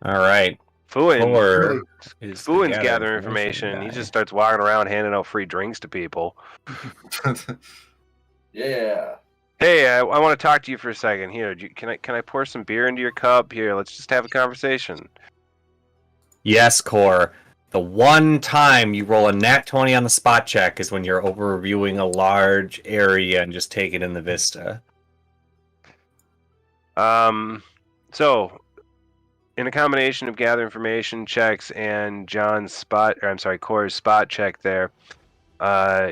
All right. Fuin's gathering information. He just starts walking around handing out free drinks to people. Yeah. Hey, I want to talk to you for a second. Here, can I pour some beer into your cup? Here, let's just have a conversation. Yes, Core. The one time you roll a nat 20 on the spot check is when you're overviewing a large area and just taking in the vista. So, in a combination of gather information checks and Core's spot check there,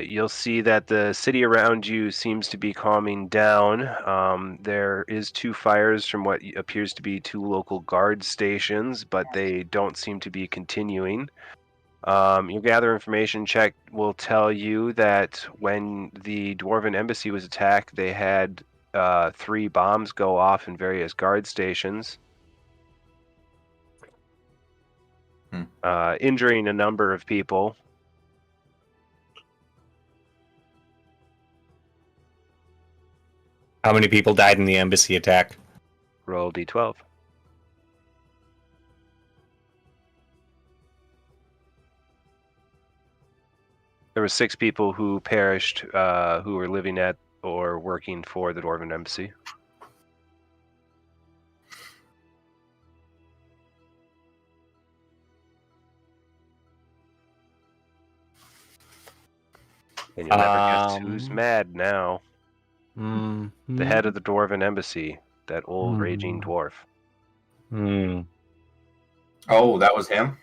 you'll see that the city around you seems to be calming down. There is 2 fires from what appears to be 2 local guard stations, but they don't seem to be continuing. Your gather information check will tell you that when the Dwarven embassy was attacked, they had 3 bombs go off in various guard stations, injuring a number of people. How many people died in the embassy attack? Roll d12. There were 6 people who perished who were living at or working for the Dwarven embassy. And you'll never guess who's mad now. The head of the Dwarven embassy, that old raging dwarf. Oh, that was him?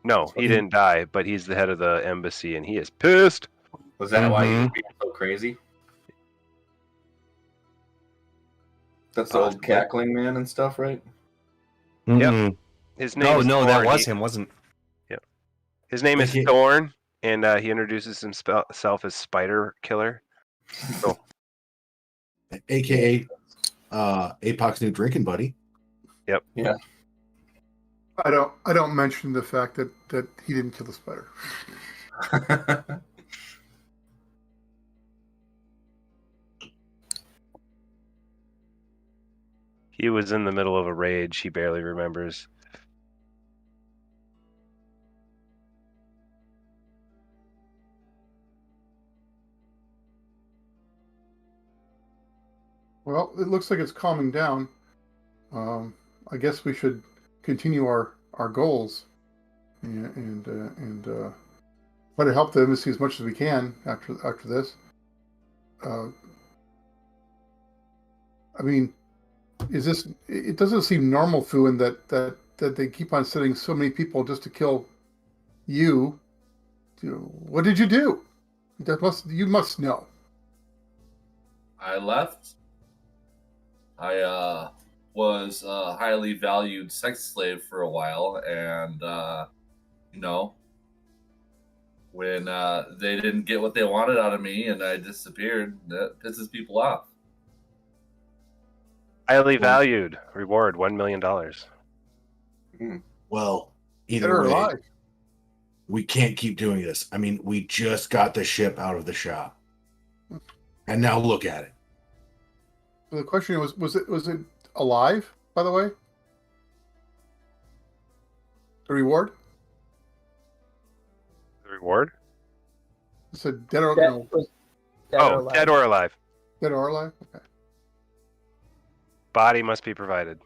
No, he didn't die, but he's the head of the embassy, and he is pissed. Was that why he was being so crazy? That's the old cackling man and stuff, right? Yep. His name is no, Thorn. that was him, wasn't? Yep. His name is Thorn, and he introduces himself as Spider Killer. So, AKA Apoc's new drinking buddy. Yep. Yeah. I don't mention the fact that he didn't kill the spider. he was in the middle of a rage. He barely remembers. Well, it looks like it's calming down. I guess we should continue our goals and try to help the embassy as much as we can after this. I mean, it doesn't seem normal, Fuin, that they keep on sending so many people just to kill you. What did you do? You must know. I left. I was a highly valued sex slave for a while, and when they didn't get what they wanted out of me and I disappeared. That pisses people off. Highly valued. Reward $1 million. Well, Dead either or way, alive. we can't keep doing this. I mean, we just got the ship out of the shop, and now look at it. So the question was it alive? By the way, the reward. The reward? It said dead or Dead, no, was dead or Oh, alive. dead or alive. dead or alive. Okay. Body must be provided.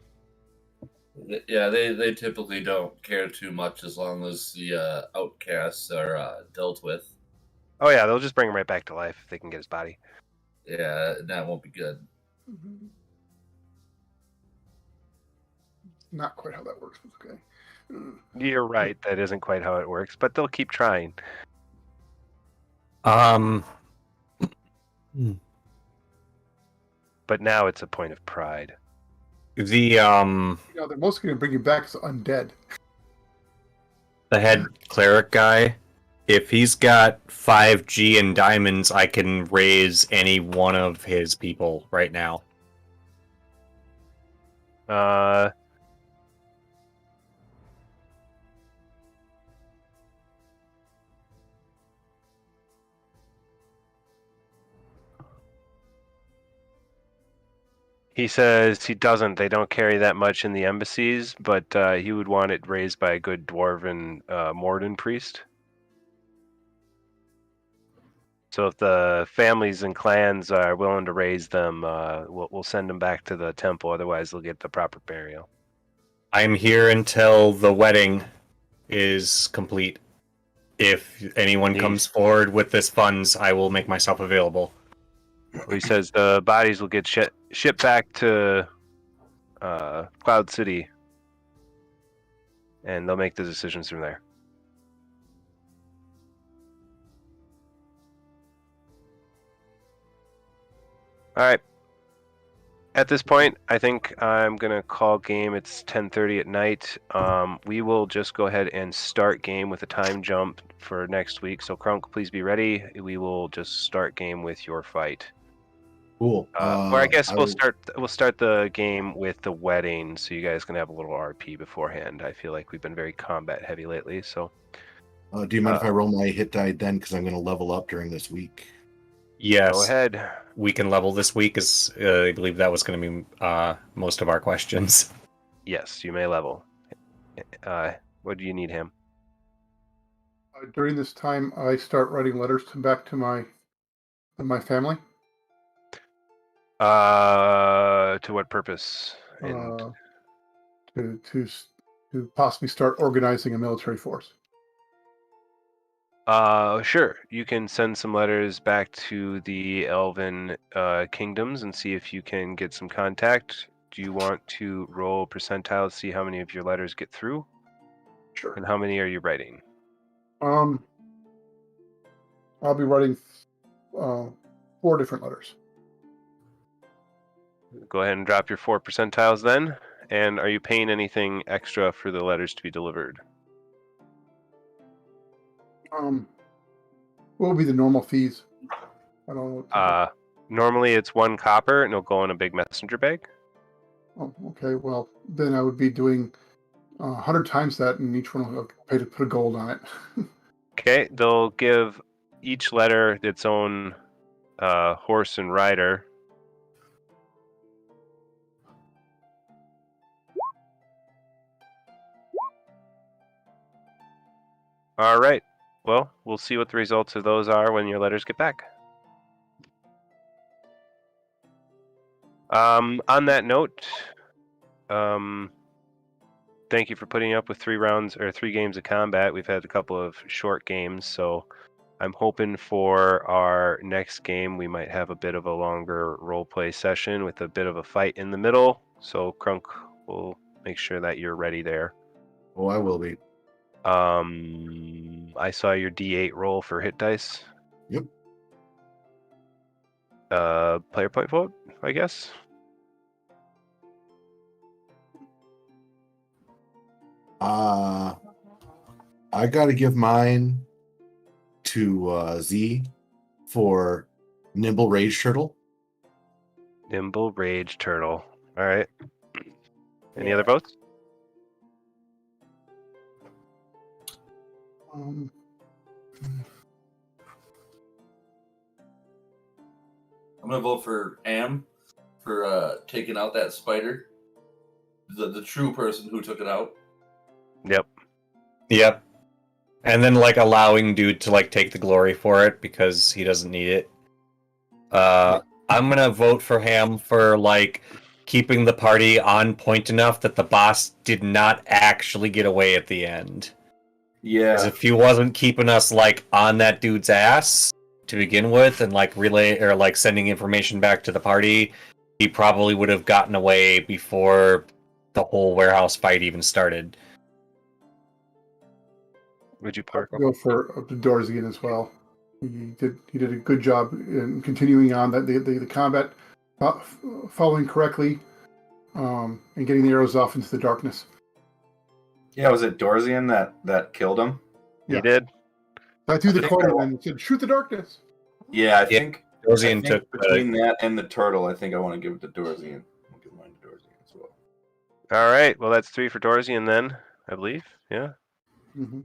Yeah, they typically don't care too much as long as the outcasts are dealt with. Oh yeah, they'll just bring him right back to life if they can get his body. Yeah, that won't be good. Not quite how that works. But okay. You're right, that isn't quite how it works, but they'll keep trying. Um, But now it's a point of pride. the You know, they're mostly going to bring you back as undead. the head cleric guy, if he's got 5G and diamonds, I can raise any one of his people right now. He says he doesn't. They don't carry that much in the embassies, but he would want it raised by a good dwarven Morden priest. So if the families and clans are willing to raise them, we'll send them back to the temple. Otherwise, they'll get the proper burial. I'm here until the wedding is complete. If anyone comes forward with this funds, I will make myself available. He says the bodies will get shipped back to Cloud City, and they'll make the decisions from there. All right. At this point, I think I'm gonna call game. It's 10:30 at night. We will just go ahead and start game with a time jump for next week. So Krunk, please be ready. We will just start game with your fight. Cool. Or I guess I we'll will- start the game with the wedding, so you guys can have a little RP beforehand. I feel like we've been very combat heavy lately, so. Do you mind if I roll my hit die then? Because I'm going to level up during this week. Yes. Go ahead. We can level this week, as I believe that was going to be most of our questions. Yes, you may level. What do you need him? During this time, I start writing letters back to my family. To what purpose? And To possibly start organizing a military force. sure. You can send some letters back to the Elven kingdoms and see if you can get some contact. Do you want to roll percentiles, see how many of your letters get through? Sure. And how many are you writing? I'll be writing 4 different letters. Go ahead and drop your 4 percentiles then. And are you paying anything extra for the letters to be delivered? What would be the normal fees? I don't know. Normally it's 1 copper and it'll go in a big messenger bag. Oh, okay. Well, then I would be doing 100 times that, and each one will pay to put a gold on it. Okay, they'll give each letter its own horse and rider. All right. Well, we'll see what the results of those are when your letters get back. On that note, thank you for putting up with 3 games of combat. We've had a couple of short games, so I'm hoping for our next game we might have a bit of a longer roleplay session with a bit of a fight in the middle. So Krunk will make sure that you're ready there. Oh, I will be. I saw your D8 roll for hit dice. Yep. Player point vote, I guess. I got to give mine to Z for Nimble Rage Turtle. Nimble Rage Turtle. All right. Any other votes? Um, I'm gonna vote for Am for taking out that spider. The true person who took it out. Yep. Yep. And then like allowing dude to like take the glory for it because he doesn't need it. I'm gonna vote for Ham for like keeping the party on point enough that the boss did not actually get away at the end. Because Yeah. if he wasn't keeping us like on that dude's ass to begin with and like relay or like sending information back to the party, he probably would have gotten away before the whole warehouse fight even started. Would you park? go for Dorzian as well. He did a good job in continuing on that the combat, following correctly, and getting the arrows off into the darkness. Yeah, was it Dorzian that killed him? Yeah. He did. I threw the think coin I- and said, "Shoot the darkness." Yeah, I Yeah, think Dorzian took between that and the turtle, I think I want to give it to Dorzian. I'll give mine to Dorzian as well. All right. Well, that's 3 for Dorzian then, I believe. Yeah. Mm-hmm.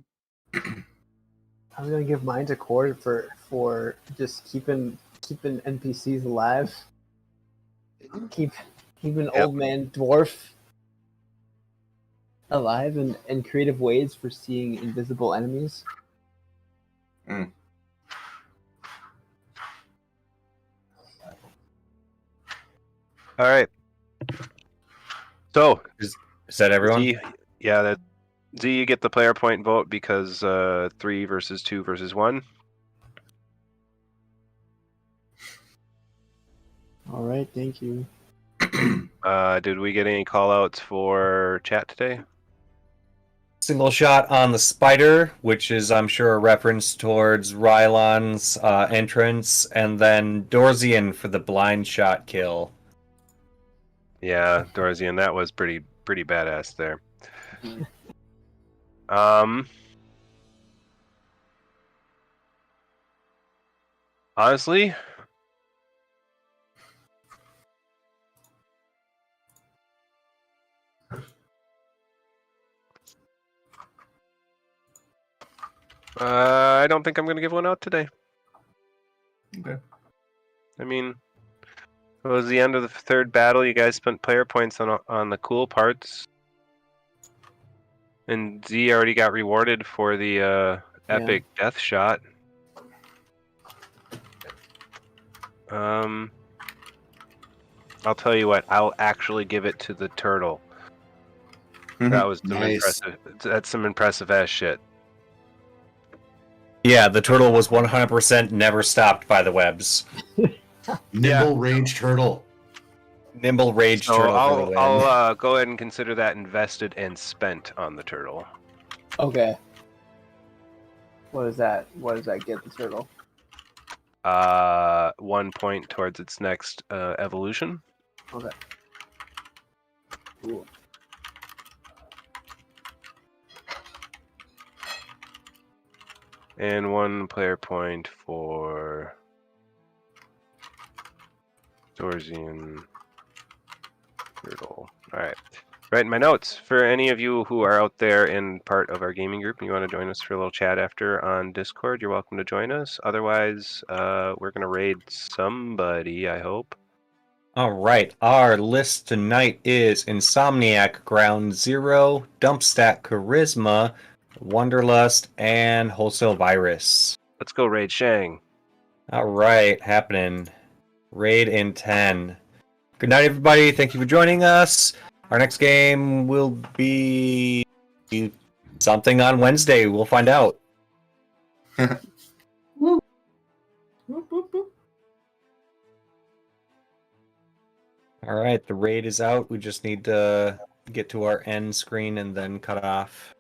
I'm gonna give mine to Cord for just keeping NPCs alive. Keeping old man dwarf alive and creative ways for seeing invisible enemies. All right. So, Is that everyone? Z, Z, you get the player point vote because 3 versus 2 versus 1. All right, thank you. Did we get any call outs for chat today? Single shot on the spider, which is, I'm sure, a reference towards Rylon's entrance, and then Dorzian for the blind shot kill. Yeah, Dorzian, that was pretty badass there. Honestly, I don't think I'm going to give one out today. Okay. I mean, it was the end of the third battle. You guys spent player points on the cool parts. And Z already got rewarded for the epic death shot. I'll tell you what, I'll actually give it to the turtle. That was some impressive. That's some impressive ass shit. Yeah, the turtle was 100% never stopped by the webs. Nimble Rage Turtle. Nimble Rage So Turtle for the win. I'll go ahead and consider that invested and spent on the turtle. Okay. What does that get the turtle? 1 point towards its next evolution. Okay. Cool. And 1 player point for Dorzian Turtle. Alright. Right in my notes. For any of you who are out there in part of our gaming group and you want to join us for a little chat after on Discord, you're welcome to join us. Otherwise, we're going to raid somebody, I hope. All right, our list tonight is Insomniac, Ground Zero, Dumpstack, Charisma, Wanderlust, and Wholesale Virus. Let's go raid Shang. All right, happening. Raid in 10. Good night, everybody. Thank you for joining us. Our next game will be something on Wednesday. We'll find out. All right, the raid is out. We just need to get to our end screen and then cut off.